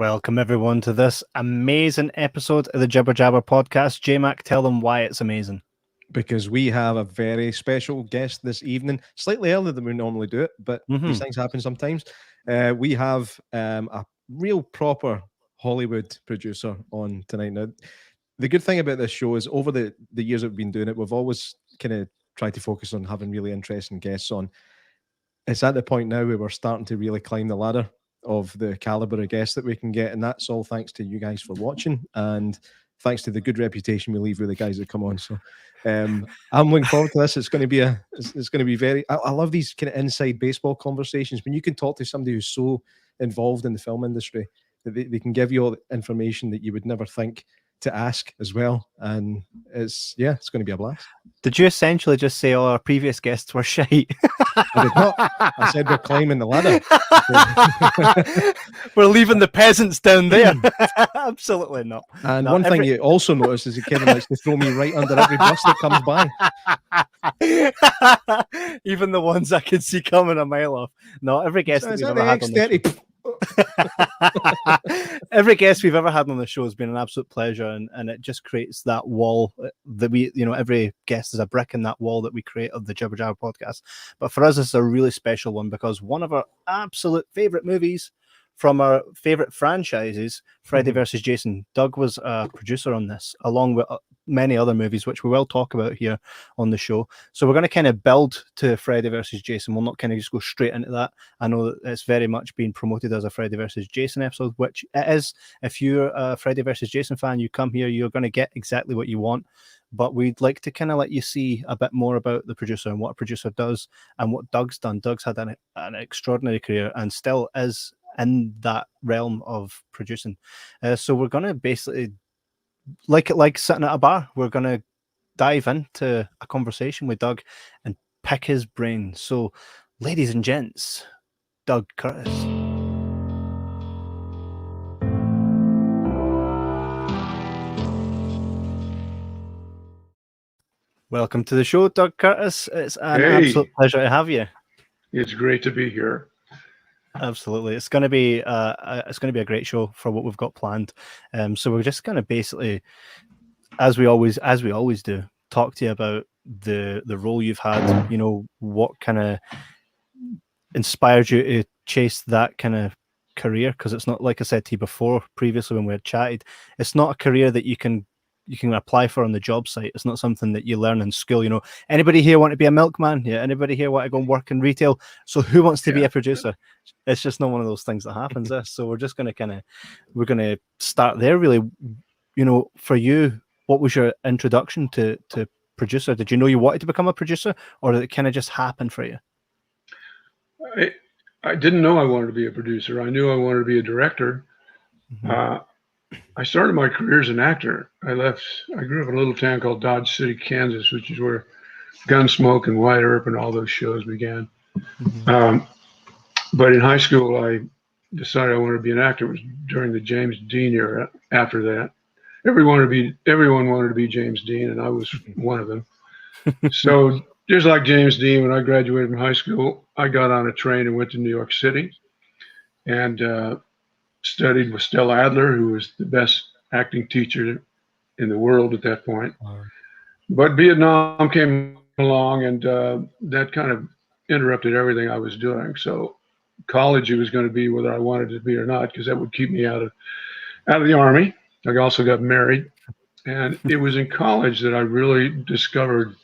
Welcome everyone to this amazing episode of the Jibber Jabber podcast. J-Mac, tell them why it's amazing. Because we have a very special guest this evening, slightly earlier than we normally do it, but these things happen sometimes. We have a real proper Hollywood producer on tonight. Now, the good thing about this show is over the years that we've been doing it, we've always kind of tried to focus on having really interesting guests on. It's at the point now where we're starting to really climb the ladder of the caliber of guests that we can get, and that's all thanks to you guys for watching, and thanks to the good reputation we leave with the guys that come on. So I'm looking forward to this. It's going to be it's going to be very. I love these kind of inside baseball conversations when you can talk to somebody who's so involved in the film industry that they can give you all the information that you would never think to ask as well. And it's going to be a blast. Did you essentially just say all our previous guests were shite? I did not. I said we're climbing the ladder. We're leaving the peasants down there. Absolutely not. And no, one thing you also notice is that Kevin likes to throw me right under every bus that comes by. Even the ones I can see coming a mile off. No, every guest that we've ever had on the show. Every guest we've ever had on the show has been an absolute pleasure, and it just creates that wall that we, every guest is a brick in that wall that we create of the Jibber Jabber podcast. But for us, it's a really special one because one of our absolute favorite movies from our favorite franchises, Freddy versus Jason. Doug was a producer on this, along with many other movies, which we will talk about here on the show. So we're going to kind of build to Freddy versus Jason. We'll not kind of just go straight into that. I know that it's very much being promoted as a Freddy versus Jason episode, which it is. If you're a Freddy versus Jason fan, you come here, you're going to get exactly what you want. But we'd like to kind of let you see a bit more about the producer and what a producer does and what Doug's done. Doug's had an extraordinary career and still is in that realm of producing. So we're going to basically, like sitting at a bar, we're going to dive into a conversation with Doug and pick his brain. So, ladies and gents, Doug Curtis. Welcome to the show, Doug Curtis. It's an absolute pleasure to have you. It's great to be here. Absolutely, it's going to be a great show for what we've got planned. So we're just going to basically, as we always do, talk to you about the role you've had. What kind of inspired you to chase that kind of career? Because it's not, like I said to you before, previously when we had chatted, it's not a career that you can apply for on the job site. It's not something that you learn in school. Anybody here want to be a milkman? Yeah. Anybody here want to go and work in retail? So who wants to be a producer? It's just not one of those things that happens. So we're just going to start there really. For you, what was your introduction to producer? Did you know you wanted to become a producer, or did it kind of just happen for you? I didn't know I wanted to be a producer. I knew I wanted to be a director. I started my career as an actor. I grew up in a little town called Dodge City, Kansas, which is where Gunsmoke and Wyatt Earp and all those shows began. But in high school, I decided I wanted to be an actor. It was during the James Dean era. After that, everyone wanted to be James Dean, and I was one of them. So just like James Dean, when I graduated from high school, I got on a train and went to New York City and studied with Stella Adler, who was the best acting teacher in the world at that point. But Vietnam came along, and that kind of interrupted everything I was doing. So college, it was going to be whether I wanted to be or not, because that would keep me out of the Army. I also got married, and it was in college that I really discovered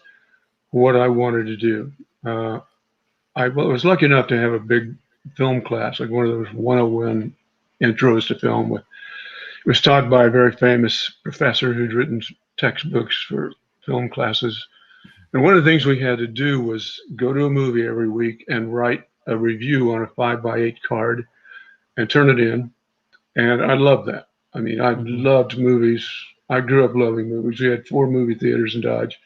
what I wanted to do. I was lucky enough to have a big film class, like one of those 101 intros to film. It was taught by a very famous professor who'd written textbooks for film classes. And one of the things we had to do was go to a movie every week and write a review on a 5x8 card and turn it in. And I loved that. I mean, I loved movies. I grew up loving movies. We had 4 movie theaters in Dodge.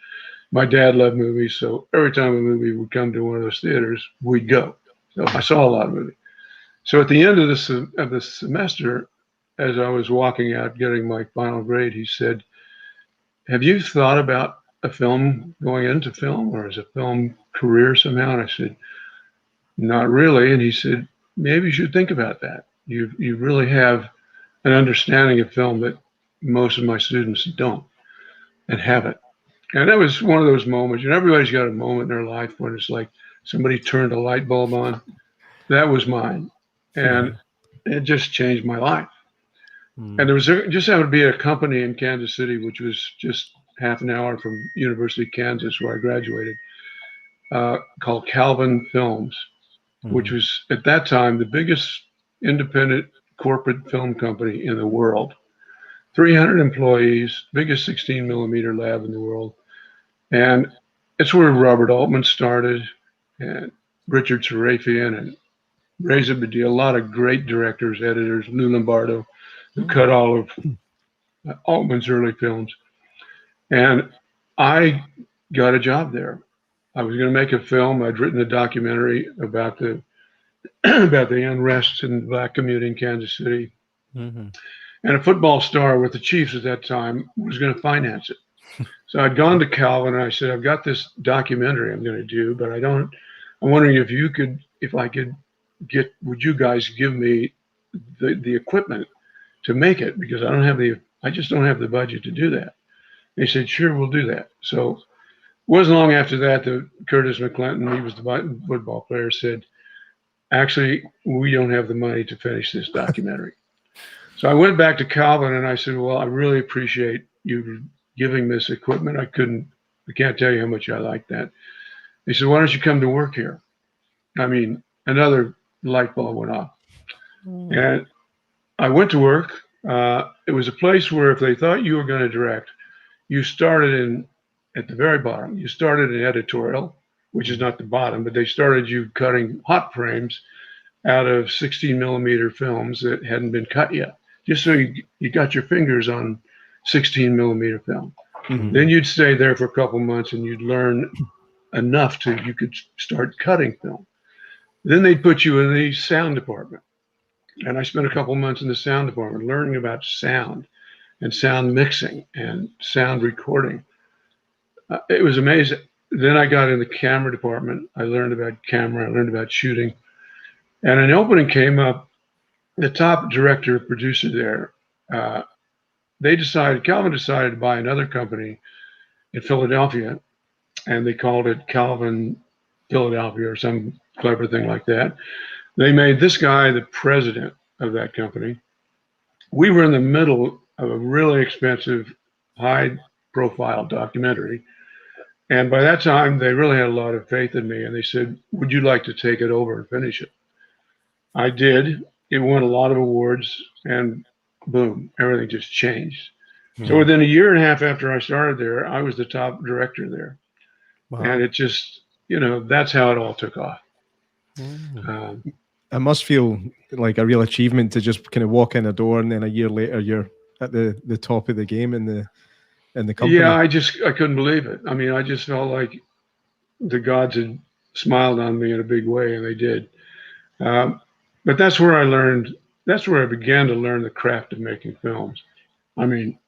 My dad loved movies, so every time a movie would come to one of those theaters, we'd go. So I saw a lot of movies. So at the end of the semester, as I was walking out getting my final grade, he said, "Have you thought about a film, going into film, or as a film career somehow?" And I said, "Not really." And he said, "Maybe you should think about that. You really have an understanding of film that most of my students don't and haven't. And that was one of those moments, and everybody's got a moment in their life when it's like somebody turned a light bulb on. That was mine. And it just changed my life. And there was just happened to be a company in Kansas City, which was just half an hour from University of Kansas, where I graduated, called Calvin Films, which was at that time the biggest independent corporate film company in the world. 300 employees, biggest 16 millimeter lab in the world. And it's where Robert Altman started, and Richard Sarafian and Reza Badil, a lot of great directors, editors, Lou Lombardo, who cut all of Altman's early films. And I got a job there. I was going to make a film. I'd written a documentary about the about the unrest in the black community in Kansas City. And a football star with the Chiefs at that time was going to finance it. So I'd gone to Calvin and I said, I've got this documentary I'm going to do, but I'm wondering if I could would you guys give me the equipment to make it? Because I just don't have the budget to do that. They said, sure, we'll do that. So it wasn't long after that Curtis McClinton, he was the football player, said, actually, we don't have the money to finish this documentary. So I went back to Calvin and I said, well, I really appreciate you giving this equipment. I can't tell you how much I like that. He said, why don't you come to work here? I mean, another light bulb went off. And I went to work. It was a place where if they thought you were going to direct, you started at the very bottom. You started in editorial, which is not the bottom, but they started you cutting hot frames out of 16 millimeter films that hadn't been cut yet, just so you got your fingers on 16 millimeter film. Then you'd stay there for a couple months and you'd learn enough you could start cutting film. Then they'd put you in the sound department. And I spent a couple months in the sound department learning about sound and sound mixing and sound recording. It was amazing. Then I got in the camera department. I learned about camera. I learned about shooting. And an opening came up. The top director, producer there, Calvin decided to buy another company in Philadelphia, and they called it Calvin Philadelphia or some clever thing like that. They made this guy the president of that company. We were in the middle of a really expensive, high-profile documentary. And by that time, they really had a lot of faith in me. And they said, would you like to take it over and finish it? I did. It won a lot of awards. And boom, everything just changed. So within a year and a half after I started there, I was the top director there. Wow. And it just, that's how it all took off. It must feel like a real achievement to just kind of walk in the door and then a year later you're at the top of the game in the company. Yeah, I couldn't believe it. I mean, I just felt like the gods had smiled on me in a big way, and they did. But that's where I began to learn the craft of making films. I mean,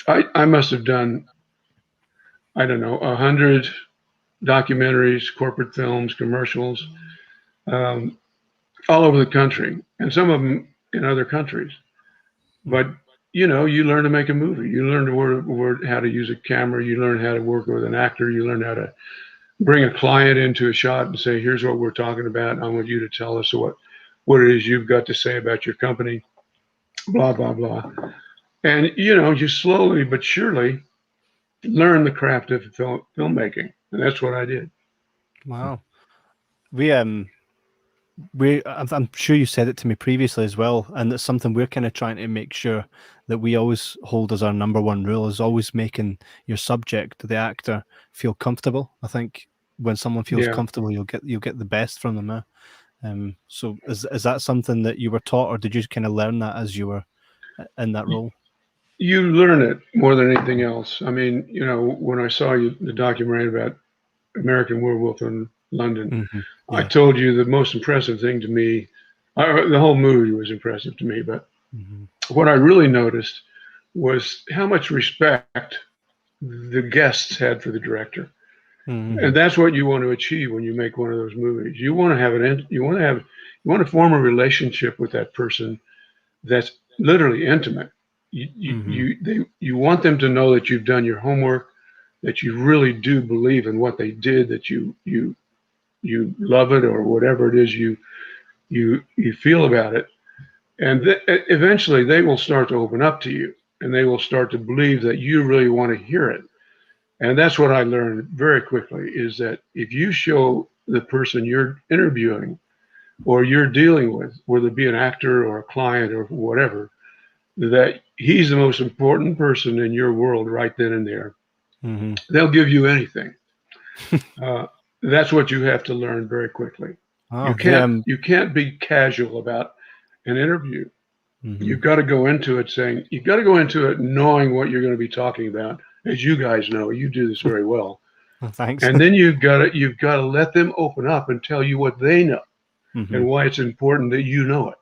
I must have done, I don't know, 100 documentaries, corporate films, commercials, all over the country, and some of them in other countries. But you learn to make a movie. You learn how to use a camera. You learn how to work with an actor. You learn how to bring a client into a shot and say, here's what we're talking about. I want you to tell us what it is you've got to say about your company, blah, blah, blah. And, you slowly but surely learn the craft of filmmaking. And that's what I did. Wow. I'm sure you said it to me previously as well, and it's something we're kind of trying to make sure that we always hold as our number one rule, is always making your subject, the actor, feel comfortable. I think when someone feels comfortable, you'll get the best from them. So is that something that you were taught, or did you kind of learn that as you were in that role? You learn it more than anything else. I mean, when I saw the documentary about American Werewolf in London, I told you the most impressive thing to me, the whole movie was impressive to me, but what I really noticed was how much respect the guests had for the director. And that's what you want to achieve when you make one of those movies. You want to form a relationship with that person that's literally intimate. You want them to know that you've done your homework, that you really do believe in what they did, that you love it, or whatever it is you feel about it. And eventually they will start to open up to you, and they will start to believe that you really want to hear it. And that's what I learned very quickly, is that if you show the person you're interviewing or you're dealing with, whether it be an actor or a client or whatever, that he's the most important person in your world right then and there, they'll give you anything. That's what you have to learn very quickly. You can't be casual about an interview. You've got to go into it knowing what you're going to be talking about. As you guys know, you do this very well. Thanks. And then you've got to let them open up and tell you what they know and why it's important that you know it.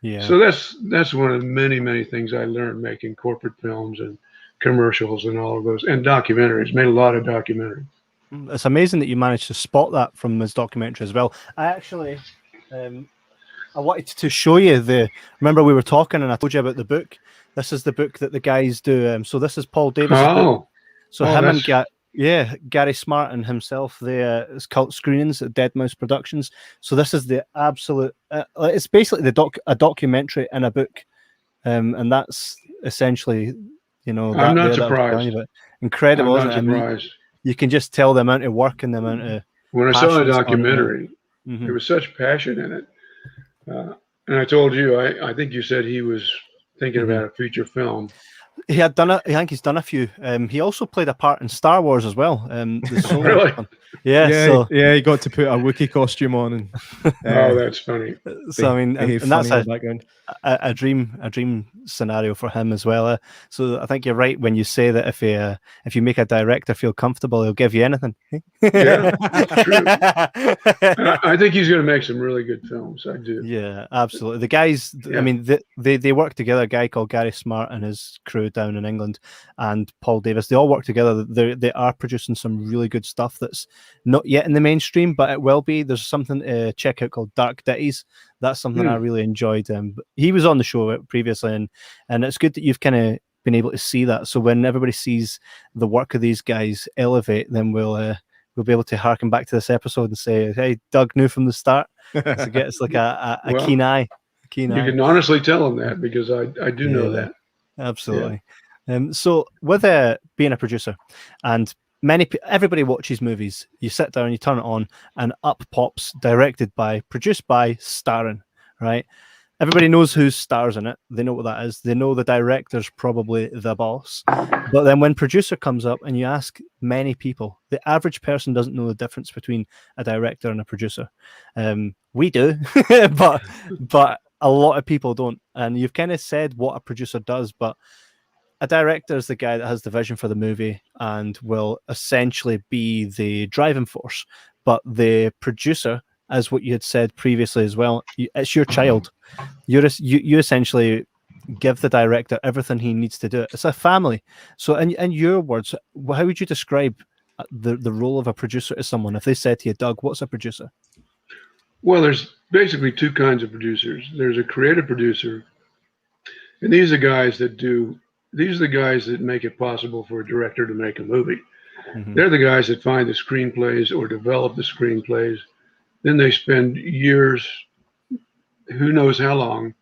Yeah. So that's one of the many things I learned making corporate films and commercials and all of those, and documentaries. Made a lot of documentaries. It's amazing that you managed to spot that from this documentary as well. I actually, I wanted to show you remember we were talking and I told you about the book. This is the book that the guys do. So this is Paul Davis' book. So him and Gary Smart and himself, it's Cult Screenings at Dead Mouse Productions. So this is the absolute, it's basically a documentary in a book. And that's essentially, I'm not surprised. Incredible, I'm not isn't it? surprised. You can just tell the amount of work and the amount of. When I saw the documentary, there was such passion in it. And I told you, I think you said he was thinking about a feature film. He had done it. I think he's done a few. He also played a part in Star Wars as well. Really? Yeah. He got to put a Wookiee costume on. And, oh, that's funny. So I mean, and that's a dream scenario for him as well. So I think you're right when you say that if you make a director feel comfortable, he'll give you anything. Yeah, that's true. I think he's going to make some really good films. I do. Yeah, absolutely. The guys, I mean, they work together. A guy called Gary Smart and his crew down in England, and Paul Davis. They all work together. They are producing some really good stuff that's not yet in the mainstream, but it will be. There's something to check out called Dark Ditties. That's something I really enjoyed. He was on the show previously, and it's good that you've kind of been able to see that. So when everybody sees the work of these guys elevate, then we'll be able to harken back to this episode and say, "Hey, Doug knew from the start." So it's like a keen eye. You can honestly tell him that, because I do know that. Absolutely. Yeah. So with being a producer, and everybody watches movies, you sit down, you turn it on, and up pops produced by, starring, right? Everybody knows who stars in it. They know what that is. They know the director's probably the boss. But then when producer comes up and you ask many people, the average person doesn't know the difference between a director and a producer. We do, but a lot of people don't. And you've kind of said what a producer does, but a director is the guy that has the vision for the movie and will essentially be the driving force. But the producer, as what you had said previously as well, it's your child. You essentially give the director everything he needs to do it. It's a family. So in your words, how would you describe the role of a producer to someone? If they said to you, Doug, what's a producer? Well, there's basically two kinds of producers. There's a creative producer, and these are the guys that make it possible for a director to make a movie. They're the guys that find the screenplays or develop the screenplays. Then they spend years, who knows how long,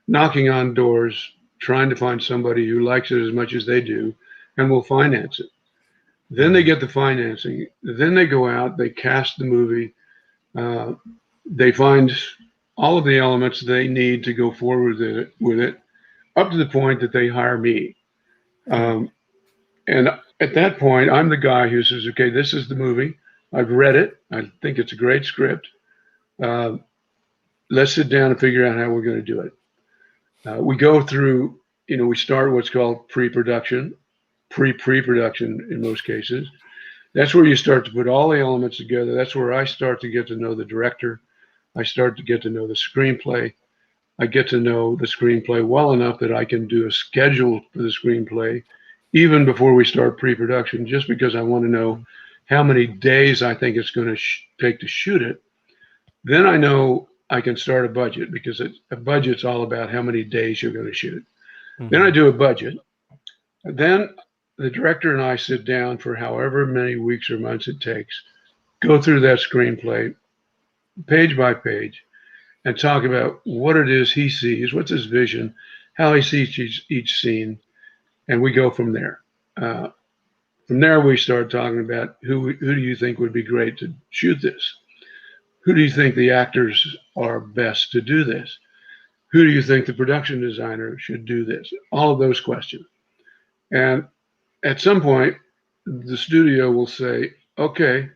knocking on doors, trying to find somebody who likes it as much as they do and will finance it. Then they get the financing. Then they go out, they cast the movie. They find all of the elements they need to go forward with it, up to the point that they hire me. And at that point, I'm the guy who says, okay, this is the movie. I've read it. I think it's a great script. Let's sit down and figure out how we're going to do it. We go through, we start what's called pre-production in most cases. That's where you start to put all the elements together. That's where I start to get to know the director. I start to get to know the screenplay. I get to know the screenplay well enough that I can do a schedule for the screenplay even before we start pre-production, just because I want to know how many days I think it's going to take to shoot it. Then I know I can start a budget, because a budget's all about how many days you're going to shoot. Then I do a budget. And then the director and I sit down for however many weeks or months it takes, go through that screenplay page by page, and talk about what it is he sees, what's his vision, how he sees each scene, and we go from there. From there, we start talking about who do you think would be great to shoot this? Who do you think the actors are best to do this? Who do you think the production designer should do this? All of those questions. And at some point, the studio will say, okay,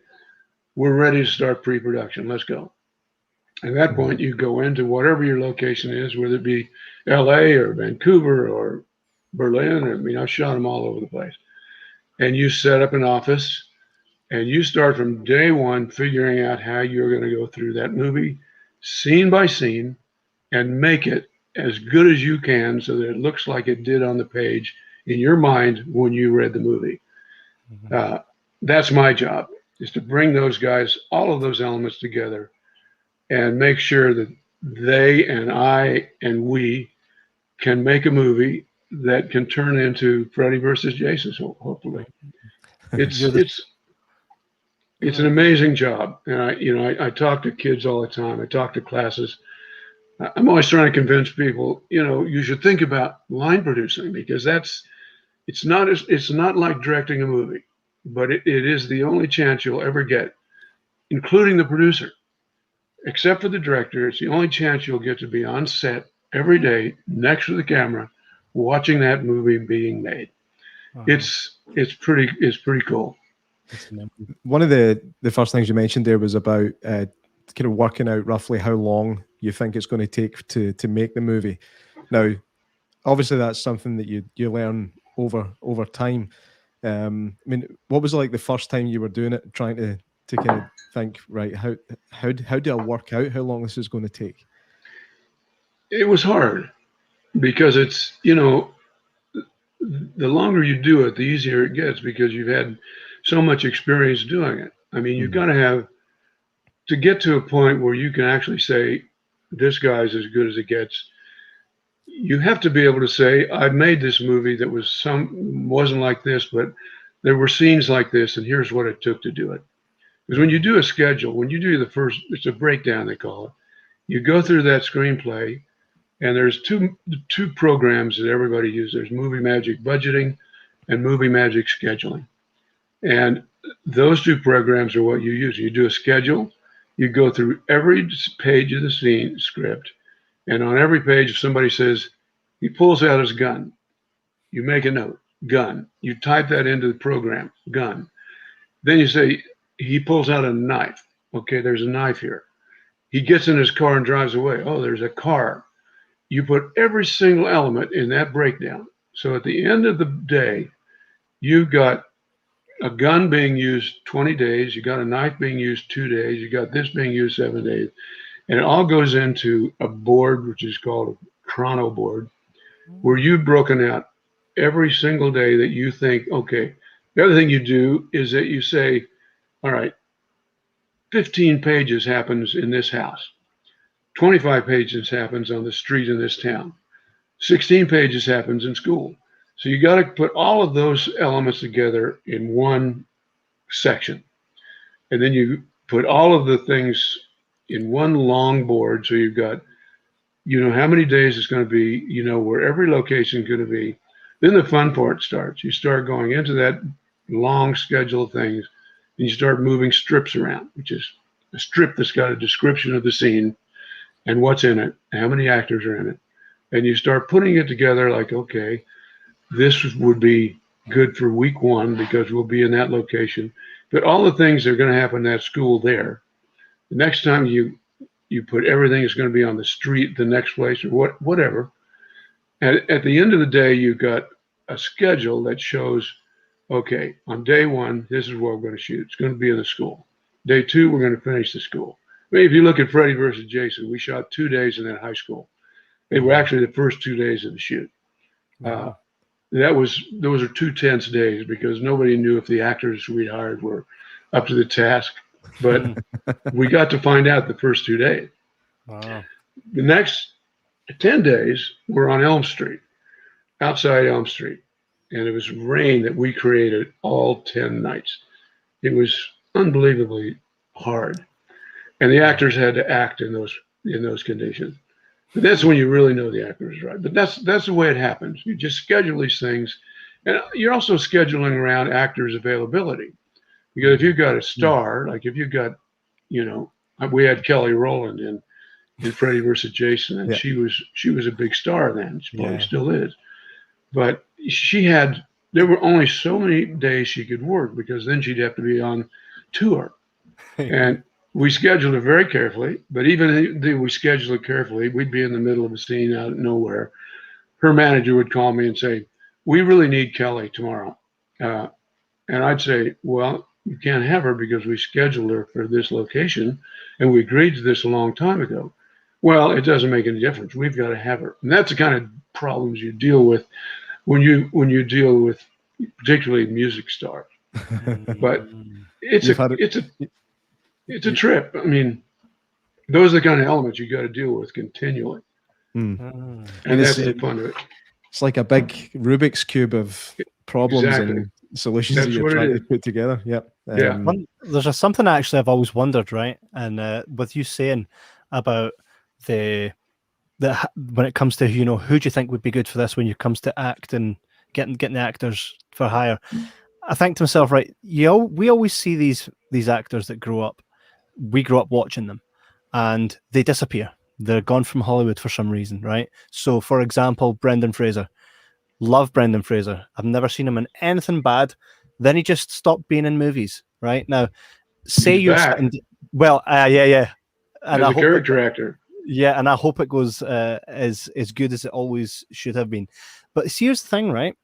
we're ready to start pre-production. Let's go. At that point, you go into whatever your location is, whether it be LA or Vancouver or Berlin. I mean, I've shot them all over the place. And you set up an office and you start from day one figuring out how you're going to go through that movie scene by scene and make it as good as you can so that it looks like it did on the page in your mind when you read the movie. That's my job, is to bring those guys, all of those elements together and make sure that they and I and we can make a movie that can turn into Freddy versus Jason, hopefully. It's an amazing job. And I talk to kids all the time. I talk to classes. I'm always trying to convince people, you should think about line producing, because it's not like directing a movie, but it is the only chance you'll ever get, including the producer. Except for the director, it's the only chance you'll get to be on set every day next to the camera, watching that movie being made. It's pretty cool. One of the first things you mentioned there was about kind of working out roughly how long you think it's going to take to make the movie. Now, obviously, that's something that you learn over time. I mean, what was it like the first time you were doing it, trying to kind of think, right, how do I work out how long this is going to take? It was hard because it's, the longer you do it, the easier it gets, because you've had so much experience doing it. I mean, you've got to have, to get to a point where you can actually say, this guy's as good as it gets, you have to be able to say, I made this movie that wasn't like this, but there were scenes like this, and here's what it took to do it. Because when you do a schedule, when you do it's a breakdown, they call it, you go through that screenplay, and there's two programs that everybody uses. There's Movie Magic Budgeting and Movie Magic Scheduling. And those two programs are what you use. You do a schedule, you go through every page of the scene script, and on every page, if somebody says, he pulls out his gun, you make a note, gun. You type that into the program, gun. Then you say, he pulls out a knife. Okay, there's a knife here. He gets in his car and drives away. Oh, there's a car. You put every single element in that breakdown. So at the end of the day, you've got a gun being used 20 days. You got a knife being used 2 days. You got this being used 7 days. And it all goes into a board, which is called a chrono board, where you've broken out every single day that you think, okay. The other thing you do is that you say, all right, 15 pages happens in this house. 25 pages happens on the street in this town. 16 pages happens in school. So you got to put all of those elements together in one section. And then you put all of the things in one long board. So you've got, how many days it's going to be, where every location is going to be. Then the fun part starts. You start going into that long schedule of things, and you start moving strips around, which is a strip that's got a description of the scene and what's in it, how many actors are in it. And you start putting it together like, okay, this would be good for week one because we'll be in that location. But all the things that are going to happen in that school there, the next time you put everything that's going to be on the street, the next place, or whatever. And at the end of the day, you've got a schedule that shows, okay, on day one, this is what we're going to shoot. It's going to be in the school. Day two, we're going to finish the school. I mean, if you look at Freddy versus Jason, we shot 2 days in that high school. They were actually the first 2 days of the shoot. Wow. Those are 2 tense days because nobody knew if the actors we hired were up to the task. But we got to find out the first 2 days. Wow. The next 10 days, we're on Elm Street. outside Elm Street, and it was rain that we created all 10 nights. It was unbelievably hard, and the actors had to act in those conditions. But that's when you really know the actor is right. But that's the way it happens. You just schedule these things, and you're also scheduling around actors' availability. Because if you've got a star, like if you've got, we had Kelly Rowland in Freddy versus Jason, and she was a big star then. She probably still is. But there were only so many days she could work, because then she'd have to be on tour. And we scheduled it very carefully, but even if we scheduled it carefully, we'd be in the middle of a scene out of nowhere. Her manager would call me and say, "We really need Kelly tomorrow." And I'd say, "Well, you can't have her because we scheduled her for this location and we agreed to this a long time ago." "Well, it doesn't make any difference. We've got to have her." And that's the kind of problems you deal with when you deal with particularly music stars. But it's a trip. I mean, those are the kind of elements you got to deal with continually. And that's the fun of it. It's like a big Rubik's Cube of problems and solutions that you're trying to put together. Yep. There's something actually I've always wondered, right? And with you saying about the when it comes to, who do you think would be good for this when it comes to act and getting the actors for hire? I think to myself, right, we always see these actors that grow up. We grow up watching them, and they disappear. They're gone from Hollywood for some reason, right? So, for example, Brendan Fraser. Love Brendan Fraser. I've never seen him in anything bad. Then he just stopped being in movies, right? Now, say He's you're back. yeah. And As a character actor. Yeah, and I hope it goes as good as it always should have been. But see, here's the thing, right?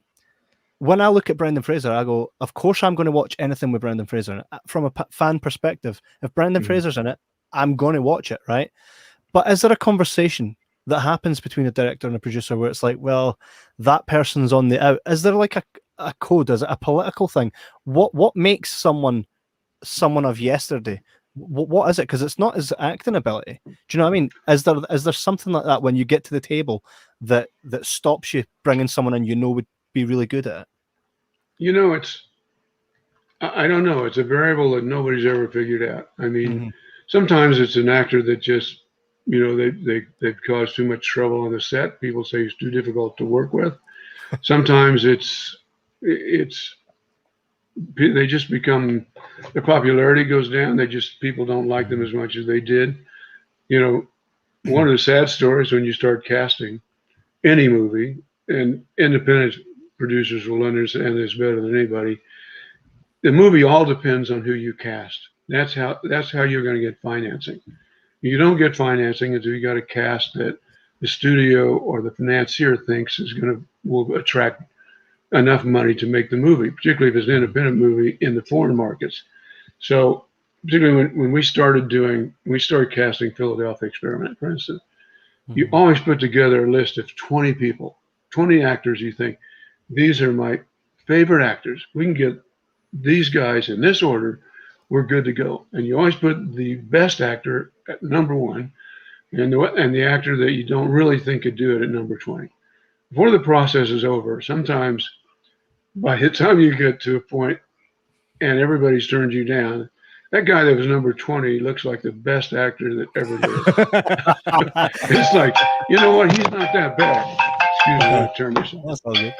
When I look at Brendan Fraser, I go, of course I'm going to watch anything with Brendan Fraser. From a fan perspective, if Brendan Fraser's in it, I'm going to watch it, right? But is there a conversation that happens between a director and a producer where it's like, well, that person's on the out? Is there like a code? Is it a political thing? What makes someone of yesterday? What is it? Because it's not his acting ability. Do you know what I mean? Is there something like that when you get to the table that stops you bringing someone in would be really good at it? I don't know. It's a variable that nobody's ever figured out. I mean, sometimes it's an actor that just, they've caused too much trouble on the set. People say he's too difficult to work with. Sometimes they just become, their popularity goes down. People don't like them as much as they did. One of the sad stories when you start casting any movie, and independent producers will understand this better than anybody, the movie all depends on who you cast. That's how you're going to get financing. You don't get financing until you got a cast that the studio or the financier thinks will attract enough money to make the movie, particularly if it's an independent movie in the foreign markets. So particularly when we started casting Philadelphia Experiment, for instance, you always put together a list of 20 people, 20 actors. You think, these are my favorite actors. We can get these guys in this order. We're good to go. And you always put the best actor at number one, and the actor that you don't really think could do it at number 20. Before the process is over, sometimes by the time you get to a point and everybody's turned you down, that guy that was number 20 looks like the best actor that ever lived. It's like, you know what? He's not that bad. Excuse me, the term. That's all good.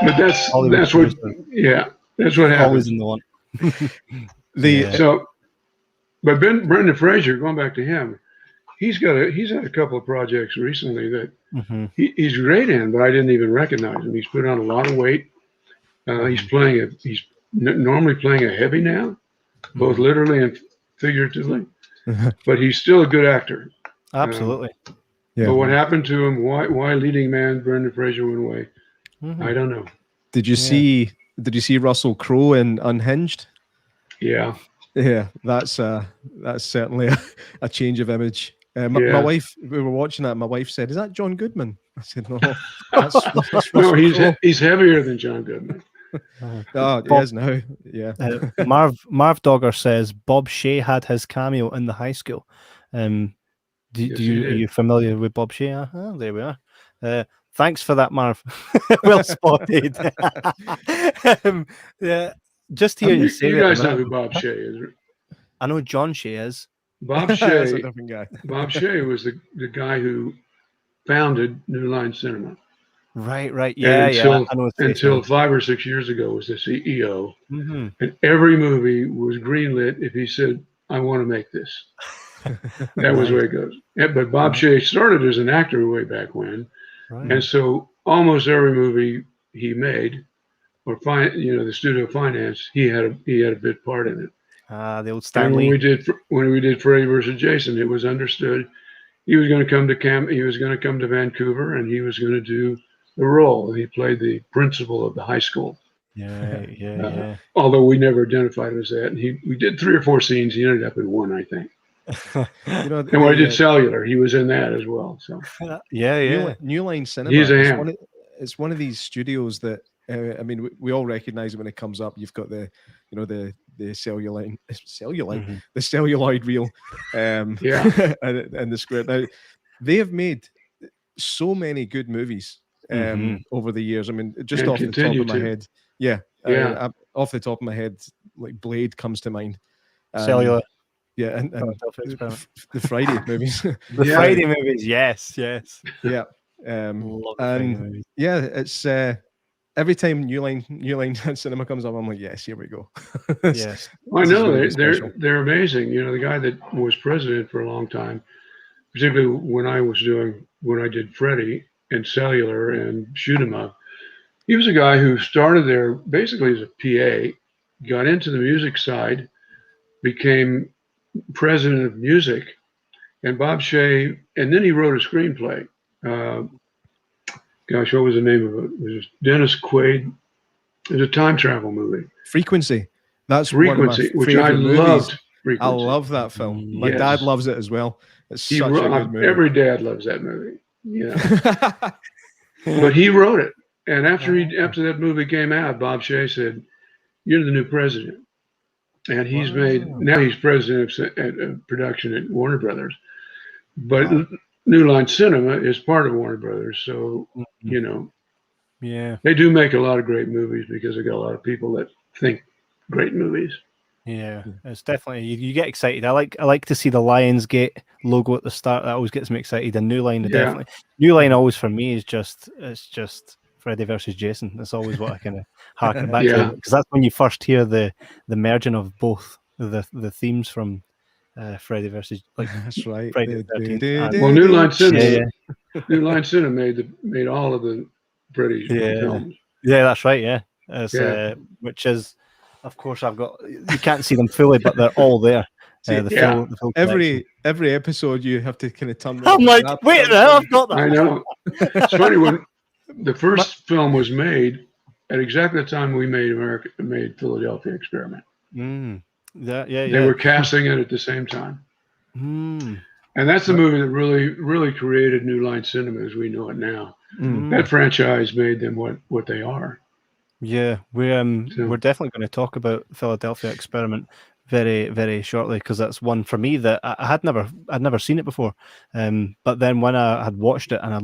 But that's what happens. Always in the one. But Brendan Fraser, going back to him, he's had a couple of projects recently that he's great in, but I didn't even recognize him. He's put on a lot of weight. He's normally playing a heavy now, both literally and figuratively, but he's still a good actor. Absolutely. But what happened to him? Why leading man Brendan Fraser went away? I don't know. Did you see Russell Crowe in Unhinged? Yeah. Yeah, that's certainly a change of image. My wife, we were watching that. My wife said, "Is that John Goodman?" I said, "No, that's no, he's heavier than John Goodman." Oh, he is now. Yeah. Marv Dogger says Bob Shea had his cameo in The High School. Are you familiar with Bob Shea? Oh, there we are. Thanks for that, Marv. Well spotted. Yeah, just hearing you say You that. guys know who Bob Shea is. I know John Shea is. Bob That's a Shea. different guy. Bob Shea was the guy who founded New Line Cinema. Right. Yeah, and yeah. I know his face until now. 5 or 6 years ago was the CEO. Mm-hmm. And every movie was greenlit if he said, "I want to make this." That was the way it goes. Yeah, but Bob Shea started as an actor way back when. Right. And so almost every movie he made, or the studio finance, he had a bit part in it. The old And Stanley. when we did Freddy versus Jason, it was understood he was going to come to he was going to come to Vancouver, and he was going to do the role. He played the principal of the high school. Yeah. Although we never identified him as that, and we did 3 or 4 scenes. He ended up in 1, I think. And when I did Cellular, he was in that as well. So yeah. New Line Cinema. He's a ham. It's one of these studios that I mean, we all recognize it when it comes up. You've got the celluloid, the celluloid reel, and the script. Now, they have made so many good movies over the years. I mean, just off the top of my head, off the top of my head, like Blade comes to mind. Cellular. Yeah, and the Friday movies. Friday movies, yes. Yeah. And yeah, it's every time New Line Cinema comes up, I'm like, yes, here we go. Yes. I know they're amazing. You know, the guy that was president for a long time, particularly when I did Freddy and Cellular and Shoot 'Em Up, he was a guy who started there basically as a PA, got into the music side, became president of music, and Bob Shea, and then he wrote a screenplay. Gosh, what was the name of it? It was Dennis Quaid. It was a time travel movie. Frequency. That's Frequency, one of my which I loved. movies. Frequency. I love that film. My dad loves it as well. It's such a good movie. Every dad loves that movie. Yeah. But he wrote it, and after that movie came out, Bob Shea said, "You're the new president." And now he's president of production at Warner Brothers. But New Line Cinema is part of Warner Brothers. So, they do make a lot of great movies because they got a lot of people that think great movies. Yeah, it's definitely, you get excited. I like to see the Lionsgate logo at the start. That always gets me excited. And New Line, definitely. New Line always for me is just Freddy versus Jason. That's always what I kind of harken back to, because that's when you first hear the merging of both the themes from Freddy versus that's right. Friday the 13th. Well, New Line Cinema, New Line Cinema made all of the Freddy films. Yeah, that's right. Yeah, which is, of course, you can't see them fully, but they're all there. The full every episode you have to kind of turn. I'm like, wait, I've got that. I know. It's funny when the first film was made at exactly the time we made Philadelphia Experiment. They were casting it at the same time. And that's the movie that really, really created New Line Cinema as we know it now. That franchise made them what they are. Yeah, we're definitely going to talk about Philadelphia Experiment very, very shortly, because that's one for me that I'd never seen it before. But then when I had watched it and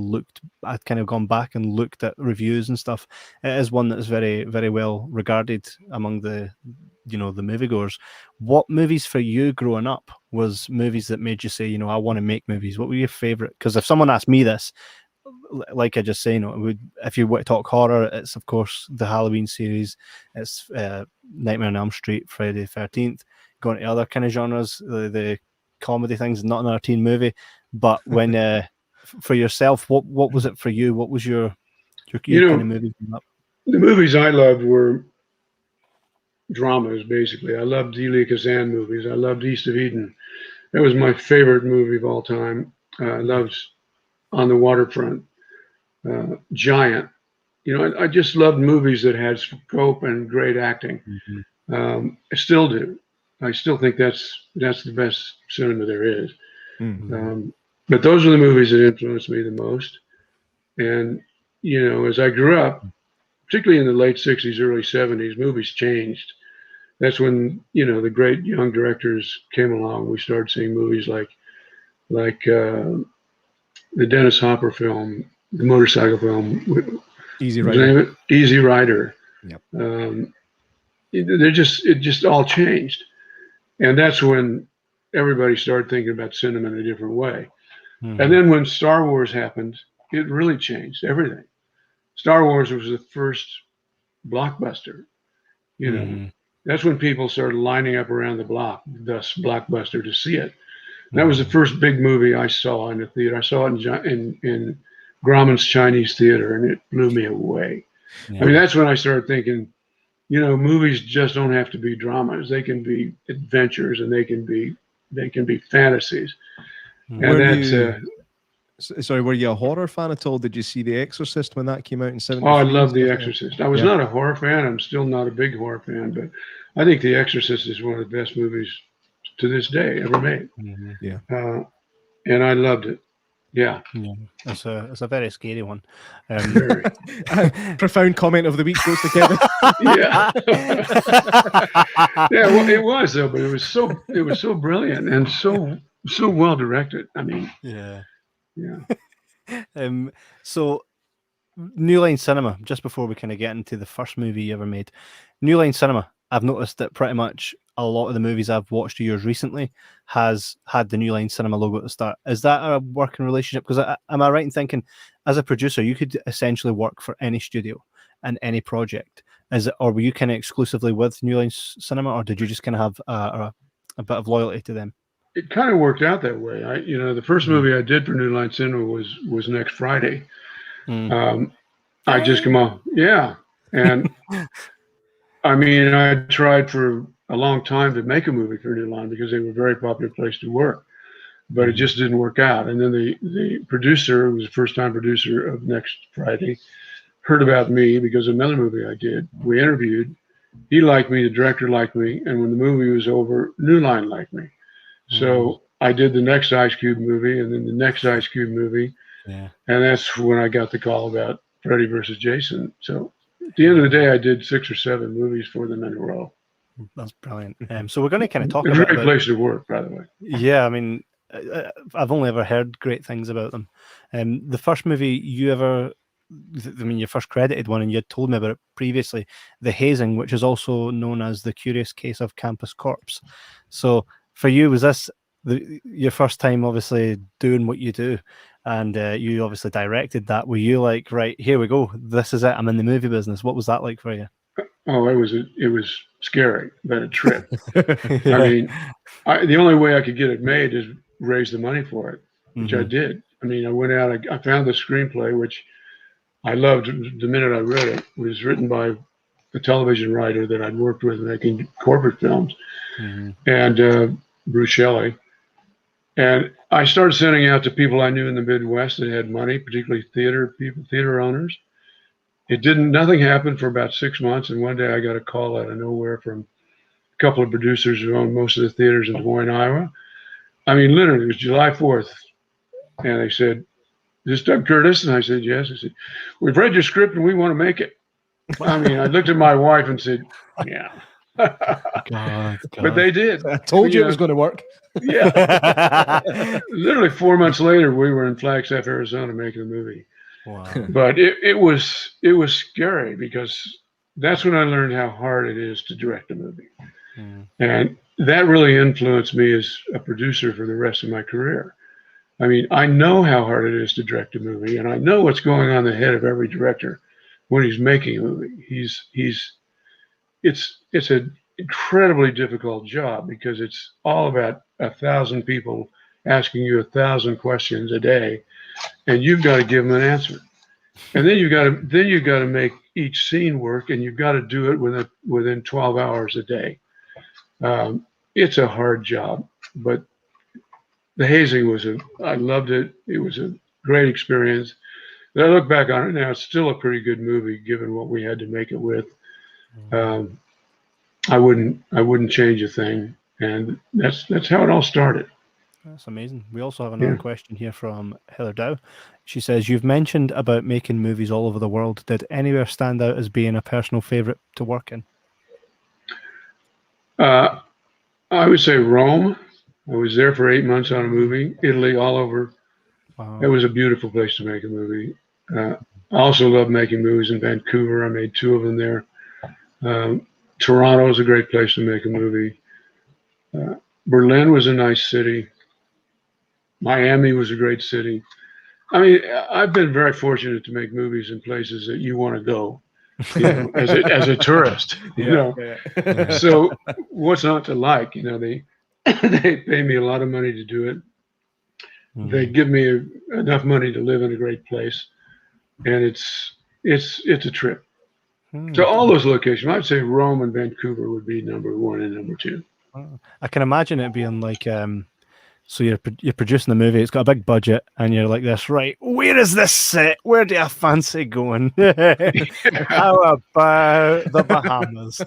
I'd kind of gone back and looked at reviews and stuff, it is one that is very, very well regarded among the moviegoers. What movies for you growing up was movies that made you say, I want to make movies? What were your favorite? Because if someone asked me this, like I just say, if you want to talk horror, it's of course the Halloween series, it's Nightmare on Elm Street, Friday the 13th. Going to other kind of genres, the comedy things, not another teen movie. But when for yourself, what was it for you? What was your kind of movie? The movies I loved were dramas, basically. I loved Elia Kazan movies. I loved East of Eden. That was my favorite movie of all time. I loved On the Waterfront, Giant. I just loved movies that had scope and great acting. I still do. I still think that's the best cinema there is. But those are the movies that influenced me the most. And, as I grew up, particularly in the late 60s, early 70s, movies changed. That's when, the great young directors came along. We started seeing movies like the Dennis Hopper film, the motorcycle film. Easy Rider. Easy Rider. Yep. It just all changed, and that's when everybody started thinking about cinema in a different way. And then when Star Wars happened, it really changed everything. Star Wars was the first blockbuster. That's when people started lining up around the block, thus Blockbuster, to see it. That was the first big movie I saw in the theater. I saw it in Grauman's Chinese Theater, and it blew me away. I mean, that's when I started thinking, movies just don't have to be dramas. They can be adventures, and they can be fantasies. And sorry, were you a horror fan at all? Did you see The Exorcist when that came out in 1973? Oh, I love The Exorcist. I was not a horror fan. I'm still not a big horror fan, but I think The Exorcist is one of the best movies to this day ever made. Yeah. And I loved it. Yeah. It's a very scary one. Very. Profound comment of the week goes to Kevin. Yeah. Yeah, well, it was though, but it was so brilliant and so well directed. I mean, yeah. So New Line Cinema, just before we kind of get into the first movie you ever made, New Line Cinema, I've noticed that pretty much a lot of the movies I've watched of yours recently has had the New Line Cinema logo at the start. Is that a working relationship? Because am I right in thinking, as a producer, you could essentially work for any studio and any project? Or were you kind of exclusively with New Line Cinema, or did you just kind of have a bit of loyalty to them? It kind of worked out that way. The first movie I did for New Line Cinema was Next Friday. I just come on, and I mean, I tried for a long time to make a movie for New Line because they were a very popular place to work, but it just didn't work out. And then the producer, who was the first-time producer of Next Friday, heard about me because of another movie I did. We interviewed. He liked me. The director liked me. And when the movie was over, New Line liked me. So I did the next Ice Cube movie and then the next Ice Cube movie. Yeah. And that's when I got the call about Freddy versus Jason. So at the end of the day, I did 6 or 7 movies for them in a row. That's brilliant. So we're going to kind of talk about it. A great place to work, by the way. Yeah, I mean, I've only ever heard great things about them. The first movie you ever, your first credited one, and you had told me about it previously, The Hazing, which is also known as The Curious Case of Campus Corpse. So for you, was this your first time obviously doing what you do, and you obviously directed that? Were you like, right, here we go, this is it, I'm in the movie business? What was that like for you? Oh, it was scary, but a trip. I mean, the only way I could get it made is raise the money for it, which I did. I mean, I went out, I found the screenplay, which I loved the minute I read it. It was written by a television writer that I'd worked with making corporate films, and Bruce Shelley. And I started sending out to people I knew in the Midwest that had money, particularly theater owners. Nothing happened for about 6 months. And one day I got a call out of nowhere from a couple of producers who owned most of the theaters in Des Moines, Iowa. I mean, literally, it was July 4th. And they said, "Is this Doug Curtis?" And I said, "Yes." I said, "We've read your script and we want to make it." I mean, I looked at my wife and said, "Yeah." God. But they did. I told you it was going to work. Yeah. Literally 4 months later, we were in Flagstaff, Arizona, making a movie. Wow. But it was scary because that's when I learned how hard it is to direct a movie. And that really influenced me as a producer for the rest of my career. I mean, I know how hard it is to direct a movie, and I know what's going on in the head of every director when he's making a movie. It's an incredibly difficult job because it's all about 1,000 people asking you 1,000 questions a day, and you've got to give them an answer. And then you've got to make each scene work, and you've got to do it within 12 hours a day. It's a hard job, but The Hazing I loved it. It was a great experience. But I look back on it now, it's still a pretty good movie given what we had to make it with. I wouldn't change a thing, and that's how it all started. That's amazing. We also have another question here from Heather Dow. She says, "You've mentioned about making movies all over the world. Did anywhere stand out as being a personal favorite to work in?" I would say Rome. I was there for 8 months on a movie. Italy, all over. Wow. It was a beautiful place to make a movie. I also love making movies in Vancouver. I made 2 of them there. Toronto is a great place to make a movie. Berlin was a nice city. Miami was a great city. I mean, I've been very fortunate to make movies in places that you want to go, as a tourist, Yeah. So what's not to like? They they pay me a lot of money to do it. They give me enough money to live in a great place, and it's a trip. So all those locations, I'd say Rome and Vancouver would be number 1 and number 2. I can imagine it being like, so you're producing the movie, it's got a big budget, and you're like this, right? Where is this set? Where do I fancy going? How about the Bahamas?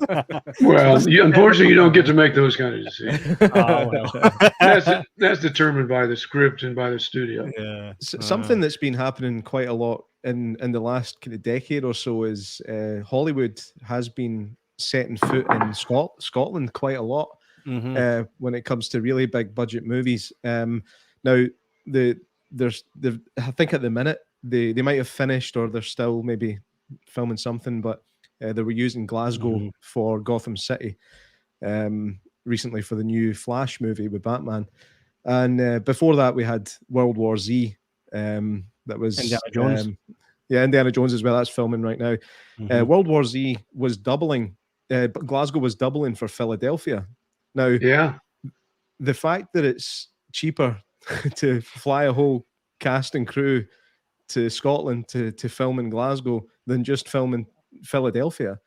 Well, unfortunately, you don't get to make those kind of decisions. Oh, well. That's determined by the script and by the studio. Yeah. Something that's been happening quite a lot in the last kind of decade or so is Hollywood has been setting foot in Scotland quite a lot. When it comes to really big budget movies. Now, there's I think at the minute they might have finished, or they're still maybe filming something, but they were using Glasgow for Gotham City recently for the new Flash movie with Batman, and before that we had World War Z. That was Indiana Jones. Indiana Jones as well. That's filming right now. World War Z was doubling, but Glasgow was doubling for Philadelphia. Now, the fact that it's cheaper to fly a whole cast and crew to Scotland to film in Glasgow than just film in Philadelphia,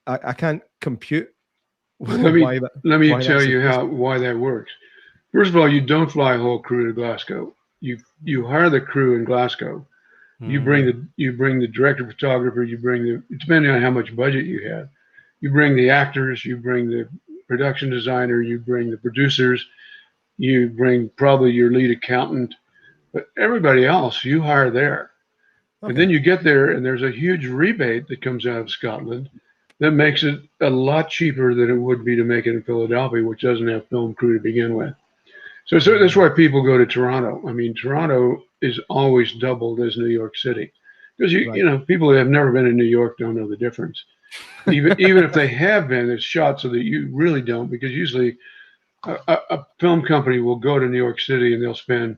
I can't compute. Let me tell you why that works. First of all, you don't fly a whole crew to Glasgow. You hire the crew in Glasgow. You bring the director, photographer. Depending on how much budget you have, you bring the actors. You bring the production designer, you bring the producers, you bring probably your lead accountant, but everybody else you hire there. Okay. And then you get there and there's a huge rebate that comes out of Scotland that makes it a lot cheaper than it would be to make it in Philadelphia, which doesn't have film crew to begin with. So that's why people go to Toronto. I mean, Toronto is always doubled as New York City because people that have never been in New York don't know the difference. Even if they have been, it's shot so that you really don't, because usually a film company will go to New York City and they'll spend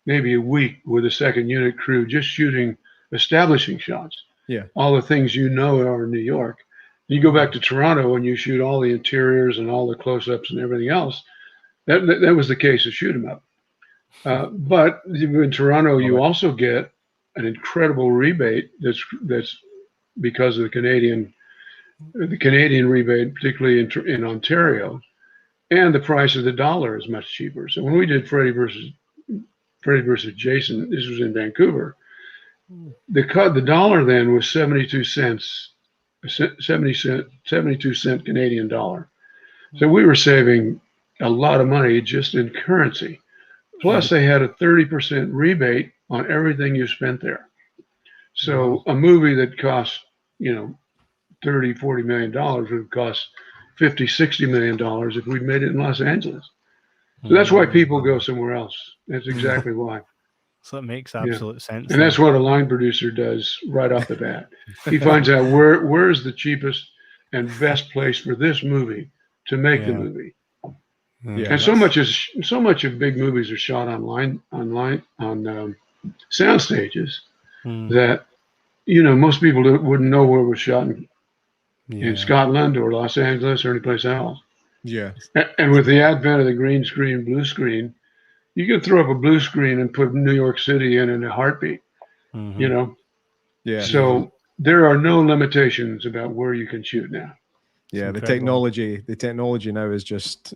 maybe a week with a second unit crew just shooting establishing shots. Yeah. All the things are in New York. You go back to Toronto and you shoot all the interiors and all the close-ups and everything else. That was the case of Shoot 'em Up. But in Toronto, you also get an incredible rebate that's because of the Canadian rebate, particularly in Ontario, and the price of the dollar is much cheaper. So when we did Freddy versus Jason, this was in Vancouver, the dollar then was 72 cents Canadian dollar. So we were saving a lot of money just in currency. Plus they had a 30% rebate on everything you spent there. So a movie that cost, $30-40 million would cost $50-60 million if we made it in Los Angeles. So that's why people go somewhere else. That's exactly why. So it makes absolute sense. And that's what a line producer does right off the bat. He finds out where is the cheapest and best place for this movie to make the movie. Yeah, and so much of big movies are shot on sound stages that most people wouldn't know where it was shot in Scotland or Los Angeles or anyplace else. Yeah. And with the advent of the green screen, blue screen, you can throw up a blue screen and put New York City in a heartbeat. Yeah. So there are no limitations about where you can shoot now. Yeah, the technology now is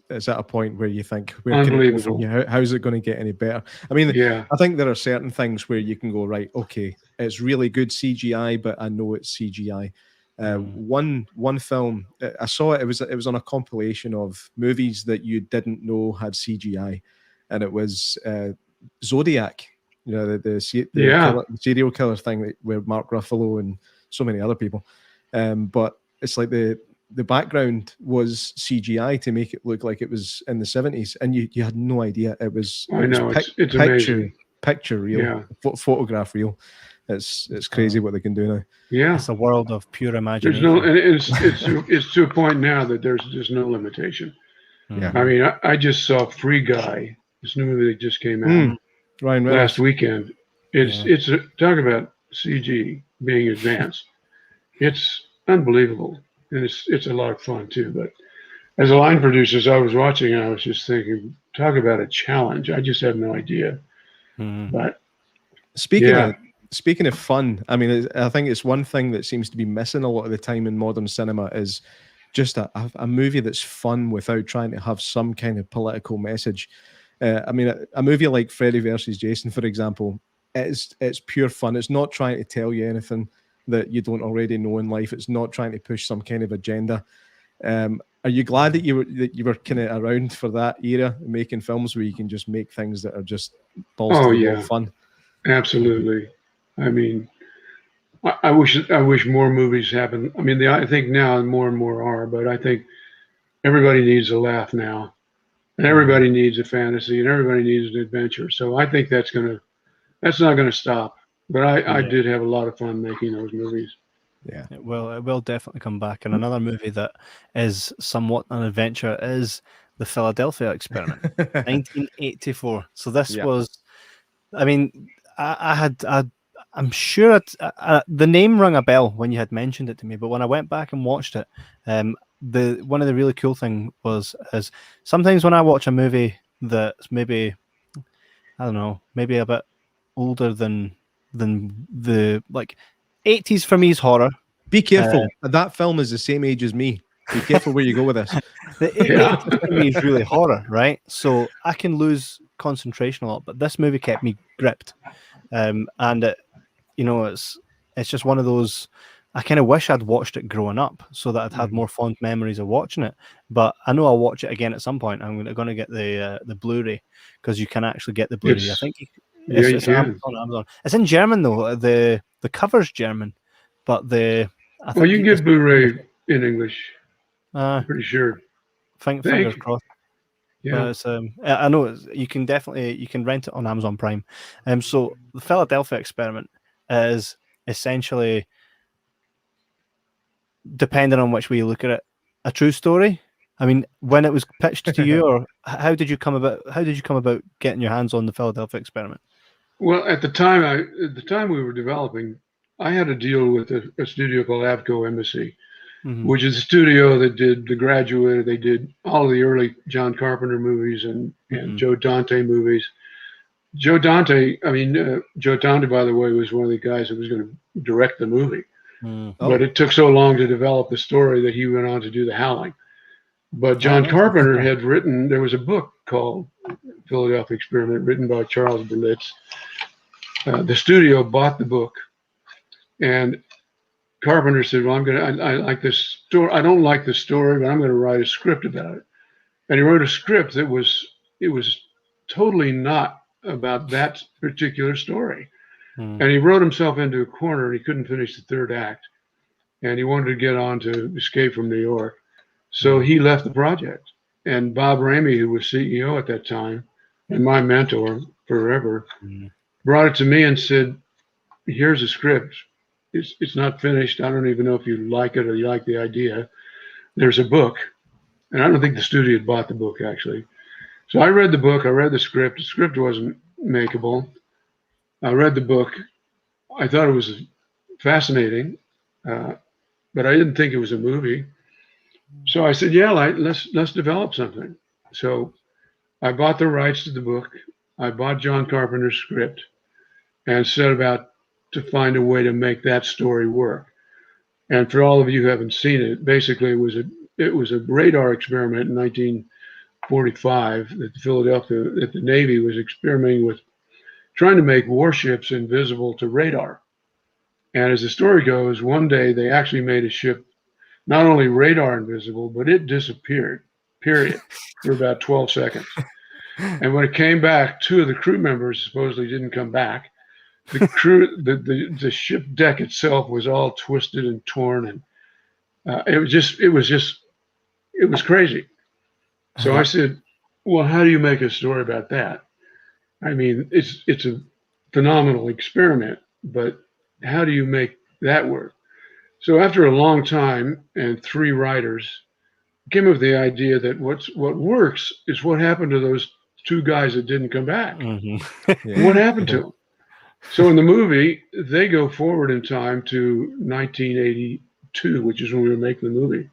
it's at a point where you think, unbelievable. How's it going to get any better? I mean, I think there are certain things where you can go, right, okay, it's really good CGI, but I know it's CGI. One film I saw it was on a compilation of movies that you didn't know had CGI, and it was Zodiac, the serial killer thing with Mark Ruffalo and so many other people, but it's like the background was CGI to make it look like it was in the 70s, and you had no idea it was. I know it's amazing. Picture reel, photograph reel. It's crazy what they can do now. Yeah, it's a world of pure imagination. there's no, and it's to a point now that there's just no limitation. Yeah. I mean, I just saw Free Guy, this new movie that just came out Ryan last Reynolds. weekend. It's talk about CG being advanced. It's unbelievable, and it's a lot of fun too. But as a line producer, as I was watching, I was just thinking, talk about a challenge. I just have no idea. But speaking of fun, I mean, I think it's one thing that seems to be missing a lot of the time in modern cinema is just a movie that's fun without trying to have some kind of political message. I mean, a movie like Freddy versus Jason, for example, it's pure fun. It's not trying to tell you anything that you don't already know in life. It's not trying to push some kind of agenda. Are you glad that you were kind of around for that era, making films where you can just make things that are just balls to the wall fun? Absolutely. I mean, I wish more movies happen. I mean, I think now more and more are, but I think everybody needs a laugh now, and everybody needs a fantasy, and everybody needs an adventure. So I think that's not gonna stop. But I did have a lot of fun making those movies. Yeah, it will definitely come back. And another movie that is somewhat an adventure is The Philadelphia Experiment, 1984. So this was, I mean, I'm sure the name rang a bell when you had mentioned it to me, but when I went back and watched it, one of the really cool thing is sometimes when I watch a movie that's maybe, I don't know, maybe a bit older than the like 80s for me is horror. Be careful. That film is the same age as me. Be careful where you go with this. The 80s for me is really horror, right? So I can lose concentration a lot, but this movie kept me gripped. And it, it's just one of those. I kind of wish I'd watched it growing up so that I'd had more fond memories of watching it. But I know I'll watch it again at some point. I'm going to get the Blu-ray because you can actually get the Blu-ray. I think it's on Amazon. It's in German though. The cover's German, but you can get Blu-ray in English. I'm pretty sure. Fingers crossed. Yeah, but I know you can rent it on Amazon Prime. So the Philadelphia Experiment is essentially, depending on which way you look at it, a true story. I mean, when it was pitched to you, or how did you come about getting your hands on the Philadelphia Experiment? Well, at the time we were developing, I had a deal with a studio called Avco Embassy, which is a studio that did The Graduate. They did all of the early John Carpenter movies and Joe Dante movies. Joe Dante, by the way, was one of the guys that was going to direct the movie. But it took so long to develop the story that he went on to do The Howling. But John Carpenter had written, there was a book called Philadelphia Experiment written by Charles Berlitz. The studio bought the book, and Carpenter said, well, I like this story. I don't like the story, but I'm going to write a script about it. And he wrote a script that was totally not about that particular story. And he wrote himself into a corner, and he couldn't finish the third act. And he wanted to get on to Escape from New York. So he left the project. And Bob Ramey, who was CEO at that time, and my mentor forever, brought it to me and said, here's a script. It's not finished. I don't even know if you like it or you like the idea. There's a book. And I don't think the studio had bought the book, actually. So I read the book. I read the script. The script wasn't makeable. I read the book. I thought it was fascinating, but I didn't think it was a movie. So I said, yeah, let's develop something. So I bought the rights to the book. I bought John Carpenter's script and set about to find a way to make that story work. And for all of you who haven't seen it, basically it was a radar experiment in 1945 that the Navy was experimenting with, trying to make warships invisible to radar. And as the story goes, one day they actually made a ship not only radar invisible, but it disappeared, period, for about 12 seconds. And when it came back, two of the crew members supposedly didn't come back. The crew, the ship deck itself was all twisted and torn, and it was crazy. So I said, well, how do you make a story about that? I mean, it's a phenomenal experiment, but how do you make that work? So after a long time and 3 writers came up with the idea that what works is what happened to those 2 guys that didn't come back. What happened to them? So in the movie, they go forward in time to 1982, which is when we were making the movie.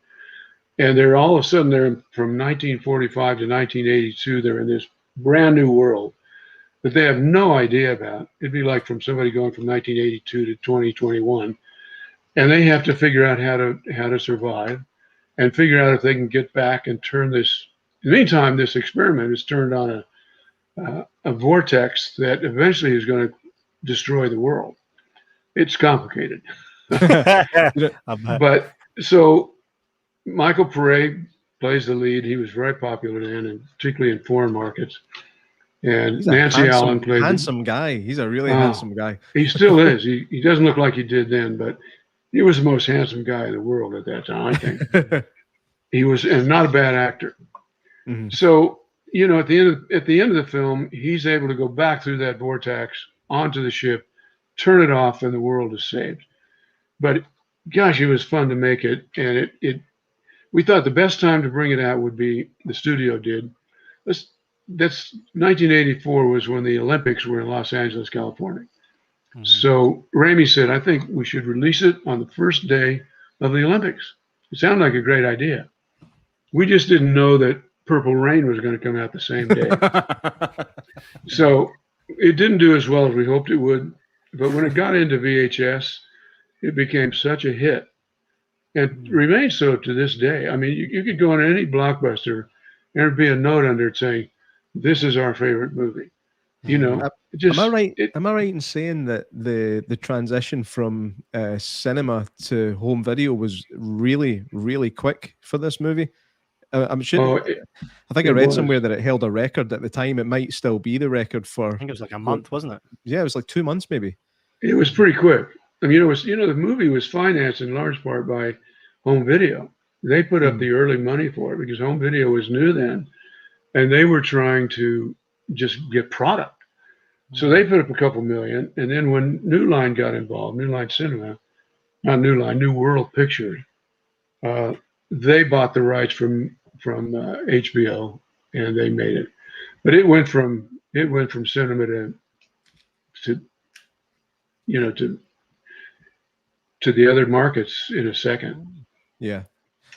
And they're all of a sudden, they're from 1945 to 1982, they're in this brand new world that they have no idea about. It'd be like from somebody going from 1982 to 2021. And they have to figure out how to survive and figure out if they can get back and turn this. In the meantime, this experiment is turned on a vortex that eventually is going to destroy the world. It's complicated. But so Michael Pare plays the lead. He was very popular then, and particularly in foreign markets. And Nancy Allen plays handsome guy. He's a really handsome guy. He still is. He doesn't look like he did then, but he was the most handsome guy in the world at that time, I think. He was, and not a bad actor. Mm-hmm. So, you know, at the end of the film, he's able to go back through that vortex onto the ship, turn it off, and the world is saved. But gosh, it was fun to make it, and we thought the best time to bring it out would be, the studio did. That's 1984 was when the Olympics were in Los Angeles, California. Mm-hmm. So Raimi said, I think we should release it on the first day of the Olympics. It sounded like a great idea. We just didn't know that Purple Rain was going to come out the same day. So it didn't do as well as we hoped it would. But when it got into VHS, it became such a hit, and remains so to this day. I mean, you could go on any Blockbuster, and there'd be a note under it saying, "This is our favorite movie." You know, am I right? Am I right in saying that the transition from cinema to home video was really, really quick for this movie? I'm sure. I think I read somewhere that it held a record at the time. It might still be the record for. I think it was like a month, wasn't it? Yeah, it was like 2 months, maybe. It was pretty quick. I mean, the movie was financed in large part by home video. They put up the early money for it because home video was new then, and they were trying to just get product. So they put up a couple million, and then when New Line got involved, New Line Cinema, not New Line, New World Pictures, they bought the rights from HBO, and they made it. But it went from cinema to the other markets in a second. Yeah.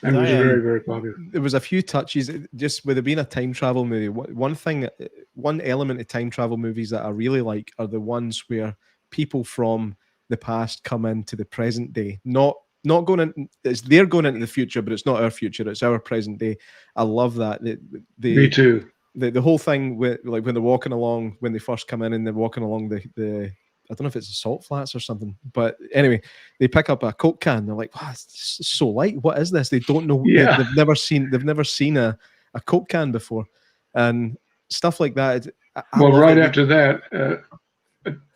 And it was very, very popular. There was a few touches, just with it being a time travel movie. One element of time travel movies that I really like are the ones where people from the past come into the present day. Not going in, they're going into the future, but it's not our future, it's our present day. I love that. Me too. The whole thing with, like, when they're walking along, when they first come in and they're walking along the I don't know if it's a salt flats or something, but anyway, they pick up a Coke can. They're like, "Wow, it's so light. What is this?" They don't know. Yeah. They've never seen a Coke can before, and stuff like that. Right after that,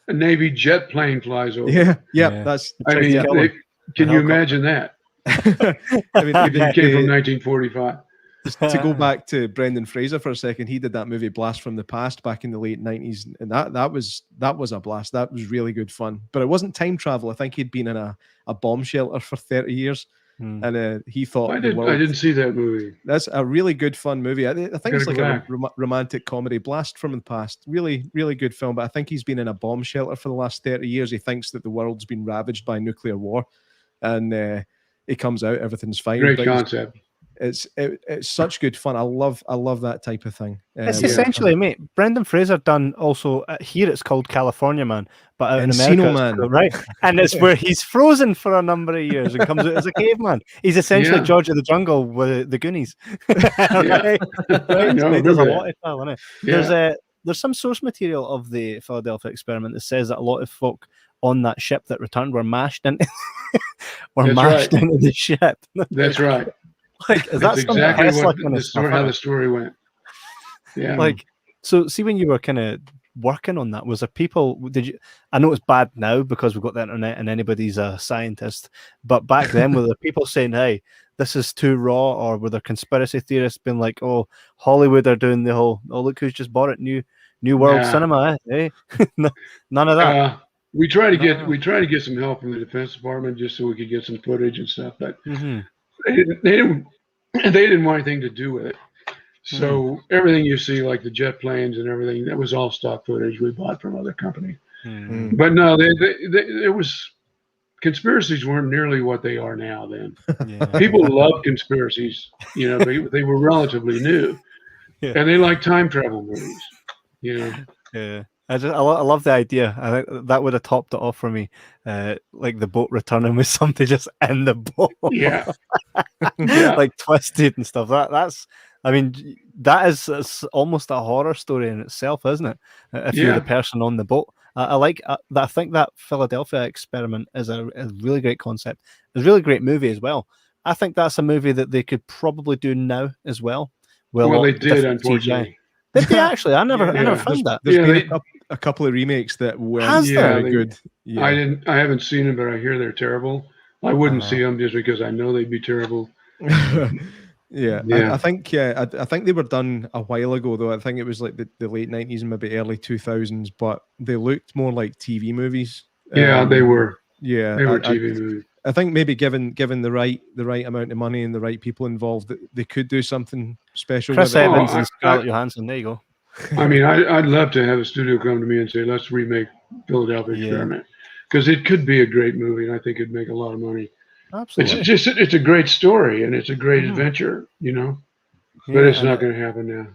a Navy jet plane flies over. Yeah. That's. I mean, can you imagine that? I mean, it came from 1945. To go back to Brendan Fraser for a second, he did that movie Blast from the Past back in the late 90s, and that was a blast. That was really good fun, but it wasn't time travel. I think he'd been in a bomb shelter for 30 years, and he thought I didn't see that movie. That's a really good fun movie. I think it's like a romantic comedy. Blast from the Past, really, really good film, but I think he's been in a bomb shelter for the last 30 years. He thinks that the world's been ravaged by nuclear war, and he comes out, everything's fine. Great concept. It's such good fun. I love that type of thing. It's essentially, mate, Brendan Fraser done also here. It's called California Man, but out in America, Man, right? And it's where he's frozen for a number of years and comes out as a caveman. He's essentially George of the Jungle with the Goonies. Right? There's a lot of style in it. Yeah. There's some source material of the Philadelphia experiment that says that a lot of folk on that ship that returned were mashed into into the ship. That's right. Like, is that exactly how the story went? Yeah. Like, so see, when you were kind of working on that, was there people? I know it's bad now because we've got the internet and anybody's a scientist, but back then were there people saying, "Hey, this is too raw," or were there conspiracy theorists being like, "Oh, Hollywood are doing the whole, oh, look who's just bought it, new world cinema, eh?" None of that. We try to get some help from the Defense Department just so we could get some footage and stuff, but they didn't want anything to do with it. So everything you see, like the jet planes and everything, that was all stock footage we bought from other companies. But no, it was conspiracies weren't nearly what they are now. Then people love conspiracies. You know, they were relatively new, and they like time travel movies. You know. Yeah. I love the idea. I think that would have topped it off for me. Like the boat returning with something just in the boat. Yeah. Like twisted and stuff. That's I mean, that is almost a horror story in itself, isn't it? If you're the person on the boat. I like that. I think that Philadelphia Experiment is a really great concept. It's a really great movie as well. I think that's a movie that they could probably do now as well. Well, they did, unfortunately. Did they actually? I never found that. There's been a couple of remakes that were very good. Yeah. I haven't seen them, but I hear they're terrible. I wouldn't see them just because I know they'd be terrible. I think they were done a while ago, though. I think it was like the late 90s and maybe early 2000s, but they looked more like TV movies. Yeah, they were. Yeah, they were TV movies. I think maybe given the right amount of money and the right people involved, they could do something special. Chris Evans and Scarlett Johansson. There you go. I mean, I'd love to have a studio come to me and say, "Let's remake Philadelphia Experiment," because it could be a great movie, and I think it'd make a lot of money. Absolutely. It's a great story and it's a great adventure, you know. But it's not going to happen now.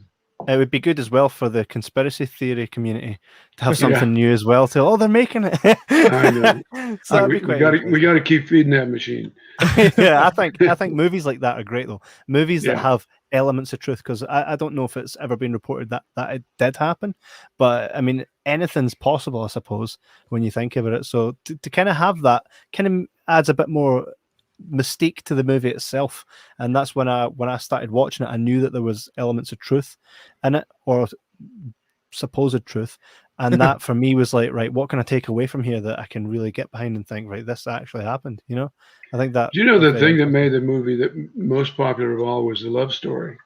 It would be good as well for the conspiracy theory community to have something new as well. They're making it. I know. So we got to keep feeding that machine. I think movies like that are great though. Movies that have elements of truth, because I don't know if it's ever been reported that it did happen, but I mean anything's possible, I suppose, when you think about it. So to kind of have that kind of adds a bit more mystique to the movie itself, and that's when I started watching it. I knew that there was elements of truth in it, or supposed truth, and that for me was like, right, what can I take away from here that I can really get behind and think, right, this actually happened, you know? I think that. Do you know the thing that made the movie that most popular of all was the love story?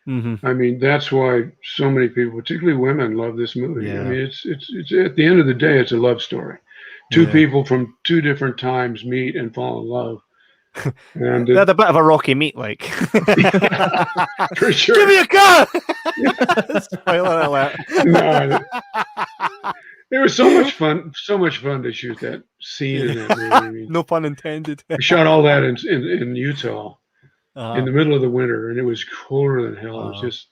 I mean, that's why so many people, particularly women, love this movie. I mean, it's at the end of the day, it's a love story. Two people from two different times meet and fall in love. And they had a bit of a rocky meet, like. For sure. Give me a gun. Spoiler alert. No, it was so much fun to shoot that scene in that movie. I mean, no pun intended. We shot all that in Utah in the middle of the winter, and it was colder than hell. It was just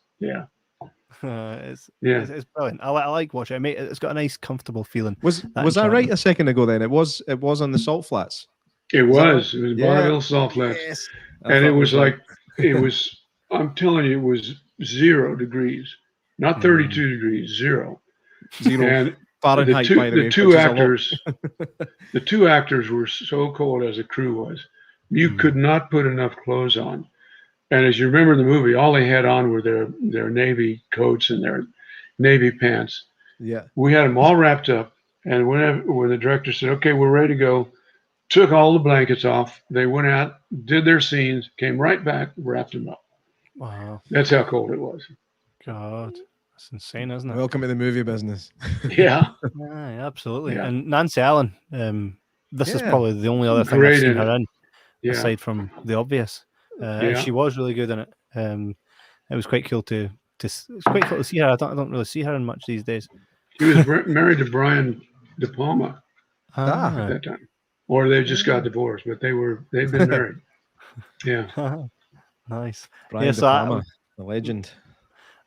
it's brilliant. I like watching it. It's got a nice, comfortable feeling. Was I right a second ago? Then it was on the Salt Flats. It was Bonneville Salt Flats, and it was like I'm telling you, it was 0 degrees, not 32 degrees, 0. And Fahrenheit, the two actors were so cold as the crew was. You could not put enough clothes on. And as you remember in the movie, all they had on were their Navy coats and their Navy pants. Yeah. We had them all wrapped up. And when the director said, "Okay, we're ready to go," took all the blankets off. They went out, did their scenes, came right back, wrapped them up. Wow. That's how cold it was. God. That's insane, isn't it? Welcome to the movie business. Yeah. Absolutely. Yeah. And Nancy Allen, this is probably the only other thing I've seen her in, aside from the obvious. And she was really good in it. It was quite cool to see her. I don't really see her in much these days. She was married to Brian De Palma at that time. Or they just got divorced, but they've been married. Yeah. Nice. Brian De Palma, the legend.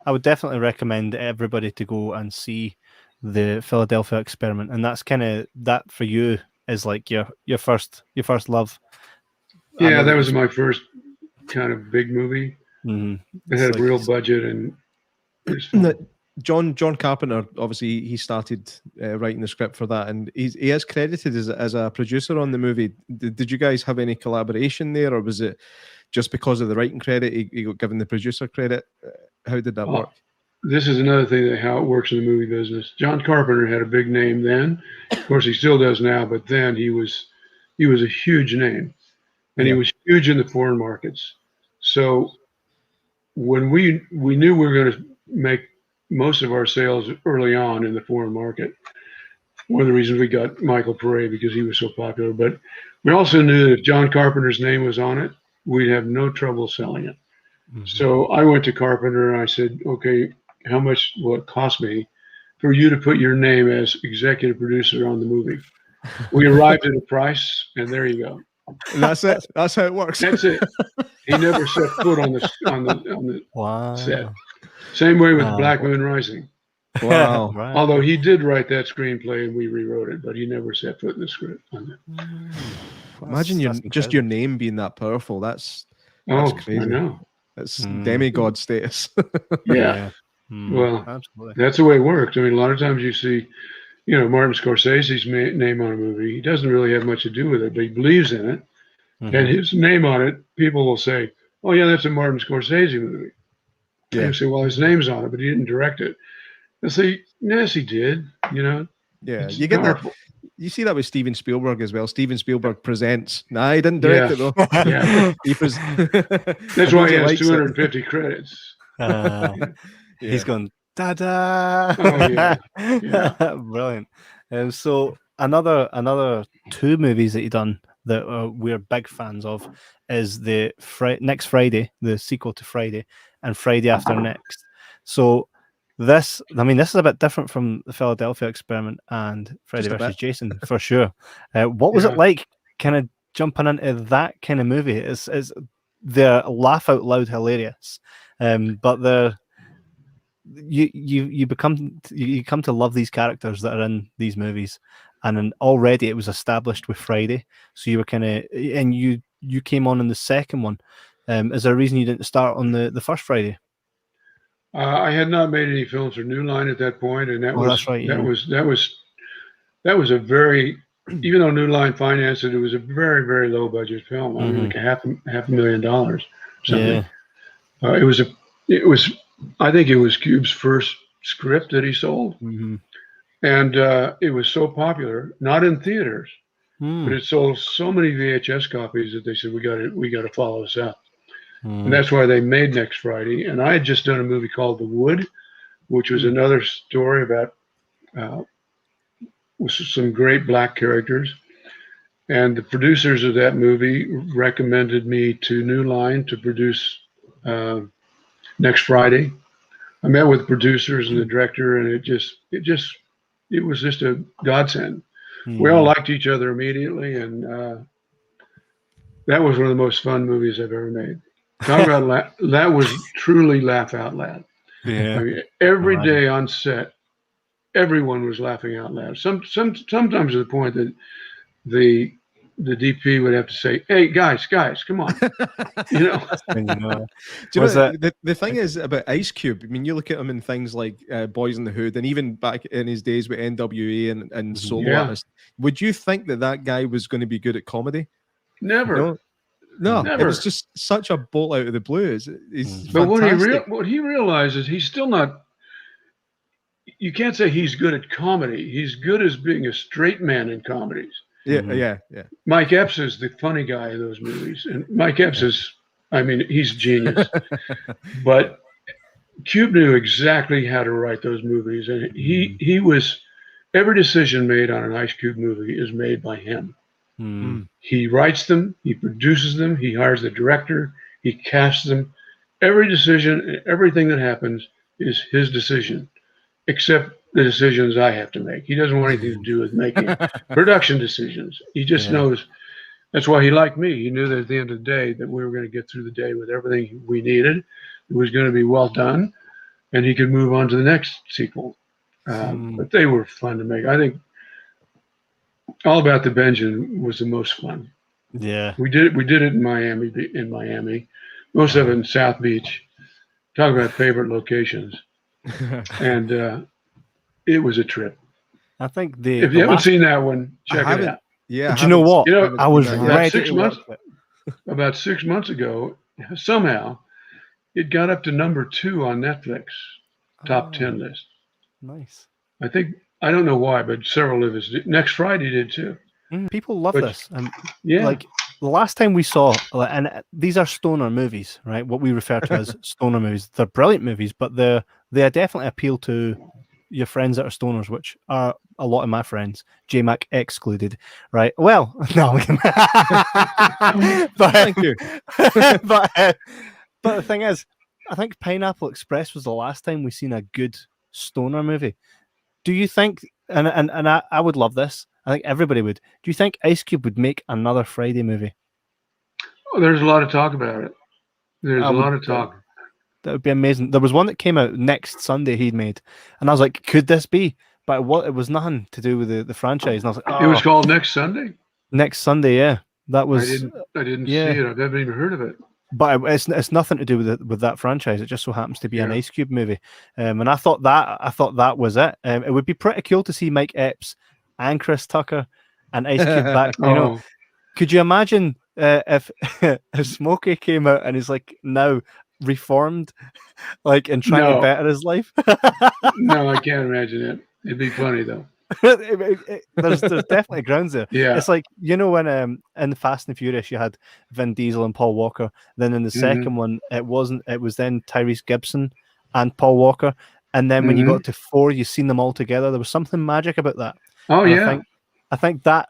I would definitely recommend everybody to go and see the Philadelphia Experiment, and that's kind of that for you is like your first love. Yeah, that was my first kind of big movie. It had a real budget, and John Carpenter, obviously, he started writing the script for that, and he is credited as a producer on the movie. Did you guys have any collaboration there, or was it just because of the writing credit he got given the producer credit? How did that work? This is another thing how it works in the movie business. John Carpenter had a big name then. Of course, he still does now, but then he was a huge name, and he was huge in the foreign markets. So when we knew we were going to make most of our sales early on in the foreign market, one of the reasons we got Michael Pare, because he was so popular. But we also knew that if John Carpenter's name was on it, we'd have no trouble selling it. Mm-hmm. So I went to Carpenter and I said, okay, how much will it cost me for you to put your name as executive producer on the movie? We arrived at a price, and there you go. And that's it. That's how it works. That's it. He never set foot on the wow. set. Same way with Black Moon Rising. Wow. Right. Although he did write that screenplay and we rewrote it, but he never set foot in the script on it. Imagine your name being that powerful. That's crazy. I know. That's demigod status. Yeah. Well, absolutely. That's the way it works. I mean, a lot of times you see, Martin Scorsese's name on a movie. He doesn't really have much to do with it, but he believes in it. Mm-hmm. And his name on it, people will say, oh, yeah, that's a Martin Scorsese movie. Yeah. And you say, well, his name's on it, but he didn't direct it. And say, yes, he did, Yeah, you get that. You see that with Steven Spielberg as well. Steven Spielberg presents. Nah, he didn't direct it, though. Yeah. That's why he has 250 credits. He's going, da-da. Oh, yeah. Brilliant. And so another two movies that you've done that we're big fans of is the next Friday, the sequel to Friday, and Friday After Next. So this is a bit different from the Philadelphia Experiment and Freddy vs. Jason, for sure. What was it like kind of jumping into that kind of movie? They're laugh out loud hilarious, but you come to love these characters that are in these movies, and then already it was established with Friday. So you were and you came on in the second one. Is there a reason you didn't start on the first Friday? I had not made any films for New Line at that point, and that was a very, even though New Line financed it, it was a very, very low budget film. I mean, like $500,000 something. Yeah. I think it was Cube's first script that he sold, and it was so popular, not in theaters, but it sold so many VHS copies that they said we got to follow this up. And that's why they made Next Friday. And I had just done a movie called The Wood, which was another story about with some great black characters. And the producers of that movie recommended me to New Line to produce Next Friday. I met with the producers and the director, and it was just a godsend. We all liked each other immediately, and that was one of the most fun movies I've ever made. Talk about that was truly laugh out loud. Yeah. I mean, every day on set, everyone was laughing out loud. Sometimes to the point that the DP would have to say, "Hey, guys, come on." The thing is about Ice Cube. I mean, you look at him in things like Boys in the Hood, and even back in his days with NWA and solo artists. Would you think that guy was going to be good at comedy? Never. No, never. It was just such a bolt out of the blue. But what he realizes, he's still not. You can't say he's good at comedy. He's good as being a straight man in comedies. Yeah. Mike Epps is the funny guy in those movies, and Mike Epps he's genius. But Cube knew exactly how to write those movies, and he was. Every decision made on an Ice Cube movie is made by him. He writes them, he produces them, he hires the director, he casts them. Every decision, everything that happens is his decision, except the decisions I have to make. He doesn't want anything to do with making production decisions. He just knows. That's why he liked me. He knew that at the end of the day that we were going to get through the day with everything we needed. It was going to be well done, and he could move on to the next sequel. But they were fun to make. I think All About the Benjamin was the most fun. Yeah, we did it in Miami. Most of it in South Beach. Talk about favorite locations, and it was a trip. I think if you haven't seen that one, check it out. Yeah, do you know what? I was ready. About 6 months ago, somehow it got up to number 2 on Netflix top 10 list. Nice. I don't know why, but several of us did. Next Friday did too. People love this. Like the last time we saw, and these are stoner movies, right? What we refer to as stoner movies. They're brilliant movies, but they definitely appeal to your friends that are stoners, which are a lot of my friends, J-Mac excluded, right? Well, no, but Thank you. but the thing is, I think Pineapple Express was the last time we seen a good stoner movie. Do you think? And I would love this. I think everybody would. Do you think Ice Cube would make another Friday movie? Oh, there's a lot of talk about it. There's a lot of talk. That would be amazing. There was one that came out next Sunday he'd made, and I was like, could this be? But it was nothing to do with the franchise. And I was like, oh. It was called Next Sunday? Next Sunday, yeah. That was. I didn't see it. I've never even heard of it. But it's nothing to do with that franchise. It just so happens to be an Ice Cube movie. And I thought that was it. It would be pretty cool to see Mike Epps and Chris Tucker and Ice Cube back. You know, could you imagine if Smokey came out and he's like now reformed, like and trying to better his life? No, I can't imagine it. It'd be funny though. There's definitely grounds there. Yeah, it's like, you know, when in Fast and Furious you had Vin Diesel and Paul Walker. Then in the second one, it was then Tyrese Gibson and Paul Walker. And then when you got to 4, you seen them all together. There was something magic about that. Oh, and yeah. I think that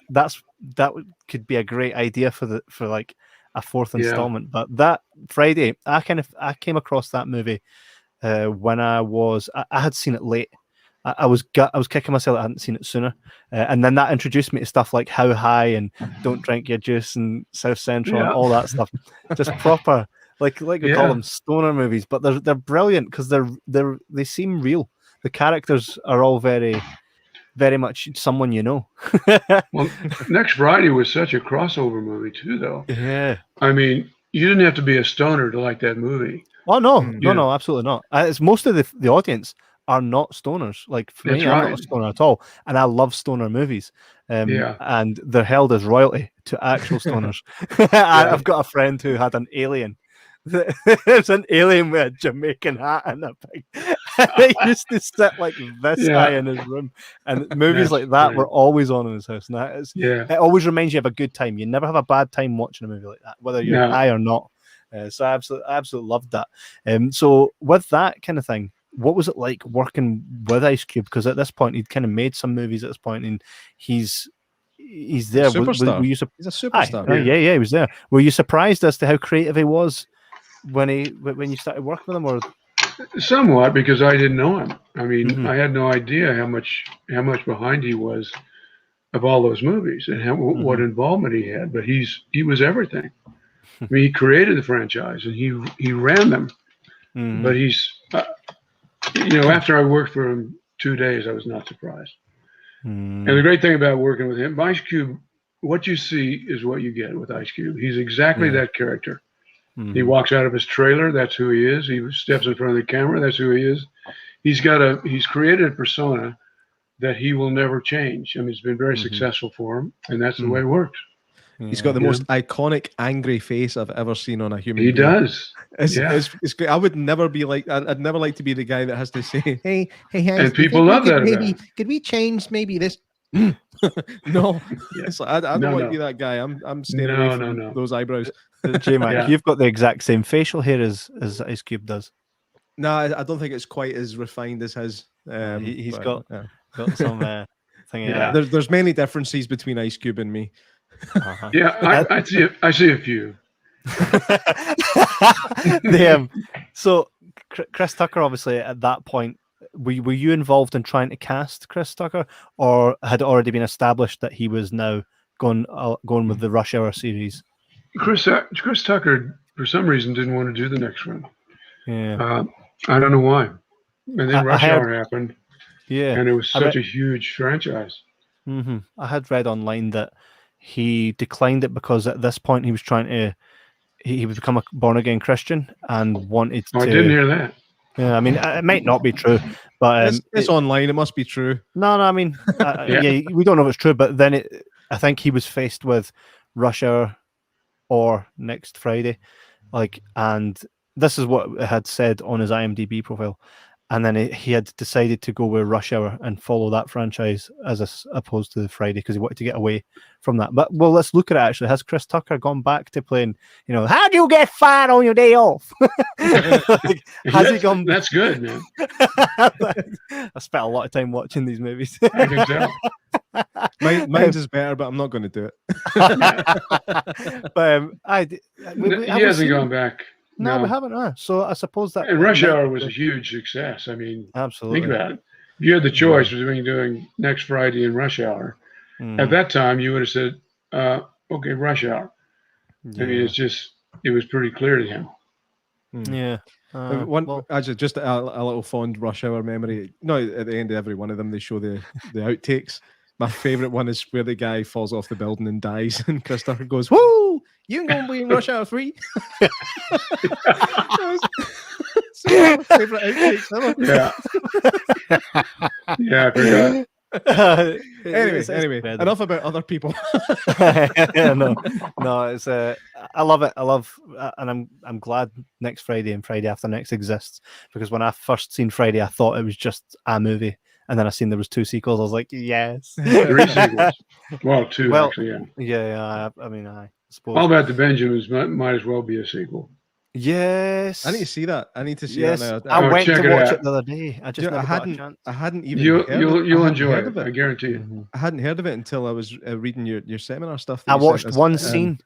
could be a great idea for like a 4th installment. But that Friday, I came across that movie when I had seen it late. I was kicking myself I hadn't seen it sooner, and then that introduced me to stuff like How High and Don't Drink Your Juice and South Central and all that stuff. Just proper, like we call them stoner movies, but they're brilliant because they seem real. The characters are all very, very much someone you know. Well, Next Friday was such a crossover movie too, though. Yeah, I mean, you didn't have to be a stoner to like that movie. Oh no, absolutely not. It's most of the audience are not stoners. Like for me, I'm not a stoner at all, and I love stoner movies. And they're held as royalty to actual stoners. I've got a friend who had an alien. It's an alien with a Jamaican hat and a pig. It used to sit like this high in his room, and movies like that were always on in his house. And it always reminds you of a good time. You never have a bad time watching a movie like that, whether you're high or not. So I absolutely loved that. So with that kind of thing, what was it like working with Ice Cube? Because at this point, he'd kind of made some movies at this point, and he's there. Superstar. He's a superstar. Yeah, he was there. Were you surprised as to how creative he was when you started working with him, or? Somewhat, because I didn't know him. I mean, I had no idea how much behind he was of all those movies and what involvement he had. But he was everything. I mean, he created the franchise and he ran them. But he's, after I worked for him 2 days, I was not surprised. And the great thing about working with him, Ice Cube, what you see is what you get with Ice Cube. He's exactly that character. He walks out of his trailer, that's who he is. He steps in front of the camera, that's who he is. He's created a persona that he will never change. I mean, it's been very successful for him, and that's the way it works. He's got the most iconic angry face I've ever seen on a human being. He does. It's great. I would never be like, I'd never like to be the guy that has to say, hey, and people love that. Could we change maybe this? No, I don't want to be that guy. I'm staying away from those eyebrows. J-Mac, you've got the exact same facial hair as Ice Cube does. No, I don't think it's quite as refined as his. He's got some thing. There's many differences between Ice Cube and me. Yeah, I see a few. So Chris Tucker, obviously at that point, were you involved in trying to cast Chris Tucker, or had it already been established that he was now going with the Rush Hour series? Chris Tucker, for some reason, didn't want to do the next one. Yeah, I don't know why. And then Rush Hour happened. Yeah, and it was such a huge franchise. I had read online that he declined it because at this point he was trying to he would become a born again Christian and wanted to. I didn't hear that. Yeah, I mean, it might not be true, but it's online. It must be true. No, I mean, we don't know if it's true. But then I think he was faced with Rush Hour or Next Friday, and this is what it had said on his IMDb profile. and then he had decided to go with Rush Hour and follow that franchise as opposed to the Friday because he wanted to get away from that. But well, let's look at it actually. Has Chris Tucker gone back to playing, how do you get fired on your day off? Like, has he gone? That's good, man. I spent a lot of time watching these movies. I can tell. Mine's is better, but I'm not going to do it. But He hasn't gone back. No, we haven't. So I suppose that. And Rush Hour was a huge success. I mean, absolutely. Think about it. If you had the choice between doing Next Friday and Rush Hour, at that time you would have said, "Okay, Rush Hour." Yeah. I mean, it was pretty clear to him. Yeah. Actually, just a little fond Rush Hour memory. No, at the end of every one of them, they show the outtakes. My favorite one is where the guy falls off the building and dies, and Chris Tucker goes, "Woo! You can go and be in Rush Hour 3." So my favorite outtakes ever. Yeah, I forgot. Anyway, enough about other people. no, it's I love it. And I'm glad Next Friday and Friday After Next exists, because when I first seen Friday, I thought it was just a movie, and then I seen there was 2 sequels. I was like, yes, 3 sequels. Well, 2 actually. Yeah. I mean, I suppose. All About the Benjamins might as well be a sequel. Yes, I need to see that. I need to see that now. I went to watch it the other day. I just I hadn't even. You'll enjoy it. I guarantee you. I hadn't heard of it until I was reading your seminar stuff. I watched one scene.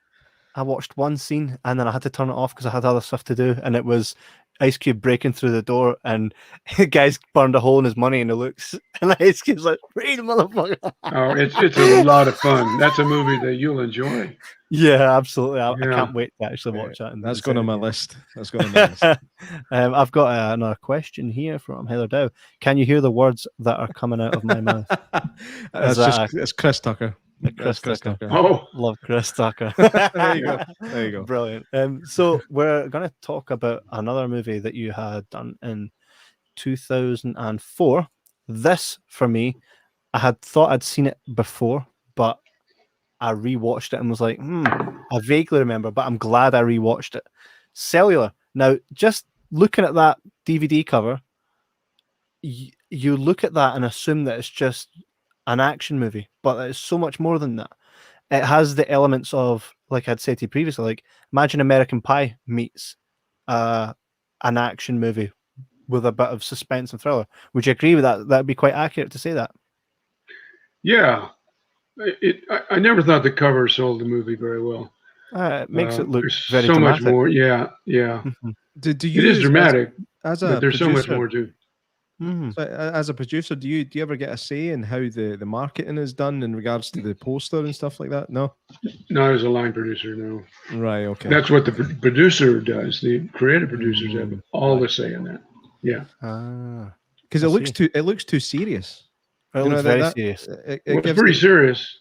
And then I had to turn it off because I had other stuff to do, and it was Ice Cube breaking through the door, and the guy's burned a hole in his money, and it looks, and Ice Cube's like, "Read, motherfucker!" Oh, it's a lot of fun. That's a movie that you'll enjoy. Yeah, absolutely. I can't wait to actually watch that. That's going on my list. I've got another question here from Heather Dow. Can you hear the words that are coming out of my mouth? It's Chris Tucker. Chris Tucker. Oh, love Chris Tucker. There you go. Brilliant. So we're going to talk about another movie that you had done in 2004. This, for me, I had thought I'd seen it before, but I rewatched it and was like, I vaguely remember, but I'm glad I rewatched it. Cellular. Now, just looking at that DVD cover, you look at that and assume that it's just an action movie, but it's so much more than that. It has the elements of, like I'd said to you previously, like imagine American Pie meets an action movie with a bit of suspense and thriller. Would you agree with that? That'd be quite accurate to say that. Yeah. I never thought the cover sold the movie very well. It makes it look very so dramatic. much more. Yeah. Do you? It is dramatic, but there's so much more too. So, as a producer, do you ever get a say in how the marketing is done in regards to the poster and stuff like that? No. Not as a line producer, no. Right. Okay. That's what the producer does. The creative producers have all the say in that. Yeah. Because it looks too serious. It looks very serious. It's pretty serious.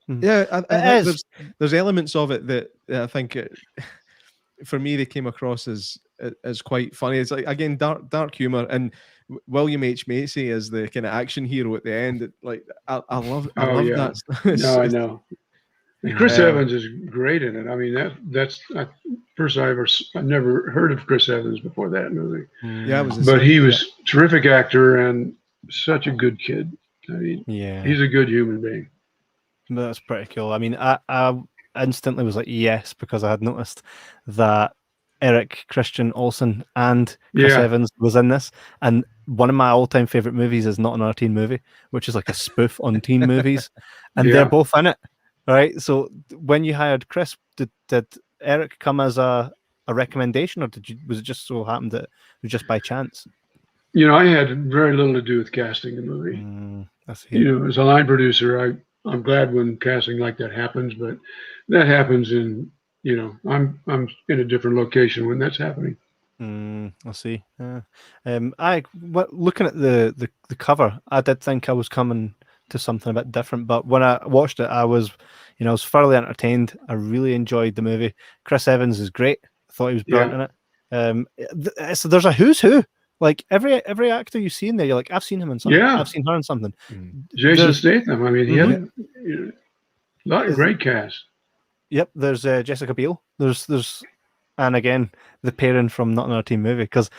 Yeah, I think there's elements of it that I think for me they came across as quite funny. It's like, again, dark humor, and William H. Macy as the kind of action hero at the end. Like I love that. No, I know. And Chris Evans is great in it. I mean, that's first I've never heard of Chris Evans before that movie. Yeah, but he was a terrific actor and such a good kid. I mean, he's a good human being. That's pretty cool. I mean, I instantly was like, yes, because I had noticed that Eric Christian Olsen and Chris Evans was in this. And one of my all-time favorite movies is Not Another Teen Movie, which is like a spoof on teen movies. And they're both in it, right? So when you hired Chris, did Eric come as a recommendation, or was it just so happened that it was just by chance? I had very little to do with casting the movie. As a line producer, I'm glad when casting like that happens, but that happens in, I'm in a different location when that's happening. I see. Looking at the cover, I did think I was coming to something a bit different, but when I watched it, I was thoroughly entertained. I really enjoyed the movie. Chris Evans is great. I thought he was brilliant in it. So there's a who's who. Like every actor you see in there, you're like, I've seen him in something. Yeah. I've seen her in something. Jason Statham. I mean, he had a lot of great cast. Yep. There's Jessica Biel. There's and again the pairing from Not Another Teen Movie, because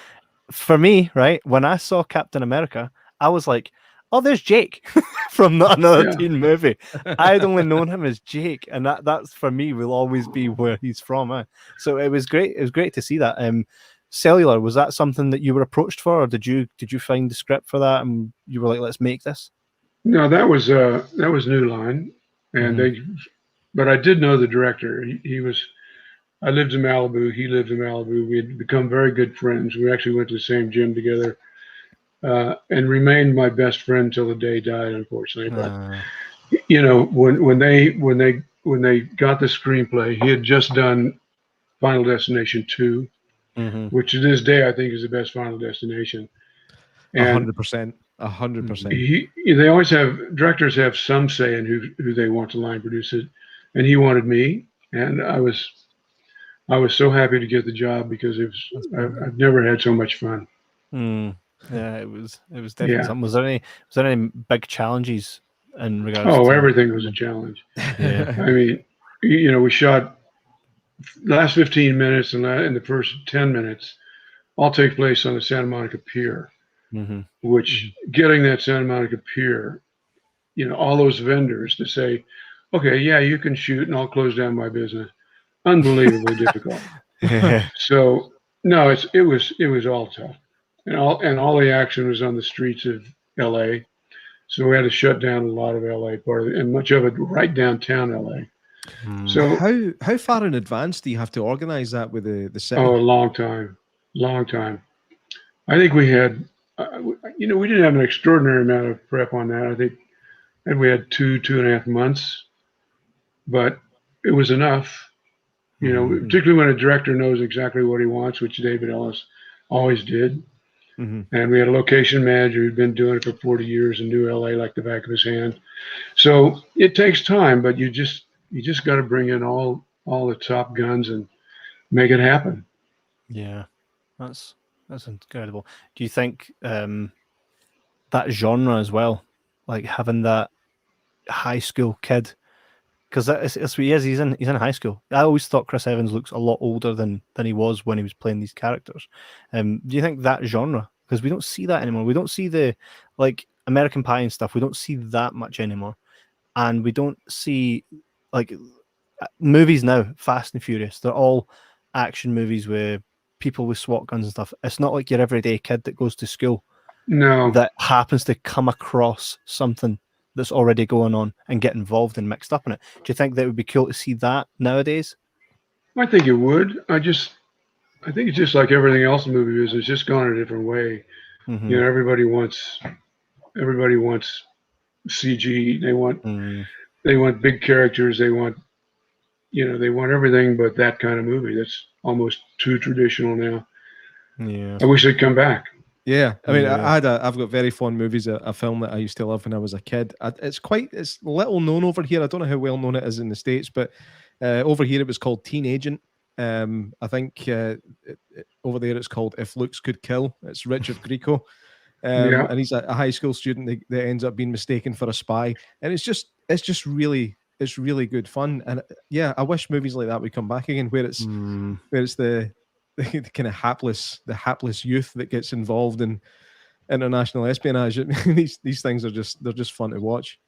for me, right, when I saw Captain America, I was like, oh, there's Jake from another teen movie. I'd only known him as Jake, and that's for me will always be where he's from. So it was great. It was great to see that. Cellular, was that something that you were approached for, or did you find the script for that and you were like, let's make this? No, that was New Line, and but I did know the director. He was. I lived in Malibu. He lived in Malibu. We had become very good friends. We actually went to the same gym together, and remained my best friend till the day he died, unfortunately. But you know, when they got the screenplay, he had just done Final Destination 2, which to this day I think is the best Final Destination. 100%. 100%. They always have, directors have some say in who they want to line produce it, and he wanted me, and I was so happy to get the job because I've never had so much fun. Yeah, it was definitely something. Was there any big challenges in regards? Oh, everything was a challenge. Yeah. I mean, you know, we shot last 15 minutes and the first 10 minutes all take place on the Santa Monica Pier, which getting that Santa Monica Pier, you know, all those vendors to say, okay, yeah, you can shoot and I'll close down my business. Unbelievably difficult. So no, it was all tough. And all the action was on the streets of LA. So we had to shut down a lot of LA and much of it right downtown LA. So how far in advance do you have to organize that with the set? Oh, a long time. I think we had, we didn't have an extraordinary amount of prep on that. I think we had 2.5 months, but it was enough, particularly when a director knows exactly what he wants, which David Ellis always did. And we had a location manager who'd been doing it for 40 years and knew LA like the back of his hand. So it takes time, but you just got to bring in all the top guns and make it happen. Yeah, that's incredible. Do you think that genre as well, like having that high school kid, because that's what he is. He's in high school. I always thought Chris Evans looks a lot older than he was when he was playing these characters. Do you think that genre, because we don't see that anymore, we don't see the like American Pie and stuff, we don't see that much anymore, and we don't see like movies now, Fast and Furious, they're all action movies with people with SWAT guns and stuff. It's not like your everyday kid that goes to school that happens to come across something that's already going on and get involved and mixed up in it. Do you think that would be cool to see that nowadays? I think it would. I think it's just like everything else in movie business. It's just gone a different way. Everybody wants CG. They want big characters. They want everything but that kind of movie. That's almost too traditional now. Yeah. I wish they'd come back. Yeah, I mean, I've got very fond memories of a film that I used to love when I was a kid. It's little known over here. I don't know how well known it is in the States, but over here it was called Teen Agent. I think over there it's called If Looks Could Kill. It's Richard Grieco, and he's a high school student that ends up being mistaken for a spy, and it's just really good fun. And yeah, I wish movies like that would come back again, where it's the kind of hapless youth that gets involved in international espionage. These things are just fun to watch.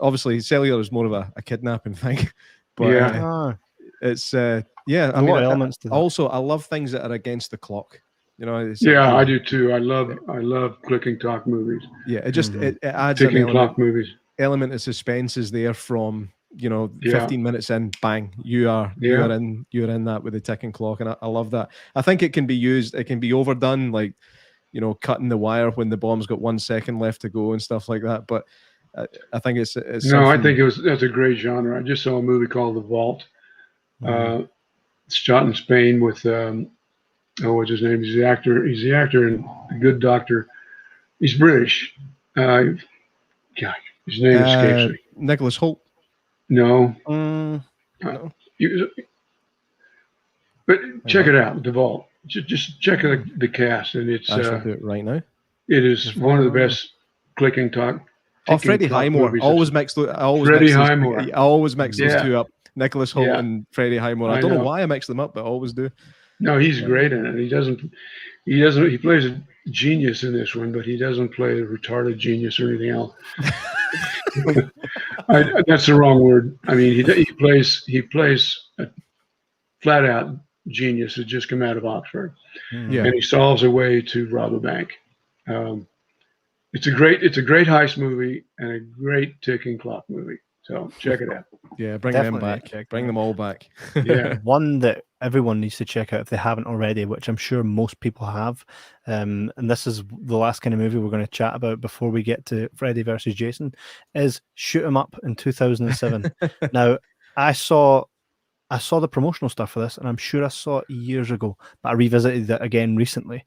Obviously, Cellular is more of a kidnapping thing, but it's a lot of elements to that. Also, I love things that are against the clock. I do too. I love click and clock movies. Yeah, it adds ticking clock movies. Element of suspense is there from 15 minutes in, bang, you're in that with the ticking clock, and I love that. I think it can be used, it can be overdone, like cutting the wire when the bomb's got 1 second left to go and stuff like that. But I think it's no, I think that's a great genre. I just saw a movie called The Vault. It's shot in Spain with what's his name? He's the actor in The Good Doctor. He's British. God, his name escapes me. Nicholas Hoult. No. No. But check it out, The Vault. Just check the cast, and it's. I should do it right now. It is one of the best clicking talk. Freddie Highmore. I always mix those two up. Nicholas Hoult and Freddie Highmore. I don't know why I mix them up, but I always do. No, he's great in it. He plays a genius in this one, but he doesn't play a retarded genius or anything else. That's the wrong word. I mean, he plays a flat out genius that just come out of Oxford, and he solves a way to rob a bank. It's a great heist movie and a great ticking clock movie. So check it out. Yeah, bring Definitely them back. Bring them all back. Yeah. One that everyone needs to check out if they haven't already, which I'm sure most people have. And this is the last kind of movie we're going to chat about before we get to Freddy versus Jason, is Shoot 'Em Up in 2007. Now, I saw the promotional stuff for this, and I'm sure I saw it years ago, but I revisited it again recently.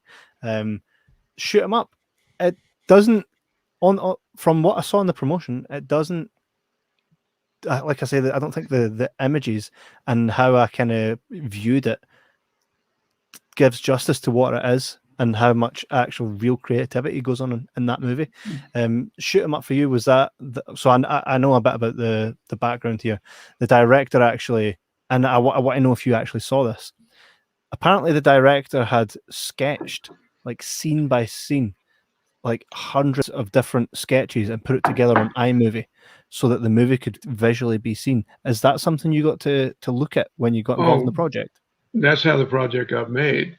Shoot 'Em Up, it doesn't, from what I saw in the promotion, it doesn't, like I say, I don't think the images and how I kind of viewed it gives justice to what it is and how much actual real creativity goes on in that movie. Shoot 'Em Up for you, was that so I know a bit about the background here. The director actually, and I want to know if you actually saw this. Apparently the director had sketched, like scene by scene, like hundreds of different sketches and put it together on iMovie so that the movie could visually be seen. Is that something you got to look at when you got involved in the project? That's how the project got made.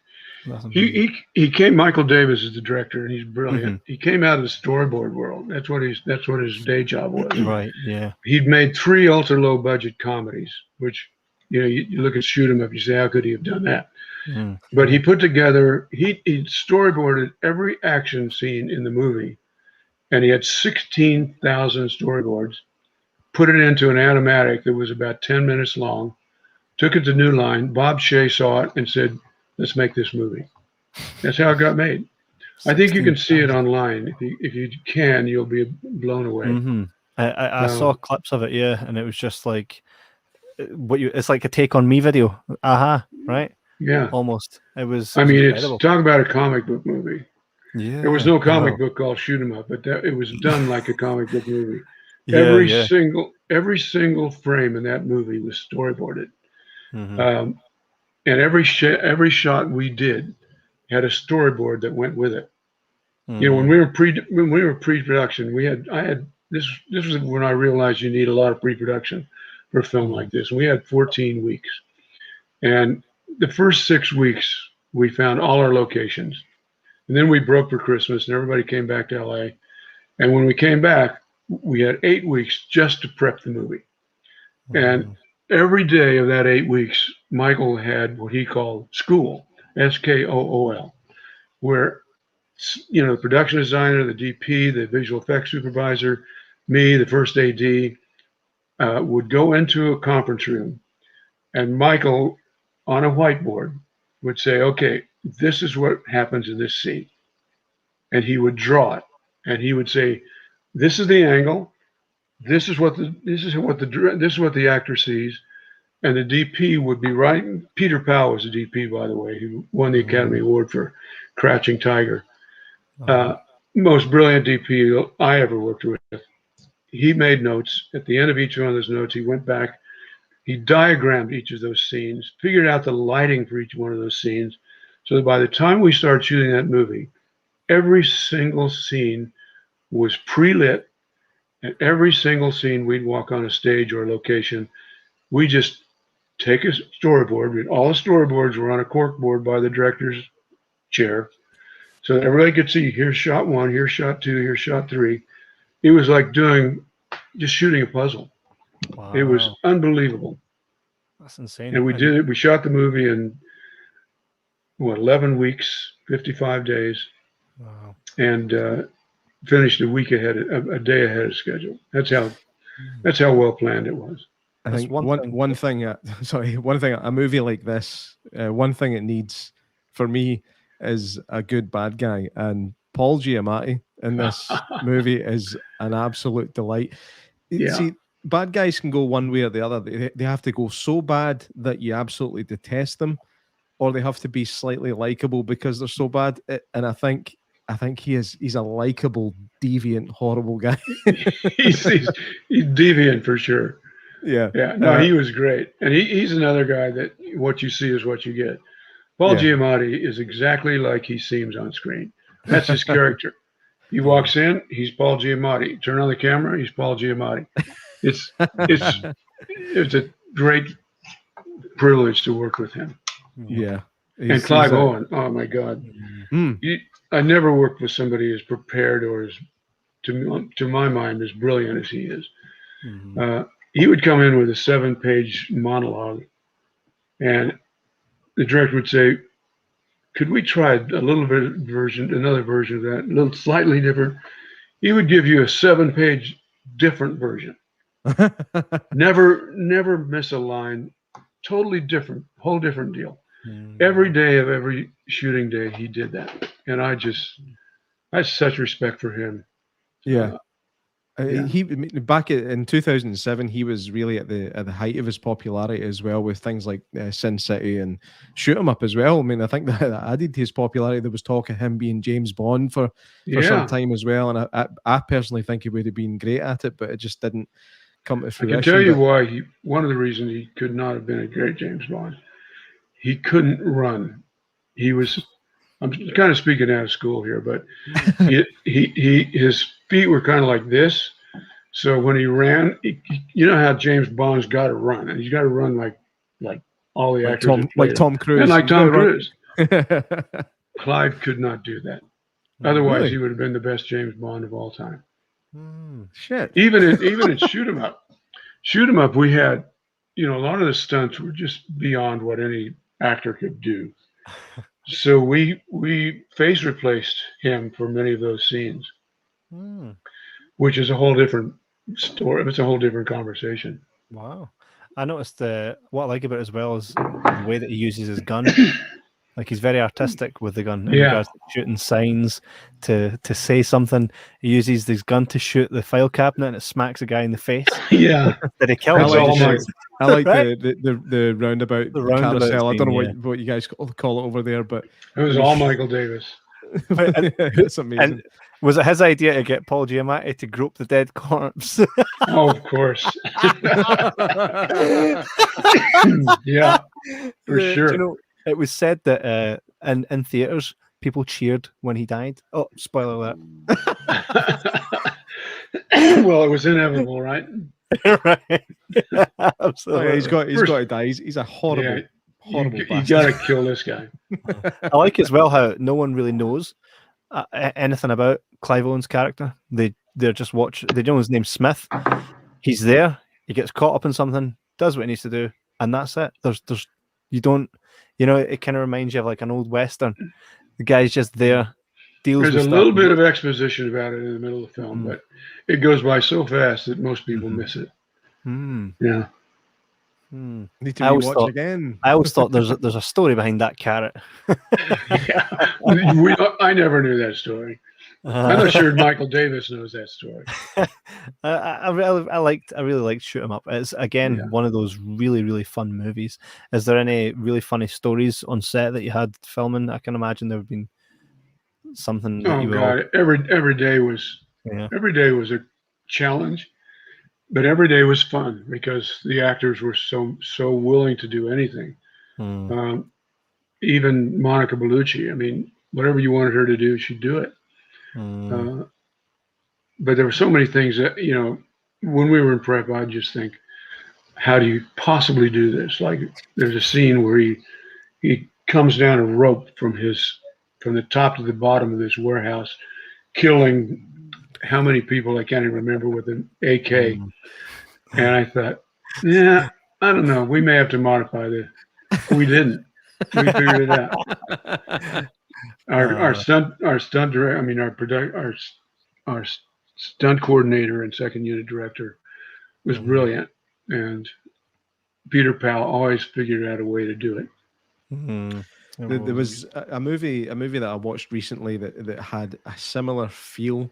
He came. Michael Davis is the director, and he's brilliant. He came out of the storyboard world. That's what his day job was. Right. Yeah. He'd made 3 ultra low budget comedies, which you look at Shoot 'Em Up, you say, how could he have done that? But he put together. He storyboarded every action scene in the movie, and he had 16,000 storyboards. Put it into an animatic that was about 10 minutes long. Took it to New Line. Bob Shea saw it and said, let's make this movie. That's how it got made. I think you can see it online. If you can, you'll be blown away. I saw clips of it, yeah, and it was just like it's like a Take on Me video. Right? Yeah. Almost. It was incredible. It's talk about a comic book movie. Yeah. There was no comic book called Shoot 'Em Up, but it was done like a comic book movie. Every single frame in that movie was storyboarded. And every shot we did had a storyboard that went with it. When we were pre-production, this was when I realized you need a lot of pre-production for a film like this. And we had 14 weeks, and the first 6 weeks we found all our locations, and then we broke for Christmas, and everybody came back to LA. And when we came back, we had 8 weeks just to prep the movie, and every day of that 8 weeks, Michael had what he called school, SKOOL, where, the production designer, the DP, the visual effects supervisor, me, the first AD, would go into a conference room, and Michael, on a whiteboard, would say, okay, this is what happens in this scene. And he would draw it, and he would say, this is the angle, this is what the actor sees. And the DP would be writing. Peter Powell was the DP, by the way, who won the Academy Award for Crouching Tiger. Most brilliant DP I ever worked with. He made notes. At the end of each one of those notes, he went back. He diagrammed each of those scenes, figured out the lighting for each one of those scenes, so that by the time we started shooting that movie, every single scene was pre-lit, and every single scene we'd walk on a stage or a location, we just take a storyboard. All the storyboards were on a cork board by the director's chair, so that everybody could see, here's shot 1, here's shot 2, here's shot 3. It was like just shooting a puzzle. Wow. It was unbelievable. That's insane. And we did it. We shot the movie in 11 weeks, 55 days. Wow. And finished a day ahead of schedule. That's how well planned it was. I think one thing, a movie like this, one thing it needs for me is a good bad guy, and Paul Giamatti in this movie is an absolute delight. Yeah. See, bad guys can go one way or the other. They have to go so bad that you absolutely detest them, or they have to be slightly likable because they're so bad. And I think he's a likable, deviant, horrible guy. he's deviant for sure. Yeah. No, he was great. And he's another guy that what you see is what you get. Paul Yeah. Giamatti is exactly like he seems on screen. That's his character. He walks in, he's Paul Giamatti. Turn on the camera, he's Paul Giamatti. It's a great privilege to work with him. Yeah. And Clive Owen, oh my God. I never worked with somebody as prepared or as, to my mind, as brilliant as he is. He would come in with a 7-page monologue, and the director would say, could we try a little bit another version of that, a little slightly different? He would give you a 7-page different version. Never miss a line. Totally different, whole different deal. Every day of every shooting day, he did that, and I had such respect for him. Yeah. He back in 2007, he was really at the height of his popularity as well, with things like Sin City and Shoot 'Em Up as well. I mean, I think that added to his popularity. There was talk of him being James Bond for some time as well, and I personally think he would have been great at it, but it just didn't come to fruition. I can tell you why. One of the reasons he could not have been a great James Bond. He couldn't run. I'm kind of speaking out of school here, but his feet were kind of like this. So when he ran, you know how James Bond's got to run, and he's got to run like all the actors, like Tom Cruise, and like Tom Cruise. Clive could not do that. Otherwise, he would have been the best James Bond of all time. Shit. Even in Shoot 'Em Up, we had, a lot of the stunts were just beyond what any actor could do. So we face replaced him for many of those scenes, which is a whole different story. It's a whole different conversation. Wow. I noticed what I like about it as well is the way that he uses his gun. Like, he's very artistic with the gun in regards to shooting signs, to say something. He uses his gun to shoot the file cabinet, and it smacks a guy in the face. Yeah. Did he kill him? I like the roundabout carousel. I don't know what you guys call it over there, but it was all Michael Davis. It's amazing. And was it his idea to get Paul Giamatti to grope the dead corpse? Oh, of course. Yeah, for sure. It was said that in theaters, people cheered when he died. Oh, spoiler alert. Well, it was inevitable, right? Right. Absolutely. He's got to die. He's a horrible bastard. You got to kill this guy. I like as well how no one really knows anything about Clive Owen's character. They're just they know his name's Smith. He's there. He gets caught up in something, does what he needs to do, and that's it. You don't. It kind of reminds you of like an old Western. The guy's just there, deals with stuff. There's a little bit of exposition about it in the middle of the film, but it goes by so fast that most people miss it. Yeah. Need to rewatch again. I always thought there's a story behind that carrot. Yeah. I never knew that story. I'm not sure Michael Davis knows that story. I really liked Shoot 'Em Up. It's again one of those really, really fun movies. Is there any really funny stories on set that you had filming? I can imagine there have been something. Every day was a challenge, but every day was fun because the actors were so willing to do anything. Even Monica Bellucci. I mean, whatever you wanted her to do, she'd do it. But there were so many things that, when we were in prep, I'd just think, how do you possibly do this? Like, there's a scene where he comes down a rope from the top to the bottom of this warehouse, killing how many people I can't even remember with an AK. And I thought, I don't know. We may have to modify this. We didn't. We figured it out. Our stunt director, our stunt coordinator and second unit director was brilliant, and Peter Powell always figured out a way to do it. There was a movie that I watched recently that had a similar feel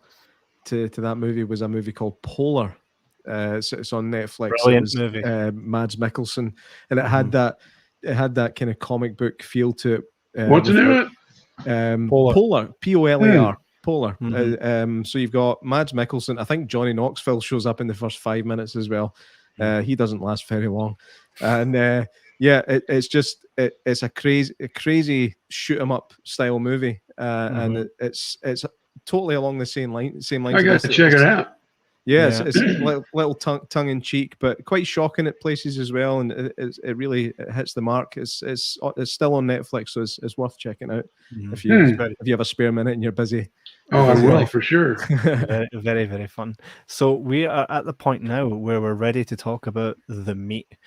to that movie. Was a movie called Polar. It's on Netflix. Brilliant movie. Mads Mikkelsen, and it had that kind of comic book feel to it. What's the name of it? Polar, Polar, Polar. So you've got Mads Mikkelsen. I think Johnny Knoxville shows up in the first 5 minutes as well. He doesn't last very long, and yeah, it's a crazy shoot 'em up style movie, and it's totally along the same lines. I got to check it out. Yeah, it's little tongue in cheek, but quite shocking at places as well, and it really hits the mark. It's still on Netflix, so it's worth checking out if you have a spare minute and you're busy. Oh, I will for sure. Very, very, very fun. So we are at the point now where we're ready to talk about the meat,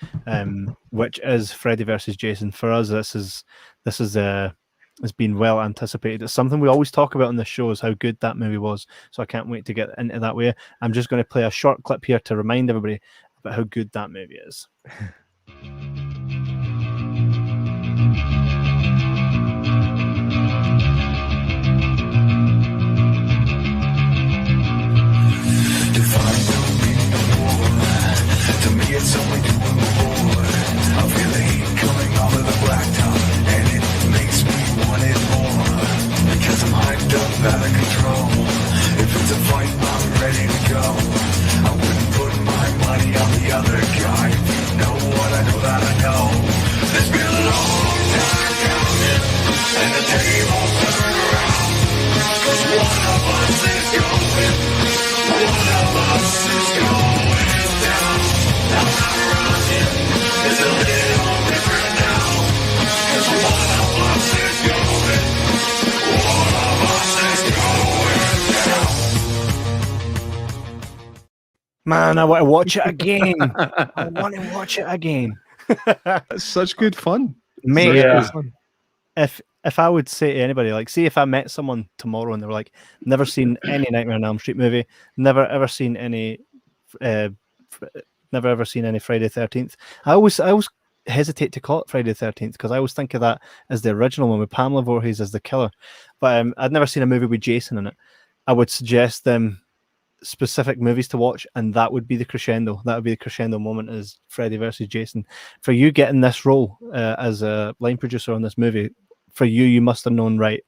which is Freddy versus Jason. For us, this is has been well anticipated. It's something we always talk about on the show, is how good that movie was. So I can't wait to get into that way. I'm just going to play a short clip here to remind everybody about how good that movie is. To me, it's only doing more. I feel the heat coming off of the blacktop, and it makes me want it more. Because I'm hyped up out of control. If it's a fight, I'm ready to go. I wouldn't put my money on the other guy. If you know what I know that I know. It's been a long time coming, and the tables turn around. 'Cause one of us is going. One of us is going down. I'm not running. It's a little different now. 'Cause one of us is going. One of us is going down. Man, I want to watch it again. I want to watch it again. It's such good fun. Mate, Yeah. if I would say to anybody, like, see if I met someone tomorrow and they were like, never seen any Nightmare on Elm Street movie, never ever seen any Friday the 13th. I always hesitate to call it Friday the 13th because I always think of that as the original one with Pamela Voorhees as the killer. But I'd never seen a movie with Jason in it. I would suggest them specific movies to watch, and that would be the crescendo. That would be the crescendo moment, as Freddy versus Jason. For you getting this role as a line producer on this movie, for you must have known, right,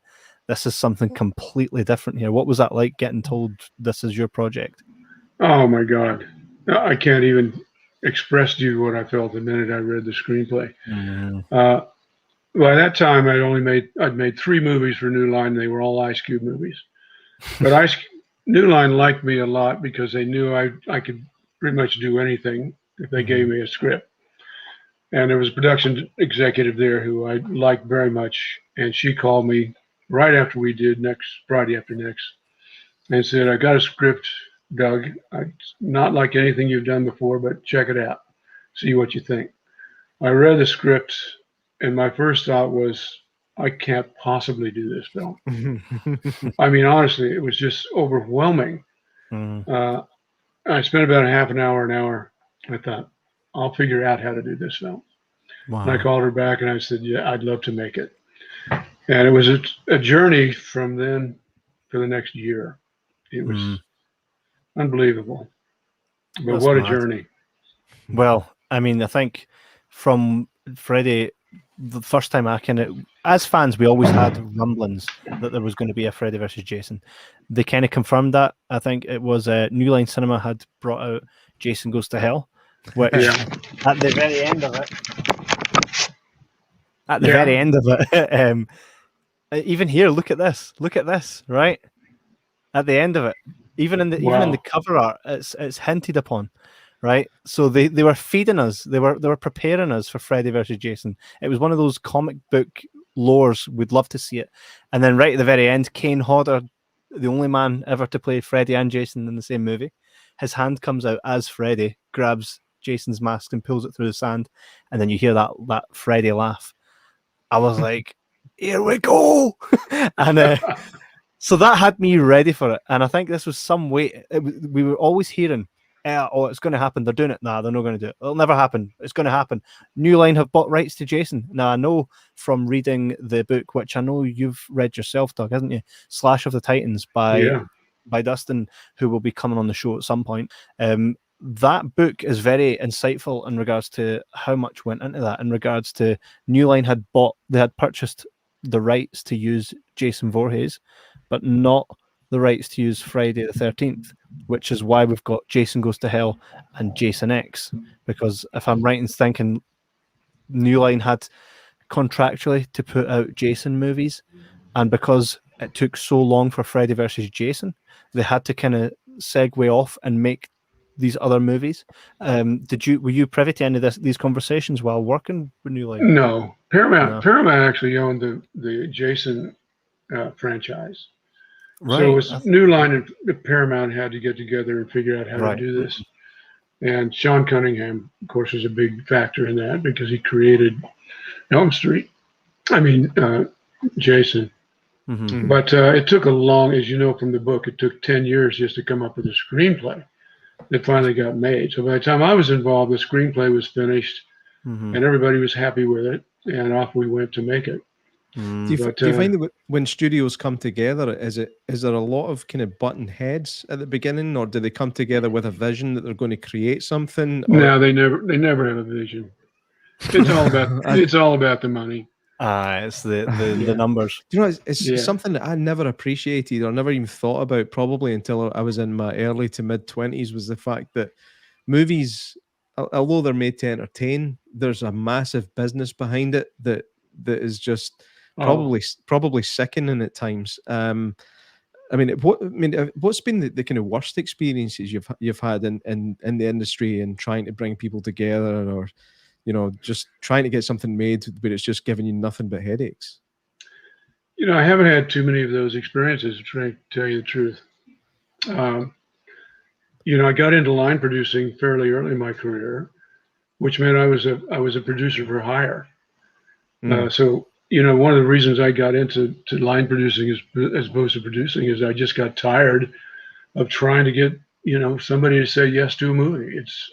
this is something completely different here. What was that like, getting told this is your project? Oh my God, I can't even express to you what I felt the minute I read the screenplay. By that time, I'd made 3 movies for New Line. They were all Ice Cube movies, but New Line liked me a lot because they knew I could pretty much do anything if they gave me a script. And there was a production executive there who I liked very much, and she called me right after we did Friday After Next and said, "I got a script, Doug. It's not like anything you've done before, but check it out. See what you think." I read the script, and my first thought was, I can't possibly do this film. I mean, honestly, it was just overwhelming. I spent about an hour. I thought, I'll figure out how to do this film. Wow. And I called her back and I said, yeah, I'd love to make it. And it was a journey from then for the next year. It was unbelievable. But That's what mad. a journey. Well, I mean, I think from Freddy, the first time as fans, we always had rumblings that there was going to be a Freddy versus Jason. They kind of confirmed that. I think it was New Line Cinema had brought out Jason Goes to Hell, which at the very end of it, even here, look at this, right? At the end of it, even in the cover art, it's hinted upon. Right, so they were feeding us. They were preparing us for Freddy versus Jason. It was one of those comic book lores. We'd love to see it. And then right at the very end, Kane Hodder, the only man ever to play Freddy and Jason in the same movie, his hand comes out as Freddy, grabs Jason's mask and pulls it through the sand, and then you hear that Freddy laugh. I was like, "Here we go!" And so that had me ready for it. And I think this was some way. We were always hearing, "Oh, it's going to happen. They're doing it." Nah, they're not going to do it. It'll never happen. It's going to happen. New Line have bought rights to Jason. Now, I know from reading the book, which I know you've read yourself, Doug, hasn't you? Slash of the Titans by Dustin, who will be coming on the show at some point. That book is very insightful in regards to how much went into that. In regards to New Line had purchased the rights to use Jason Voorhees, but not the rights to use Friday the 13th, which is why we've got Jason Goes to Hell and Jason X. Because if I'm right in thinking, New Line had contractually to put out Jason movies, and because it took so long for Freddy versus Jason, they had to kind of segue off and make these other movies. Were you privy to any of these conversations while working with New Line? No, Paramount actually owned the Jason franchise. Right. So it was New Line and Paramount had to get together and figure out how to do this. And Sean Cunningham, of course, was a big factor in that because he created Elm Street. I mean, Jason. Mm-hmm. But it took as you know from the book, it took 10 years just to come up with a screenplay that finally got made. So by the time I was involved, the screenplay was finished and everybody was happy with it. And off we went to make it. Do you find that when studios come together, is there a lot of kind of button heads at the beginning, or do they come together with a vision that they're going to create something? Or... No, they never have a vision. It's all about the money. It's the numbers. Do you know, it's something that I never appreciated or never even thought about probably until I was in my early to mid 20s, was the fact that movies, although they're made to entertain, there's a massive business behind it that is just probably sickening at times. What's been the kind of worst experiences you've had in the industry and trying to bring people together, or just trying to get something made, but it's just giving you nothing but headaches? I haven't had too many of those experiences, to tell you the truth. I got into line producing fairly early in my career, which meant I was a producer for hire. So one of the reasons I got into line producing as opposed to producing is I just got tired of trying to get somebody to say yes to a movie. It's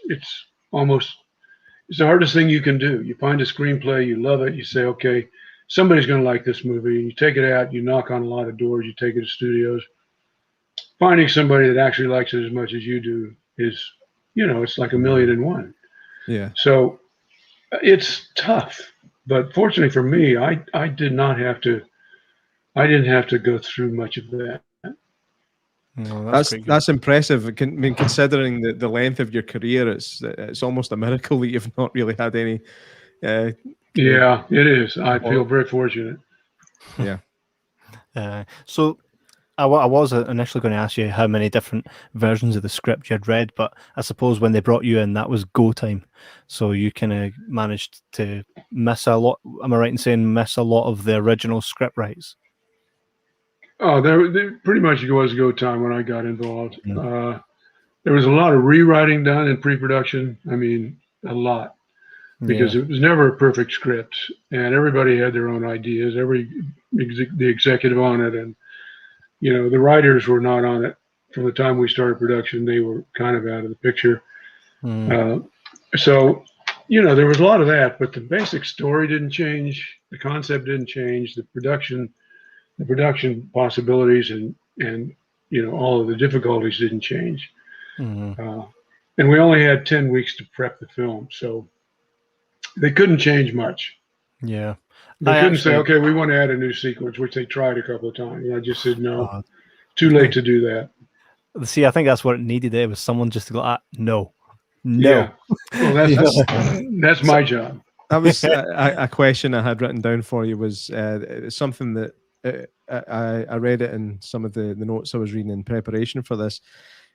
the hardest thing you can do. You find a screenplay, you love it, you say, okay, somebody's going to like this movie. You take it out, you knock on a lot of doors, you take it to studios. Finding somebody that actually likes it as much as you do is, it's like 1,000,001. Yeah. So it's tough. But fortunately for me, I didn't have to go through much of that. Oh, that's impressive. Considering the length of your career, it's almost a miracle that you've not really had any. Yeah, it is. I feel very fortunate. Yeah. So I was initially going to ask you how many different versions of the script you had read, but I suppose when they brought you in, that was go time. So you kind of managed to miss a lot. Am I right in saying miss a lot of the original script rights? Oh, there pretty much was go time when I got involved. There was a lot of rewriting done in pre-production. I mean, a lot, because it was never a perfect script, and everybody had their own ideas. The executive on it, and the writers were not on it from the time we started production. They were kind of out of the picture. So, there was a lot of that, but the basic story didn't change. The concept didn't change. The production possibilities and all of the difficulties didn't change. And we only had 10 weeks to prep the film, so they couldn't change much. Yeah. They couldn't say, okay, we want to add a new sequence, which they tried a couple of times. And I just said, no, too late to do that. See, I think that's what it needed. It was someone just to go, no. Yeah. Well, that's my job. That was a question I had written down for you, was something that I read it in some of the notes I was reading in preparation for this.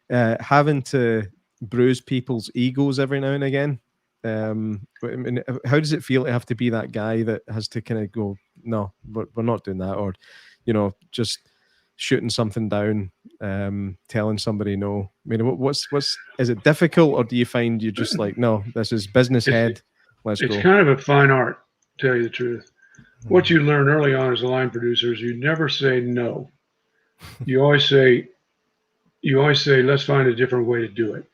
Having to bruise people's egos every now and again. How does it feel to have to be that guy that has to kind of go, no, we're not doing that, or just shooting something down, telling somebody no? I mean, what's is it difficult, or do you find you're just like, no, this is business head, let's go? It's kind of a fine art, to tell you the truth. What you learn early on as a line producer is you never say no. You always say, let's find a different way to do it.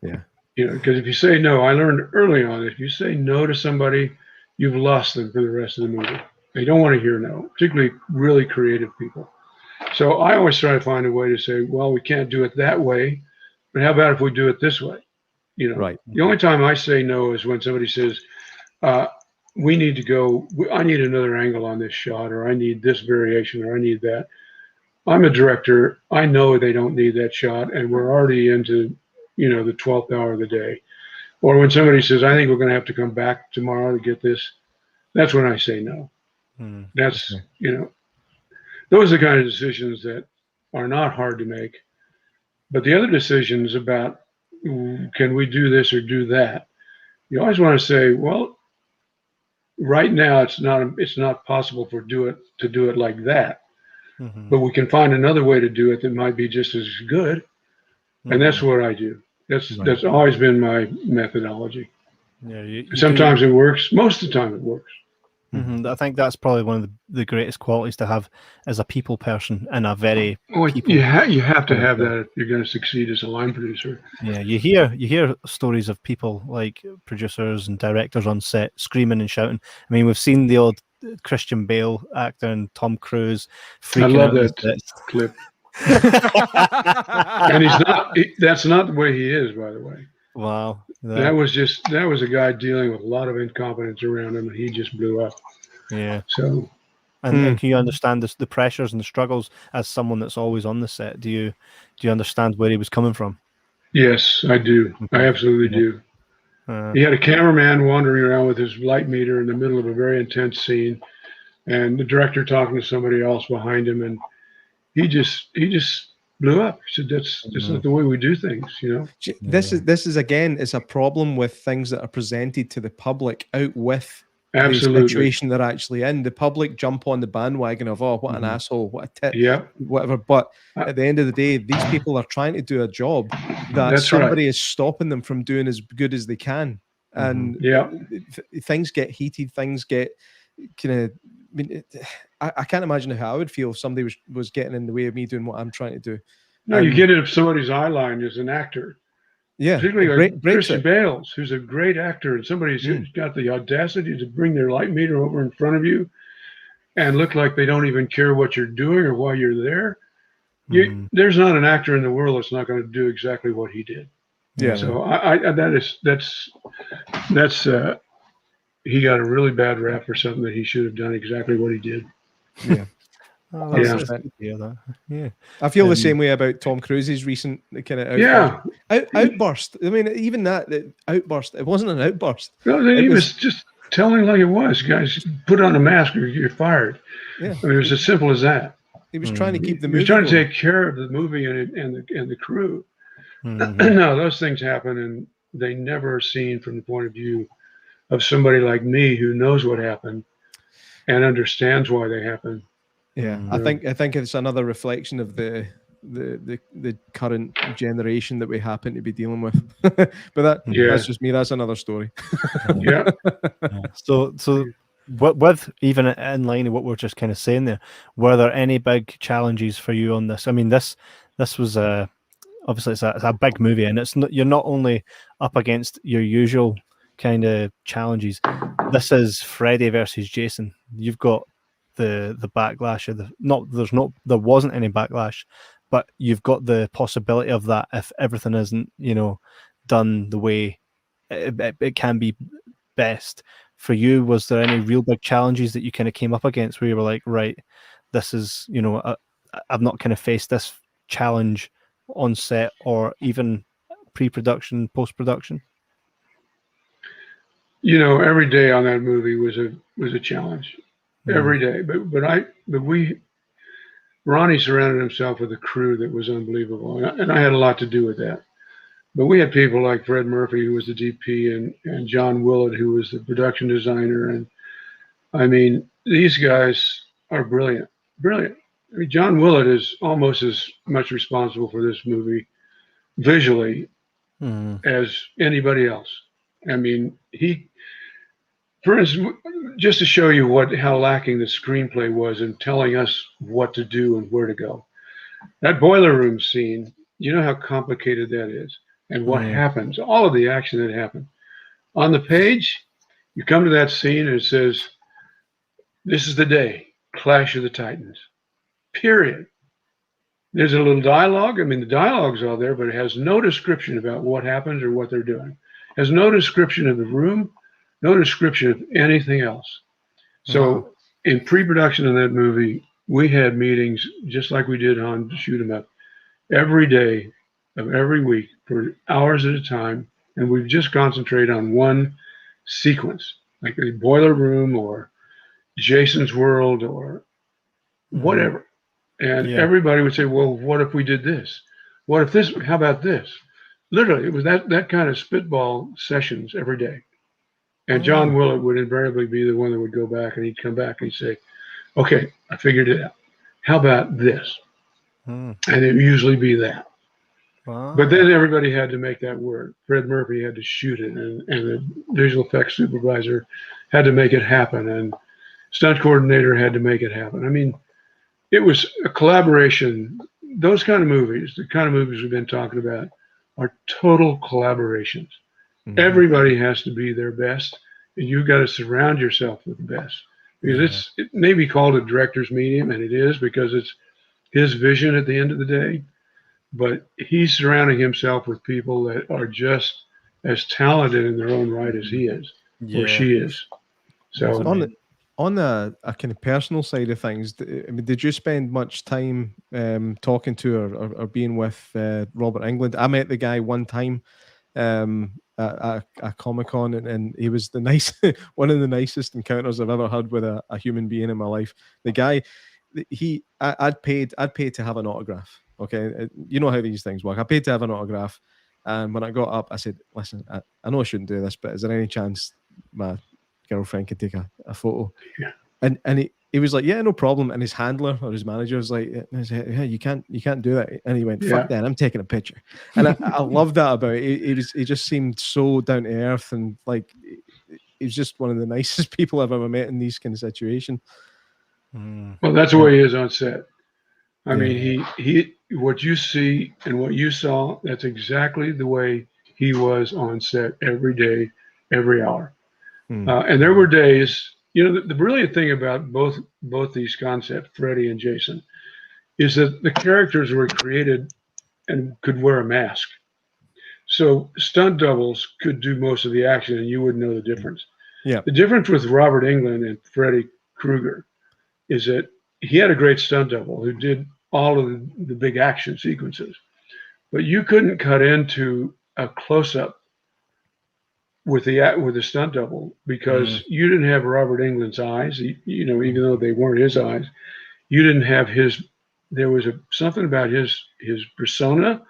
Yeah. Because if you say no, I learned early on, if you say no to somebody, you've lost them for the rest of the movie. They don't want to hear no, particularly really creative people. So I always try to find a way to say, well, we can't do it that way, but how about if we do it this way? Right. The only time I say no is when somebody says, we need to go, I need another angle on this shot, or I need this variation, or I need that. I'm a director. I know they don't need that shot, and we're already into, the 12th hour of the day. Or when somebody says, I think we're going to have to come back tomorrow to get this, that's when I say no. That's, those are the kind of decisions that are not hard to make. But the other decisions about, can we do this or do that? You always want to say, well, right now it's not possible to do it like that. But we can find another way to do it that might be just as good. And that's what I do. That's always been my methodology. Yeah, sometimes it works. Most of the time it works. I think that's probably one of the greatest qualities to have as a people person and a very you have to have that if you're going to succeed as a line producer. Yeah, you hear stories of people like producers and directors on set screaming and shouting. I mean, we've seen the old Christian Bale actor and Tom Cruise freaking out. I love that clip. And that's not the way he is, by the way. Wow. That was a guy dealing with a lot of incompetence around him, and he just blew up. Yeah. So, and can you understand the pressures and the struggles as someone that's always on the set? Do you understand where he was coming from? Yes, I do. I absolutely do. He had a cameraman wandering around with his light meter in the middle of a very intense scene, and the director talking to somebody else behind him, and he just blew up. He said, "That's not the way we do things." This is again, it's a problem with things that are presented to the public out with the situation they're actually in. The public jump on the bandwagon of, oh, what an asshole, what a tit, whatever. But at the end of the day, these people are trying to do a job that somebody is stopping them from doing as good as they can. And things get heated, things get kind of. I mean, I can't imagine how I would feel if somebody was getting in the way of me doing what I'm trying to do. No, you get it if somebody's eye line is an actor. Yeah, particularly like Christian Bale, who's a great actor, and somebody's got the audacity to bring their light meter over in front of you and look like they don't even care what you're doing or why you're there. There's not an actor in the world that's not going to do exactly what he did. Yeah. So that's he got a really bad rap for something that he should have done exactly what he did. Yeah. I feel the same way about Tom Cruise's recent kind of outburst. I mean, even that outburst, it wasn't an outburst. No, he was just telling like it was. Guys, put on a mask or you're fired. Yeah. I mean, it was as simple as that. He was trying to keep the movie. He was trying to take care of the movie and the crew. No, those things happen, and they never are seen from the point of view of somebody like me who knows what happened and understands why they happened. Yeah, I think it's another reflection of the current generation that we happen to be dealing with. But that's just me. That's another story. Yeah. So with even in line of what we're just kind of saying there, were there any big challenges for you on this? I mean, this was obviously it's a big movie, and you're not only up against your usual kind of challenges. This is Freddy versus Jason. You've got the backlash of there wasn't any backlash, but you've got the possibility of that if everything isn't done the way it can be best. For you, was there any real big challenges that you kind of came up against where you were like, right, this is I've not kind of faced this challenge on set or even pre-production, post-production? Every day on that movie was a challenge. Every day, Ronnie surrounded himself with a crew that was unbelievable, and I had a lot to do with that. But we had people like Fred Murphy, who was the DP, and John Willett, who was the production designer, and I mean, these guys are brilliant. I mean, John Willett is almost as much responsible for this movie visually as anybody else. I mean, for instance, just to show you how lacking the screenplay was in telling us what to do and where to go. That boiler room scene, you know how complicated that is and what happens, all of the action that happened. On the page, you come to that scene and it says, "This is the day, Clash of the Titans," period. There's a little dialogue. I mean, the dialogue's all there, but it has no description about what happens or what they're doing. It has no description of the room, no description of anything else. So in pre-production of that movie, we had meetings just like we did on Shoot 'Em Up every day of every week for hours at a time, and we've just concentrated on one sequence, like the Boiler Room or Jason's World or whatever. And everybody would say, well, what if we did this? What if this? How about this? Literally, it was that kind of spitball sessions every day. And John Willett would invariably be the one that would go back, and he'd come back and he'd say, okay, I figured it out. How about this? And it would usually be that. Wow. But then everybody had to make that work. Fred Murphy had to shoot it, and the visual effects supervisor had to make it happen, and stunt coordinator had to make it happen. I mean, it was a collaboration. Those kind of movies, the kind of movies we've been talking about, are total collaborations. Everybody has to be their best, and you've got to surround yourself with the best. Because it may be called a director's medium, and it is, because it's his vision at the end of the day. But he's surrounding himself with people that are just as talented in their own right as he is, or she is. So on a kind of personal side of things, I mean, did you spend much time talking to or being with Robert Englund? I met the guy one time at a Comic-Con, and he was one of the nicest encounters I've ever had with a human being in my life. The guy, I'd paid to have an autograph. Okay, you know how these things work. I paid to have an autograph, and when I got up, I said, "Listen, I know I shouldn't do this, but is there any chance my girlfriend could take a photo?" Yeah. And he was like, "Yeah, no problem." And his handler or his manager was like, "Yeah, you can't do that." And he went, "Fuck that, I'm taking a picture." And I love that about it. He just seemed so down to earth, and like he was just one of the nicest people I've ever met in these kind of situations. Well, that's the way he is on set. I mean, he what you see and what you saw, that's exactly the way he was on set every day, every hour. And there were days, you know, the brilliant thing about both these concepts, Freddy and Jason, is that the characters were created and could wear a mask. So stunt doubles could do most of the action and you wouldn't know the difference. Yeah. The difference with Robert Englund and Freddy Krueger is that he had a great stunt double who did all of the big action sequences, but you couldn't cut into a close-up with the stunt double because you didn't have Robert Englund's eyes. You know, even though they weren't his eyes, you didn't have his. There was something about his persona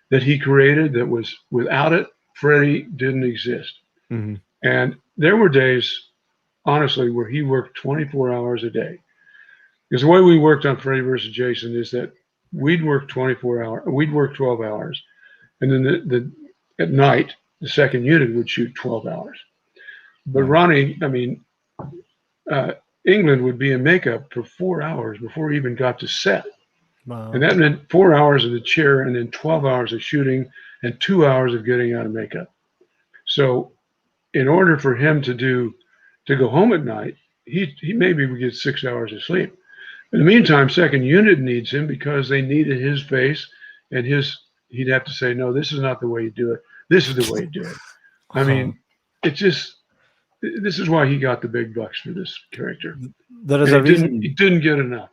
that he created that was, without it, Freddy didn't exist. And there were days, honestly, where he worked 24 hours a day. Because the way we worked on Freddy versus Jason is that we'd work 24 hours, we'd work 12 hours, and then at night the second unit would shoot 12 hours. But Ronnie, I mean, Englund would be in makeup for 4 hours before he even got to set. Wow. And that meant 4 hours in the chair and then 12 hours of shooting and 2 hours of getting out of makeup. So in order for him to go home at night, he maybe would get 6 hours of sleep. In the meantime, second unit needs him because they needed his face and he'd have to say, no, this is not the way you do it. This is the way you do it. I mean, this is why he got the big bucks for this character. There is a reason he didn't get enough.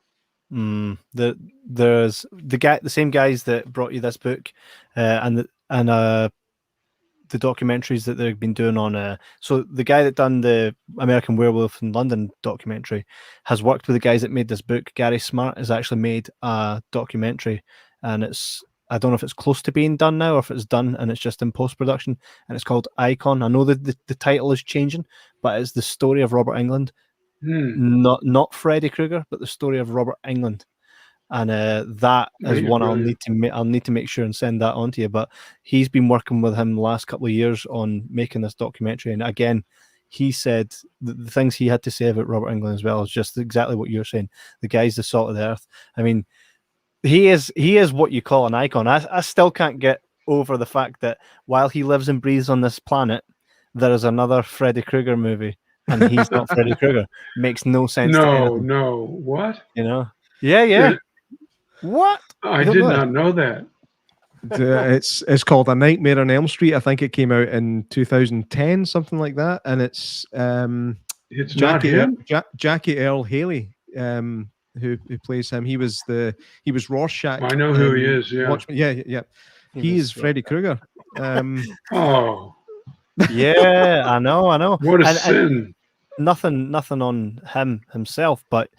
There's the same guys that brought you this book, and the documentaries that they've been doing on. So the guy that done the American Werewolf in London documentary has worked with the guys that made this book. Gary Smart has actually made a documentary, and I don't know if it's close to being done now or if it's done and it's just in post-production, and it's called Icon. I know that the title is changing, but it's the story of Robert Englund, not Freddy Krueger, but the story of Robert Englund. And that is one I'll need to make sure and send that on to you. But he's been working with him the last couple of years on making this documentary. And again, he said the things he had to say about Robert Englund as well is just exactly what you're saying. The guy's the salt of the earth. I mean, he is what you call an icon. I still can't get over the fact that while he lives and breathes on this planet, there is another Freddy Krueger movie, and he's not Freddy Krueger. Makes no sense. No, what? You know? Yeah. What? I did not know that. It's called A Nightmare on Elm Street. I think it came out in 2010, something like that. And it's Jackie Earle Haley, who plays him. He was Rorschach. I know who he is. Yeah. Yeah. He is Freddy Krueger. Yeah, I know. What a And sin! nothing on himself, but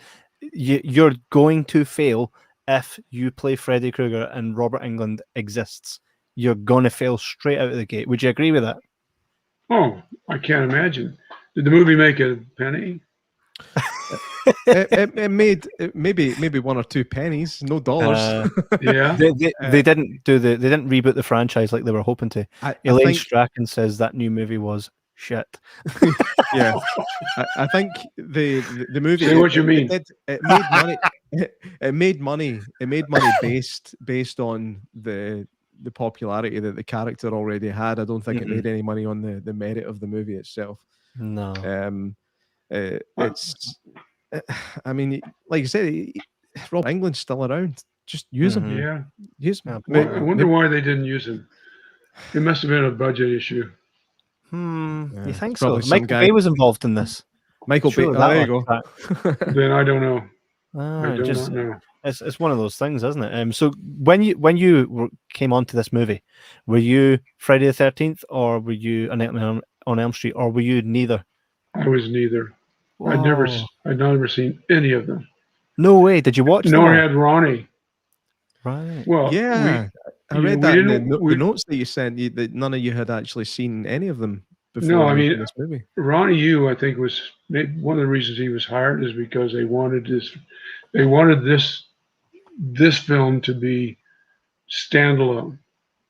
you're going to fail if you play Freddy Krueger and Robert Englund exists. You're going to fail straight out of the gate. Would you agree with that? Oh, I can't imagine. Did the movie make a penny? It made maybe 1 or 2 pennies, no dollars. Yeah. They didn't reboot the franchise like they were hoping to. Elaine Strachan says that new movie was shit. Yeah, I think the movie. Say what you mean. It made money. It made money. It made money based on the popularity that the character already had. I don't think it made any money on the merit of the movie itself. No. It's. I mean, like you said, Rob England's still around. Just use him. Yeah. Use him. I wonder why they didn't use him. It must have been a budget issue. You think so? Michael guy... Bay was involved in this. Michael Bay. There you go. Then I don't know. I do not know. It's one of those things, isn't it? So when you came onto this movie, were you Friday the 13th or were you A Nightmare on Elm Street, or were you neither? I was neither. I'd never seen any of them. No way. Did you watch them? Nor had Ronnie. Right. Well, yeah. I read that in the notes that you sent, that none of you had actually seen any of them before. No, I mean, this movie. Ronnie Yu, I think, was one of the reasons he was hired is because they wanted this film to be standalone.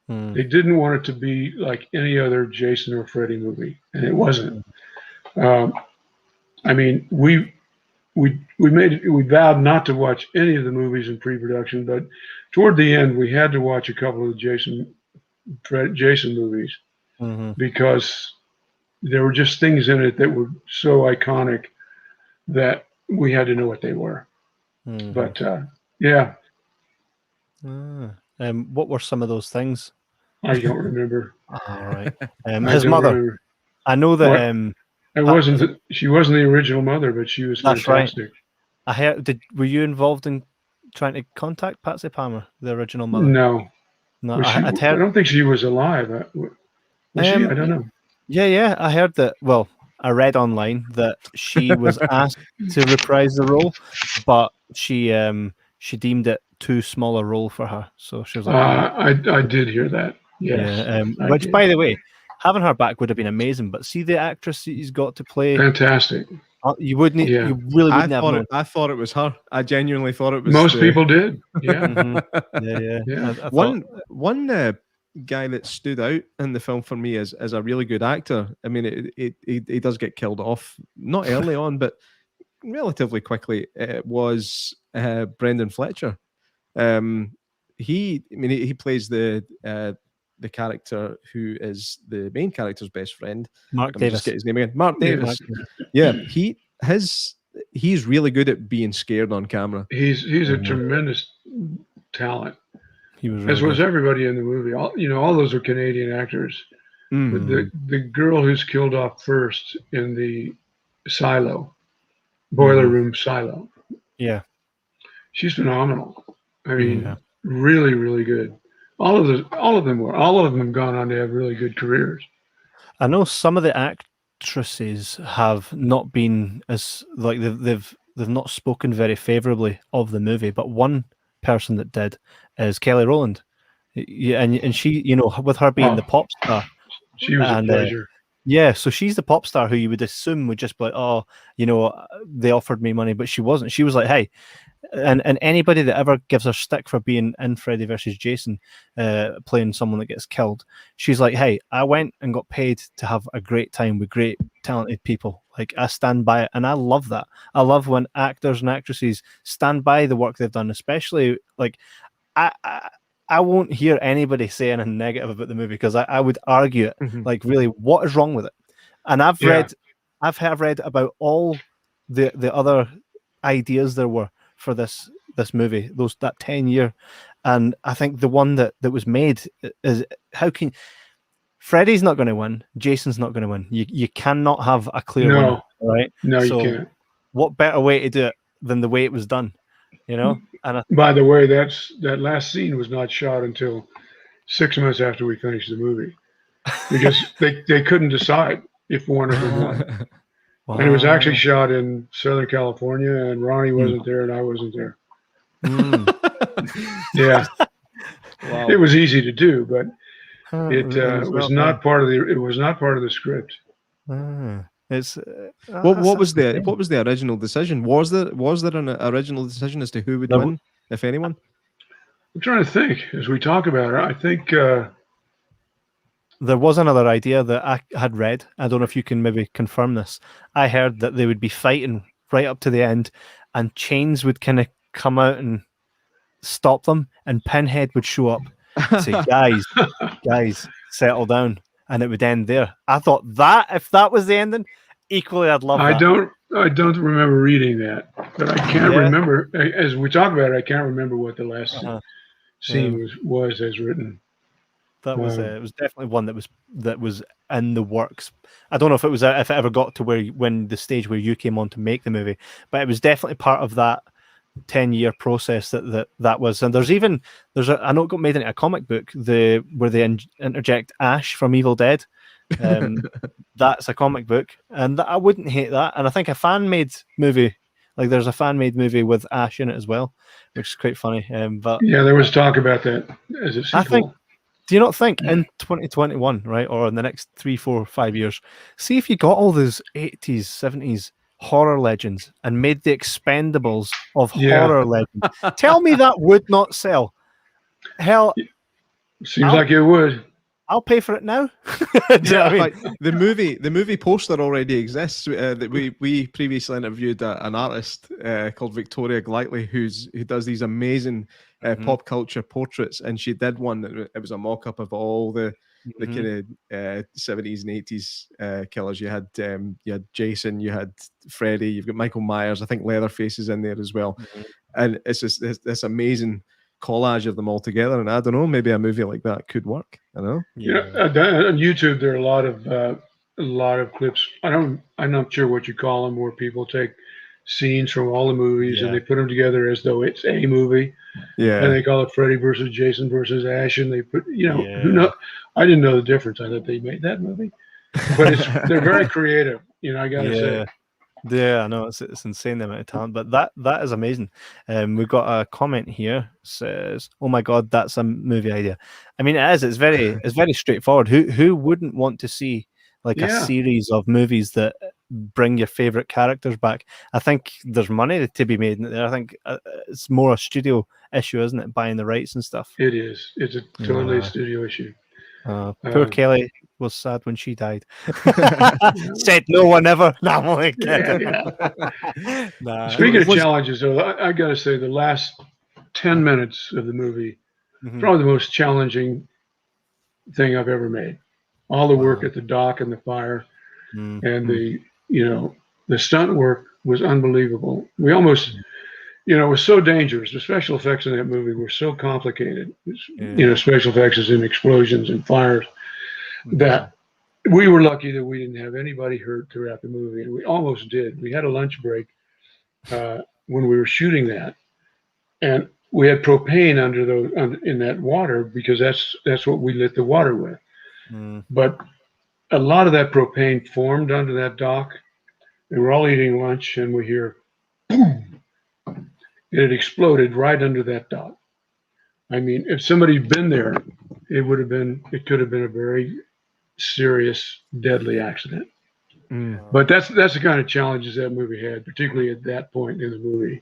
They didn't want it to be like any other Jason or Freddy movie, and it wasn't. I mean, we vowed not to watch any of the movies in pre-production, but toward the end, we had to watch a couple of Jason movies because there were just things in it that were so iconic that we had to know what they were. But yeah. What were some of those things? I don't remember. All right. His mother. Remember. I know that. She wasn't the original mother, but she was fantastic. Right. I heard. Were you involved in trying to contact Patsy Palmer, the original mother? No. I don't think she was alive. Was she? I don't know. Yeah. I heard that. Well, I read online that she was asked to reprise the role, but she deemed it too small a role for her. So she was like, I did hear that. Yes. Yeah. Which, by the way, having her back would have been amazing. But see the actress he's got to play. Fantastic. You wouldn't. Yeah. You really wouldn't have known. I thought it was her. I genuinely thought it was. Most people did. Yeah. Yeah. One guy that stood out in the film for me as a really good actor. I mean, he does get killed off, not early on, but relatively quickly. It was Brendan Fletcher. He plays the character who is the main character's best friend. Mark Davis. Just get his name again. Mark Davis. Yeah, he's really good at being scared on camera. He's a tremendous talent. He was, as was everybody in the movie. All those are Canadian actors. The girl who's killed off first in the boiler room silo. Yeah, she's phenomenal. I mean, really, really good. All of them have gone on to have really good careers. I know some of the actresses have not been as like they've not spoken very favorably of the movie, but one person that did is Kelly Rowland. Yeah, and she, with her being the pop star, she was a pleasure. Yeah, so she's the pop star who you would assume would just be like, they offered me money, but she wasn't. She was like, hey, and anybody that ever gives her stick for being in Freddy versus Jason, playing someone that gets killed, she's like, hey, I went and got paid to have a great time with great, talented people. Like, I stand by it, and I love that. I love when actors and actresses stand by the work they've done, especially, like, I won't hear anybody say anything negative about the movie because I would argue it. Like, really, what is wrong with it? And I've read about all the other ideas there were for this movie, that 10-year, and I think the one that was made is Freddy's not going to win, Jason's not going to win. You cannot have a clear winner, right? No, you can't. What better way to do it than the way it was done? And by the way, that last scene was not shot until 6 months after we finished the movie. because they couldn't decide if one of them won. And it was actually shot in Southern California, and Ronnie wasn't there, and I wasn't there. Yeah, Wow. it was easy to do, but it was not part of the script. It's What was the original decision? Was there an original decision as to who would win, if anyone? I'm trying to think as we talk about it. I think there was another idea that I had read. I don't know if you can maybe confirm this. I heard that they would be fighting right up to the end, and chains would kind of come out and stop them, and Pinhead would show up, say, guys, settle down, and it would end there. I thought that if that was the ending, equally I'd love that. I don't remember reading that, but I can't remember. As we talk about it, I can't remember what the last scene was as written. That was it was definitely one that was in the works. I don't know if it ever got to when the stage where you came on to make the movie, but it was definitely part of that 10-year process that was. And I know it got made into a comic book where they interject Ash from Evil Dead. That's a comic book, and I wouldn't hate that. And I think a fan-made movie, like there's a fan-made movie with Ash in it as well, which is quite funny. But yeah, there was talk about that as a sequel. Do you not think in 2021, right, or in the next 3, 4, 5 years, see if you got all those 80s, 70s horror legends and made the Expendables of horror legends? Tell me that would not sell. Hell, seems like it would. I'll pay for it now. Like the movie poster already exists. That we previously interviewed an artist called Victoria Glightly who does these amazing pop culture portraits, and she did one that it was a mock-up of all the kind of 70s and 80s killers. You had Jason, you had Freddy, you've got Michael Myers. I think Leatherface is in there as well, and it's just this amazing collage of them all together. And I don't know, maybe a movie like that could work. I don't know. On YouTube there are a lot of clips. I'm not sure what you call them, where people take scenes from all the movies and they put them together as though it's a movie. Yeah. And they call it Freddy versus Jason versus Ash, and they put who know. I didn't know the difference. I thought they made that movie, but they're very creative. I gotta say. Yeah, I know it's insane the amount of talent, but that is amazing. We've got a comment here says, "Oh my God, that's a movie idea." I mean, it is. It's very straightforward. Who wouldn't want to see like a series of movies that bring your favorite characters back? I think there's money to be made in there. I think it's more a studio issue, isn't it? Buying the rights and stuff. It is. It's a totally studio issue. Poor Kelly was sad when she died. Said no one ever. No, I'm only kidding. Speaking of challenges, though, I got to say the last 10 minutes of the movie, probably the most challenging thing I've ever made. All the work at the dock and the fire, and the stunt work was unbelievable. We almost, it was so dangerous. The special effects in that movie were so complicated. Special effects is in explosions and fires, that we were lucky that we didn't have anybody hurt throughout the movie, and we almost did. We had a lunch break when we were shooting that, and we had propane in that water because that's what we lit the water with. But a lot of that propane formed under that dock, and we're all eating lunch, and we hear boom. It had exploded right under that dock. I mean, if somebody'd been there, it could have been a very serious, deadly accident. But that's the kind of challenges that movie had, particularly at that point in the movie.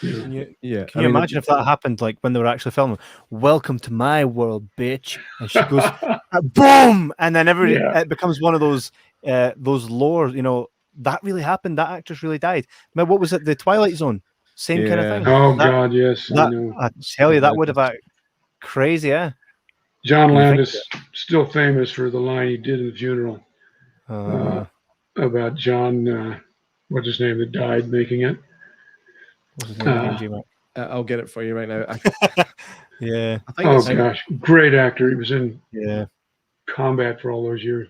Can you imagine if that happened, like when they were actually filming? Welcome to my world, bitch! And she goes, boom, and then it becomes one of those lore. That really happened. That actress really died. But what was it? The Twilight Zone, same kind of thing. Oh God, yes. I tell you, that would have been crazy. Yeah. John Landis still famous for the line he did in the funeral about John. What's his name that died making it? I'll get it for you right now. Yeah. Gosh, great actor. He was in combat for all those years.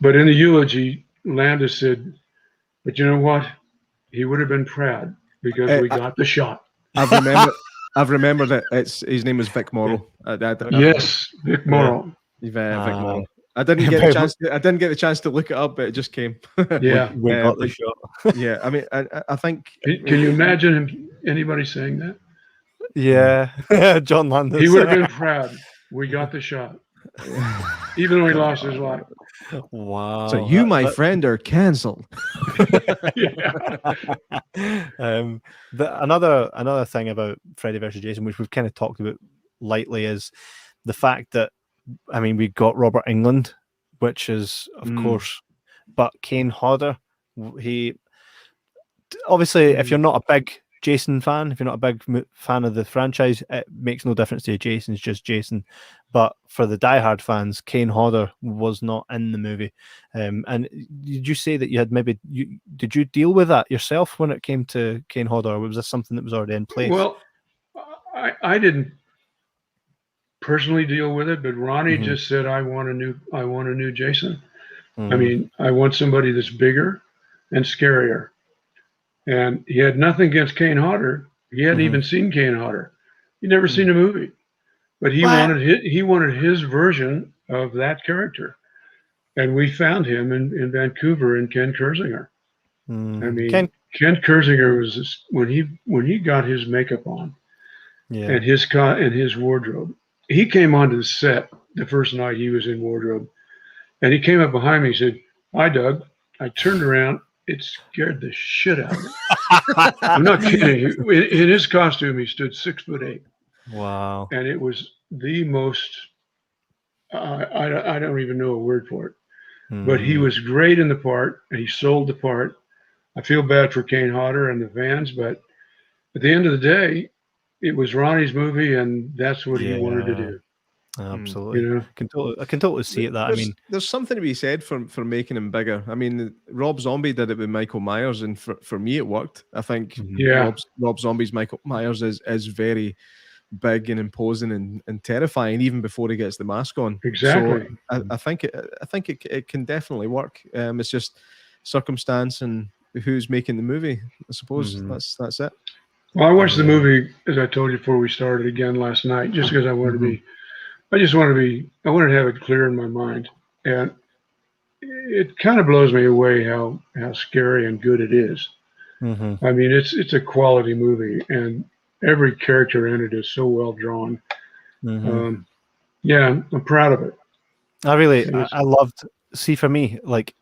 But in the eulogy, Landis said, "But you know what? He would have been proud because we got the shot." I I've remembered it. His name was Vic Morrow. Yes, Vic Morrow. Vic Morrow. I didn't get the chance to look it up, but it just came. Yeah, we got the shot. Yeah, I mean, I think. Can you imagine anybody saying that? Yeah, John Landis. He would have been proud. We got the shot, even though he lost his life. Wow. So you, my friend, are cancelled. Another thing about Freddy versus Jason, which we've kind of talked about lightly, is the fact that, I mean, we got Robert Englund, which is, of course, but Kane Hodder, he obviously, if you're not a big Jason fan, if you're not a big fan of the franchise, it makes no difference to you. Jason's just Jason. But for the diehard fans, Kane Hodder was not in the movie. And did you say that you had did you deal with that yourself when it came to Kane Hodder, or was this something that was already in place? Well, I didn't personally deal with it, but Ronnie just said, I want a new Jason. I mean, I want somebody that's bigger and scarier. And he had nothing against Kane Hodder. He hadn't even seen Kane Hodder. He'd never seen a movie, but he wanted his version of that character. And we found him in Vancouver in Ken Kersinger. I mean, Ken Kersinger was when he got his makeup on, and his wardrobe. He came onto the set the first night he was in wardrobe, and he came up behind me and said, "Hi, Doug." I turned around. It scared the shit out of me. I'm not kidding. In his costume, he stood 6'8". Wow. And it was the most, I don't even know a word for it. But he was great in the part, and he sold the part. I feel bad for Kane Hodder and the fans, but at the end of the day, it was Ronnie's movie, and that's what he wanted to do. Absolutely. You know? I can totally see it. There's something to be said for making him bigger. I mean, Rob Zombie did it with Michael Myers, and for me, it worked. I think Rob Zombie's Michael Myers is very big and imposing and terrifying, even before he gets the mask on. Exactly. So I think it can definitely work. It's just circumstance and who's making the movie. I suppose that's it. Well, I watched the movie, as I told you before we started, again last night, just because I wanted to I wanted to have it clear in my mind. And it kind of blows me away how scary and good it is. I mean, it's a quality movie, and every character in it is so well drawn. I'm proud of it. I loved, for me, like,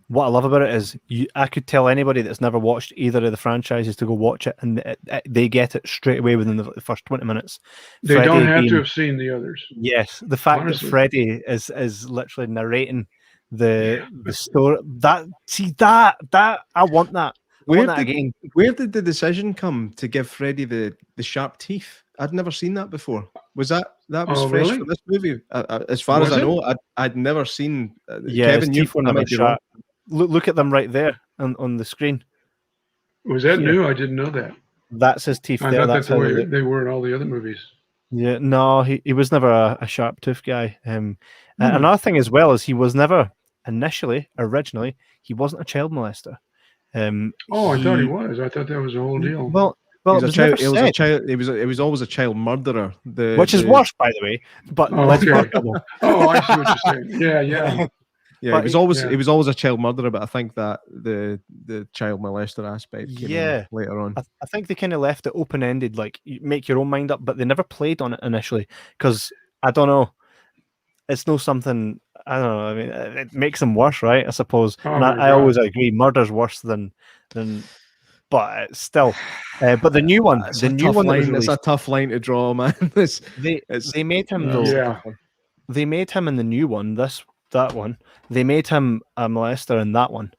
what I love about it is I could tell anybody that's never watched either of the franchises to go watch it, and they get it straight away within the first 20 minutes. They don't have to have seen the others. Yes, the fact that Freddy is literally narrating the story. That I want that. Where did the decision come to give Freddy the sharp teeth? I'd never seen that before. Was that was fresh for this movie? As far as I know, I'd never seen. Kevin, you might be wrong. Look at them right there on the screen. Was that new? I didn't know that. That's his teeth there. That's the way they were in all the other movies. Yeah, no, he was never a sharp tooth guy. Another thing as well is he was never originally, he wasn't a child molester. I thought he was. I thought that was the whole deal. Well, he was always a child murderer. Which is worse, by the way. But I see what you're saying. Yeah. Yeah, he was always a child murderer, but I think that the child molester aspect came in later on. I think they kind of left it open ended, like you make your own mind up, but they never played on it initially because I don't know. It's no something. I don't know. I mean, it makes them worse, right? I suppose. And I always agree, murder's worse than. But still, but the new one, it's a tough line to draw, man. They made him though. They made him in the new one. That one, they made him a molester in that one,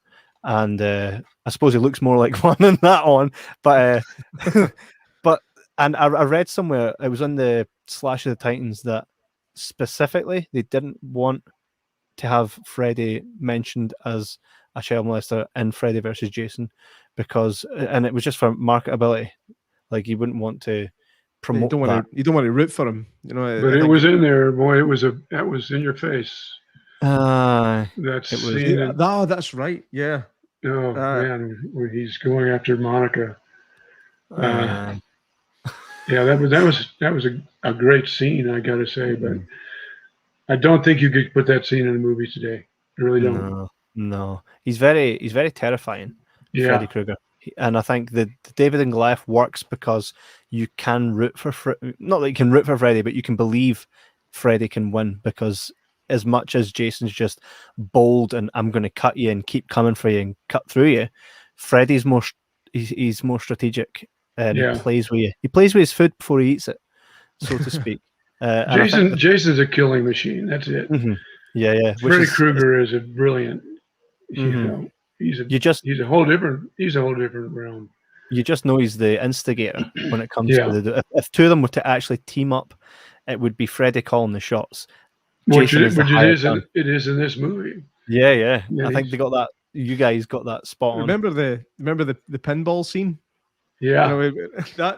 and I suppose he looks more like one in that one. But and I read somewhere, it was on the Slash of the Titans, that specifically they didn't want to have Freddy mentioned as a child molester in Freddy versus Jason because, and it was just for marketability. Like you wouldn't want to promote. You don't want to root for him, you know. But it was in there, boy. That was in your face. That's right. Yeah. Oh man, when he's going after Monica, Yeah, that was a great scene, I got to say, but I don't think you could put that scene in a movie today. I really don't. No. He's very terrifying, Yeah. Freddy Krueger. And I think the David and Goliath works because you can root for not that you can root for Freddy, but you can believe Freddy can win, because as much as Jason's just bold and I'm going to cut you and keep coming for you and cut through you, Freddy's he's more strategic, and Yeah. he plays with you. He plays with his food before he eats it, so to speak. Jason's a killing machine. That's it. Yeah. Freddy Krueger is a brilliant. You know, he's a whole different realm. You just know he's the instigator when it comes to if two of them were to actually team up, it would be Freddy calling the shots. Which it is in this movie. Yeah. I think they got that. You guys got that spot on. Remember the pinball scene? Yeah, you know,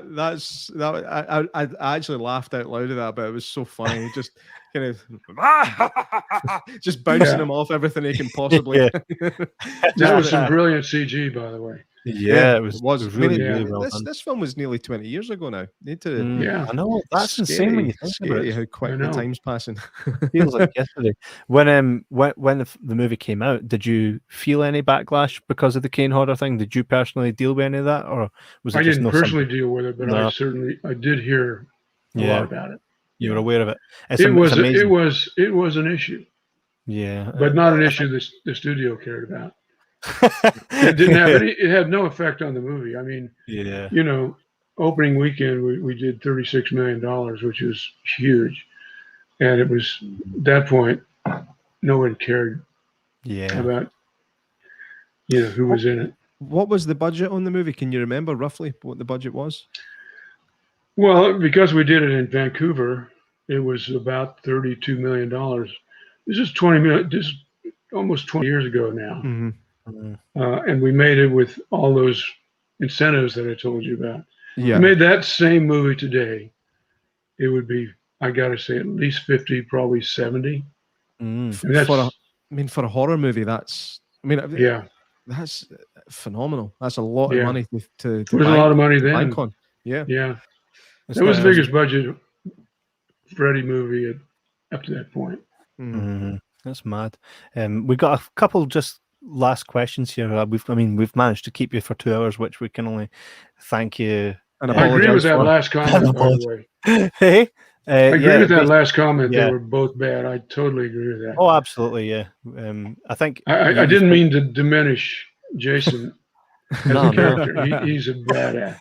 I actually laughed out loud at that, but it was so funny. Just kind of just bouncing him off everything he can possibly. That was some brilliant CG, by the way. Yeah, it was really, really well this, done. This film was nearly 20 years ago now. Need to, I know, that's insane when you think about it. How quick the time's passing. Feels like yesterday. When the movie came out, did you feel any backlash because of the Kane Hodder thing? Did you personally deal with any of that, or was it I just didn't personally deal with it, but I did hear a lot about it. You were aware of it. It was an issue. Yeah, but not an issue the studio cared about. It didn't have any. It had no effect on the movie. I mean, you know, opening weekend we did $36 million, which was huge, and it was at that point no one cared. About who was in it. What was the budget on the movie? Can you remember roughly what the budget was? Well, because we did it in Vancouver, it was about $32 million. This is 20 million. This is almost 20 years ago now. And we made it with all those incentives that I told you about. Yeah. If we made that same movie today, it would be, I got to say, at least 50, probably 70. For a horror movie, that's phenomenal. That's a lot of money to it was a lot of money then. Yeah. That was the biggest budget Freddy movie up to that point. That's mad. We got a couple just last questions here. We've managed to keep you for 2 hours, which we can only thank you. And I agree with that last comment, by the way. Hey, I agree with that last comment. They were both bad. I totally agree with that. Oh, absolutely, yeah. I think I didn't mean to diminish Jason as a character. He's a badass.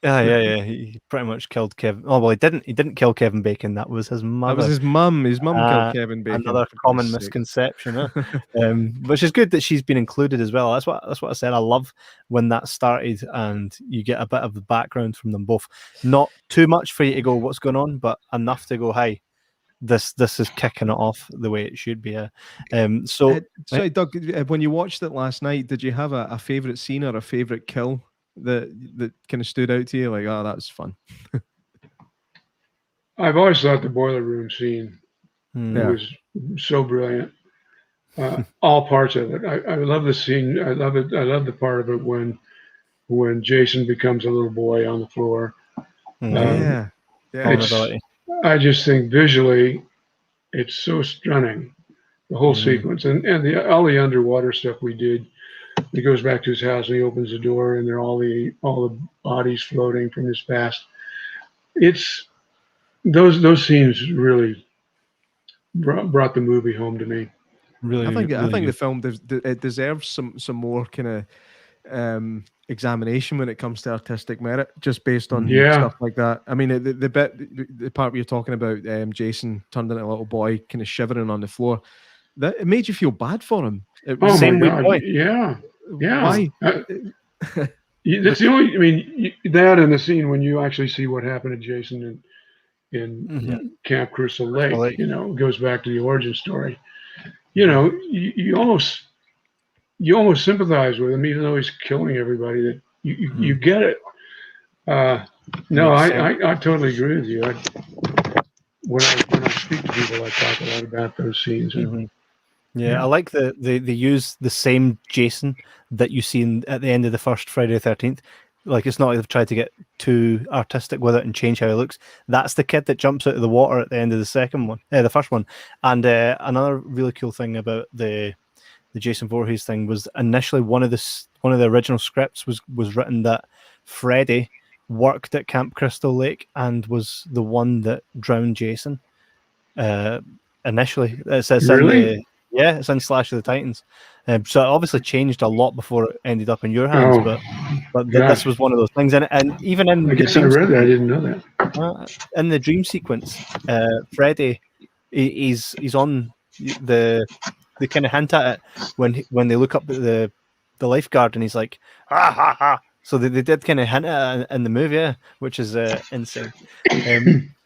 Yeah. He pretty much killed Kevin. Oh well, he didn't kill Kevin Bacon. That was his mother. That was his mum. His mum killed Kevin Bacon. Another common misconception, which is good that she's been included as well. That's what I said. I love when that started and you get a bit of the background from them both. Not too much for you to go, what's going on, but enough to go, hey, this is kicking it off the way it should be. Sorry, Doug, when you watched it last night, did you have a favorite scene or a favorite kill that kind of stood out to you? Like, oh, that's fun. I've always thought the boiler room scene was so brilliant. All parts of it. I love the scene. I love it. I love the part of it when Jason becomes a little boy on the floor. I just think visually, it's so stunning. The whole sequence and all the underwater stuff we did. He goes back to his house and he opens the door and there are all the bodies floating from his past. It's those scenes really brought the movie home to me. Really, I think the film it deserves some more kind of examination when it comes to artistic merit, just based on stuff like that. I mean, the part where you're talking about Jason turned into a little boy, kind of shivering on the floor. That it made you feel bad for him. It was my God! Yeah. Why? That's the only. I mean, that and the scene when you actually see what happened to Jason in Camp Crystal Lake. You know, goes back to the origin story. You know, you almost sympathize with him, even though he's killing everybody. That you get it. No, I totally agree with you. When I speak to people, I talk a lot about those scenes. Yeah, I like they use the same Jason that you see at the end of the first Friday the 13th. Like, it's not like they've tried to get too artistic with it and change how he looks. That's the kid that jumps out of the water at the end of the first one. And another really cool thing about the Jason Voorhees thing was initially one of the original scripts was written that Freddy worked at Camp Crystal Lake and was the one that drowned Jason. Initially, it says Really? it's in Slash of the Titans. So it obviously changed a lot before it ended up in your hands. But this was one of those things. And even in I guess I read that. I didn't know that. In the dream sequence, Freddy, he's on the. They kind of hint at it when they look up at the lifeguard, and he's like, ha ha ha. So they did kind of hint at it in the movie, yeah, which is insane.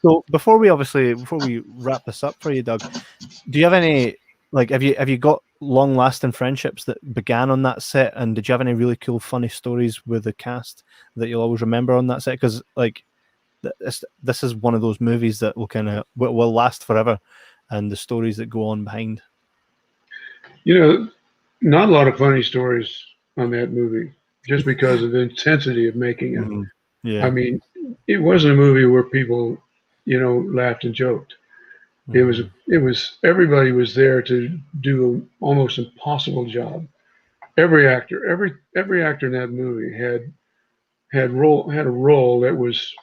So before we wrap this up for you, Doug, do you have any, like, have you got long lasting friendships that began on that set, and did you have any really cool, funny stories with the cast that you'll always remember on that set? Because like this is one of those movies that will last forever, and the stories that go on behind. You know, not a lot of funny stories on that movie, just because of the intensity of making it. Mm-hmm. Yeah, I mean, it wasn't a movie where people, laughed and joked. Mm-hmm. It was everybody was there to do an almost impossible job. Every actor in that movie had a role that was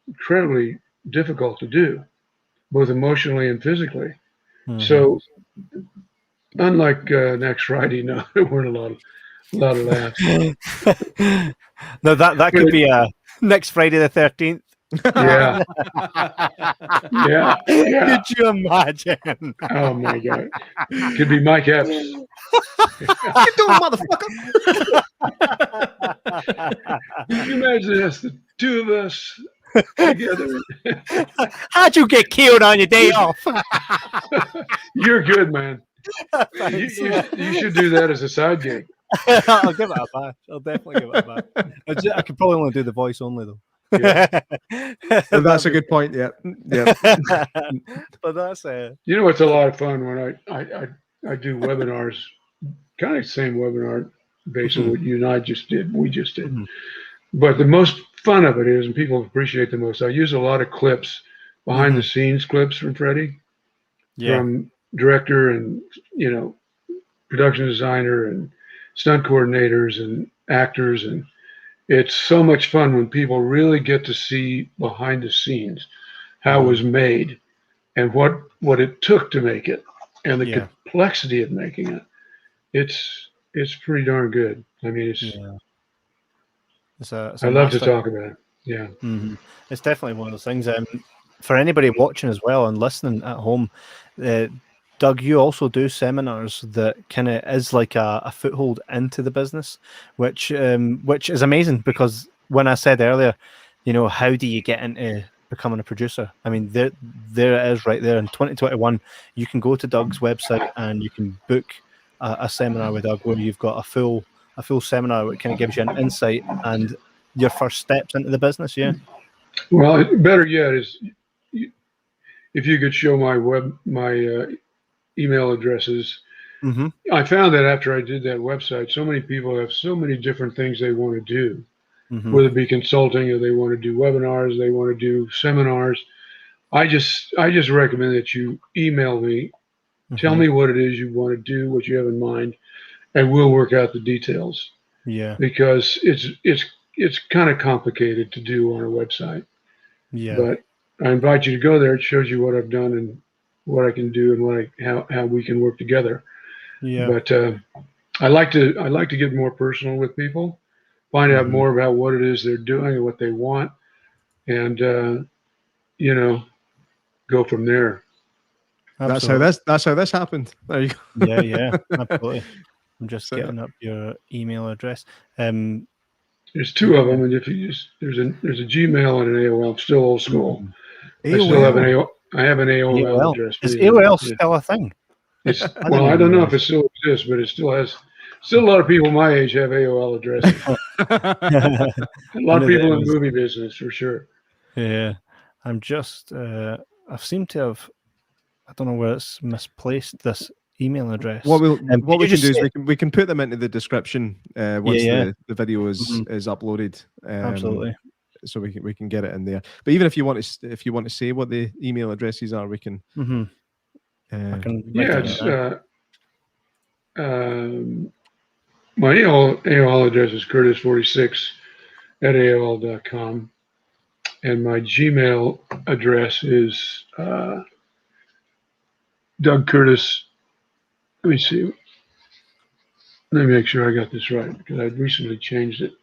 incredibly difficult to do, both emotionally and physically. Mm-hmm. So, unlike next Friday, no, there weren't a lot of laughs. No, that could be next Friday the 13th. Yeah. Yeah. Could you imagine? Oh my God. Could be Mike Epps. You doing, motherfucker? Can you imagine this? The two of us together. How'd you get killed on your day off? You're good, man. You should do that as a side gig. I'll give it a bash. I'll definitely give it a bash. I could probably only do the voice only though. Yeah. That's a good point. Yeah. But that's You know, it's a lot of fun when I do webinars, kind of the same webinar based on what you and I just did. We just did. Mm-hmm. But the most fun of it is, and people appreciate the most, I use a lot of clips, behind the scenes clips from Freddy, from director and production designer and stunt coordinators and actors, and it's so much fun when people really get to see behind the scenes how it was made and what it took to make it and the complexity of making it. It's pretty darn good. I mean, I love to talk about it. Yeah. Mm-hmm. It's definitely one of those things. For anybody watching as well and listening at home, Doug, you also do seminars that kind of is like a foothold into the business, which is amazing, because when I said earlier, how do you get into becoming a producer? I mean, there it is right there. In 2021, you can go to Doug's website and you can book a seminar with Doug where you've got a full seminar that kind of gives you an insight and your first steps into the business. Yeah. Well, better yet is if you could show my email addresses. Mm-hmm. I found that after I did that website, so many people have so many different things they want to do, whether it be consulting or they want to do webinars, they want to do seminars. I just recommend that you email me, tell me what it is you want to do, what you have in mind, and we'll work out the details. Yeah. Because it's kind of complicated to do on a website. Yeah. But I invite you to go there. It shows you what I've done and what I can do and how we can work together. Yeah. But I like to get more personal with people, find out more about what it is they're doing and what they want, and go from there. Absolutely. That's how this happened. There you go. Yeah, absolutely. I'm just getting up your email address. There's two of them, and if you just there's a Gmail and an AOL. I'm still old school. AOL. I still have an AOL. I have an AOL address. Is AOL still a thing? Well, I don't know if it still exists, but it still has. Still, a lot of people my age have AOL addresses. A lot of people in the movie business, for sure. Yeah, I'm just. I seem to have. I don't know where it's misplaced this email address. What we Could can you do just is say- we can put them into the description once yeah. the video is Mhm. is uploaded. Absolutely. So we can get it in there. But even if you want to say what the email addresses are, we can. I can write Yeah, it it's down. my AOL address is curtis46@aol.com, and my Gmail address is Doug Curtis. Let me see. Let me make sure I got this right because I recently changed it.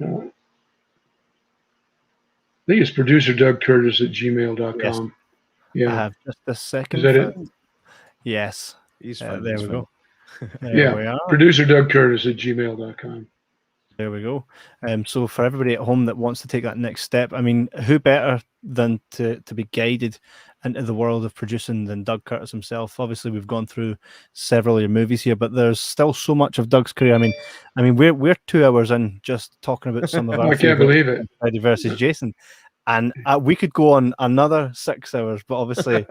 I think it's producer Doug Curtis at gmail.com. Yes. I Yeah. have just a second. Is that it? Yes. He's fine. There he's we fine. go. There we Yeah. are. Producer Doug Curtis at gmail.com. There we go. So for everybody at home that wants to take that next step, I mean, who better than to be guided into the world of producing than Doug Curtis himself? Obviously, we've gone through several of your movies here, but there's still so much of Doug's career. I mean, we're 2 hours in just talking about some of our. I can't believe it. Freddy versus Jason, and we could go on another 6 hours, but obviously,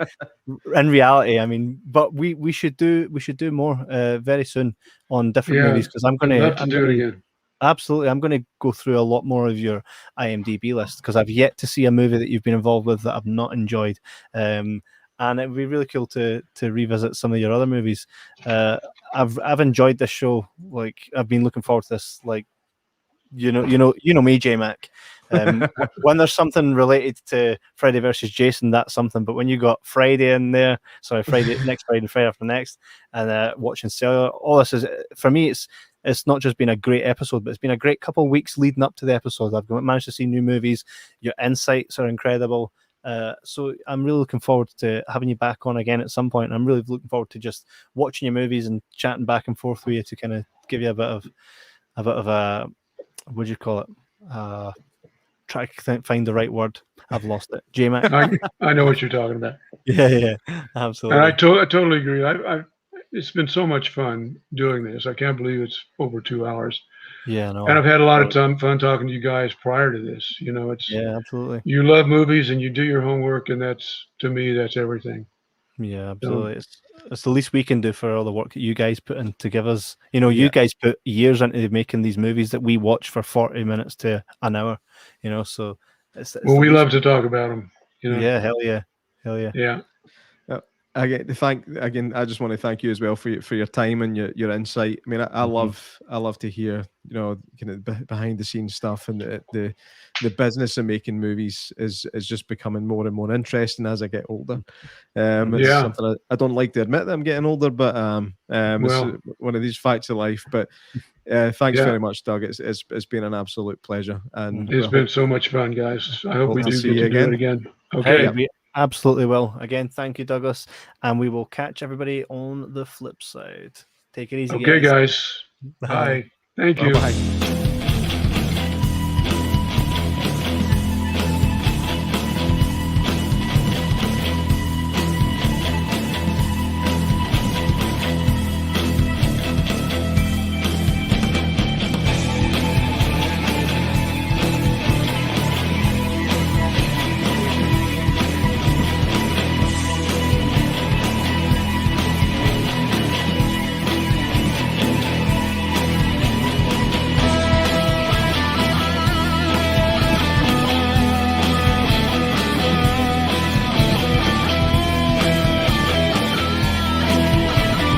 in reality, I mean, but we should do more very soon on different movies because I'm I'd love to going do it again. Absolutely. I'm going to go through a lot more of your IMDb list because I've yet to see a movie that you've been involved with that I've not enjoyed. And it would be really cool to revisit some of your other movies. I've enjoyed this show. Like, I've been looking forward to this. Like, you know me, J-Mac. When there's something related to Freddy versus Jason, that's something. But when you got Friday in there, Friday next Friday and Friday after next, and watching Cellular, all this is for me. It's not just been a great episode, but it's been a great couple of weeks leading up to the episode. I've managed to see new movies. Your insights are incredible. So I'm really looking forward to having you back on again at some point. I'm really looking forward to just watching your movies and chatting back and forth with you to kind of give you a bit of a what do you call it? Try to find the right word. I've lost it. J-Mac. I know what you're talking about. Yeah, absolutely. And I totally agree. It's been so much fun doing this. I can't believe it's over 2 hours. Yeah, no. And I've had a lot of fun talking to you guys prior to this. Yeah, absolutely. You love movies and you do your homework, and to me, that's everything. Yeah, absolutely. It's the least we can do for all the work that you guys put in to give us. You guys put years into making these movies that we watch for 40 minutes to an hour. So it's we love to talk about them. Yeah, hell yeah. Yeah. Again, I just want to thank you as well for your time and your insight. I mean, I love to hear kind of behind the scenes stuff, and the business of making movies is just becoming more and more interesting as I get older. It's something I don't like to admit that I'm getting older, but it's one of these facts of life. But thanks very much, Doug. It's been an absolute pleasure, and it's been so much fun, guys. I hope we do see get you to do it again. Okay. We absolutely will. Again, thank you, Douglas, and we will catch everybody on the flip side. Take it easy, Okay, guys. Bye. Thank you. Bye.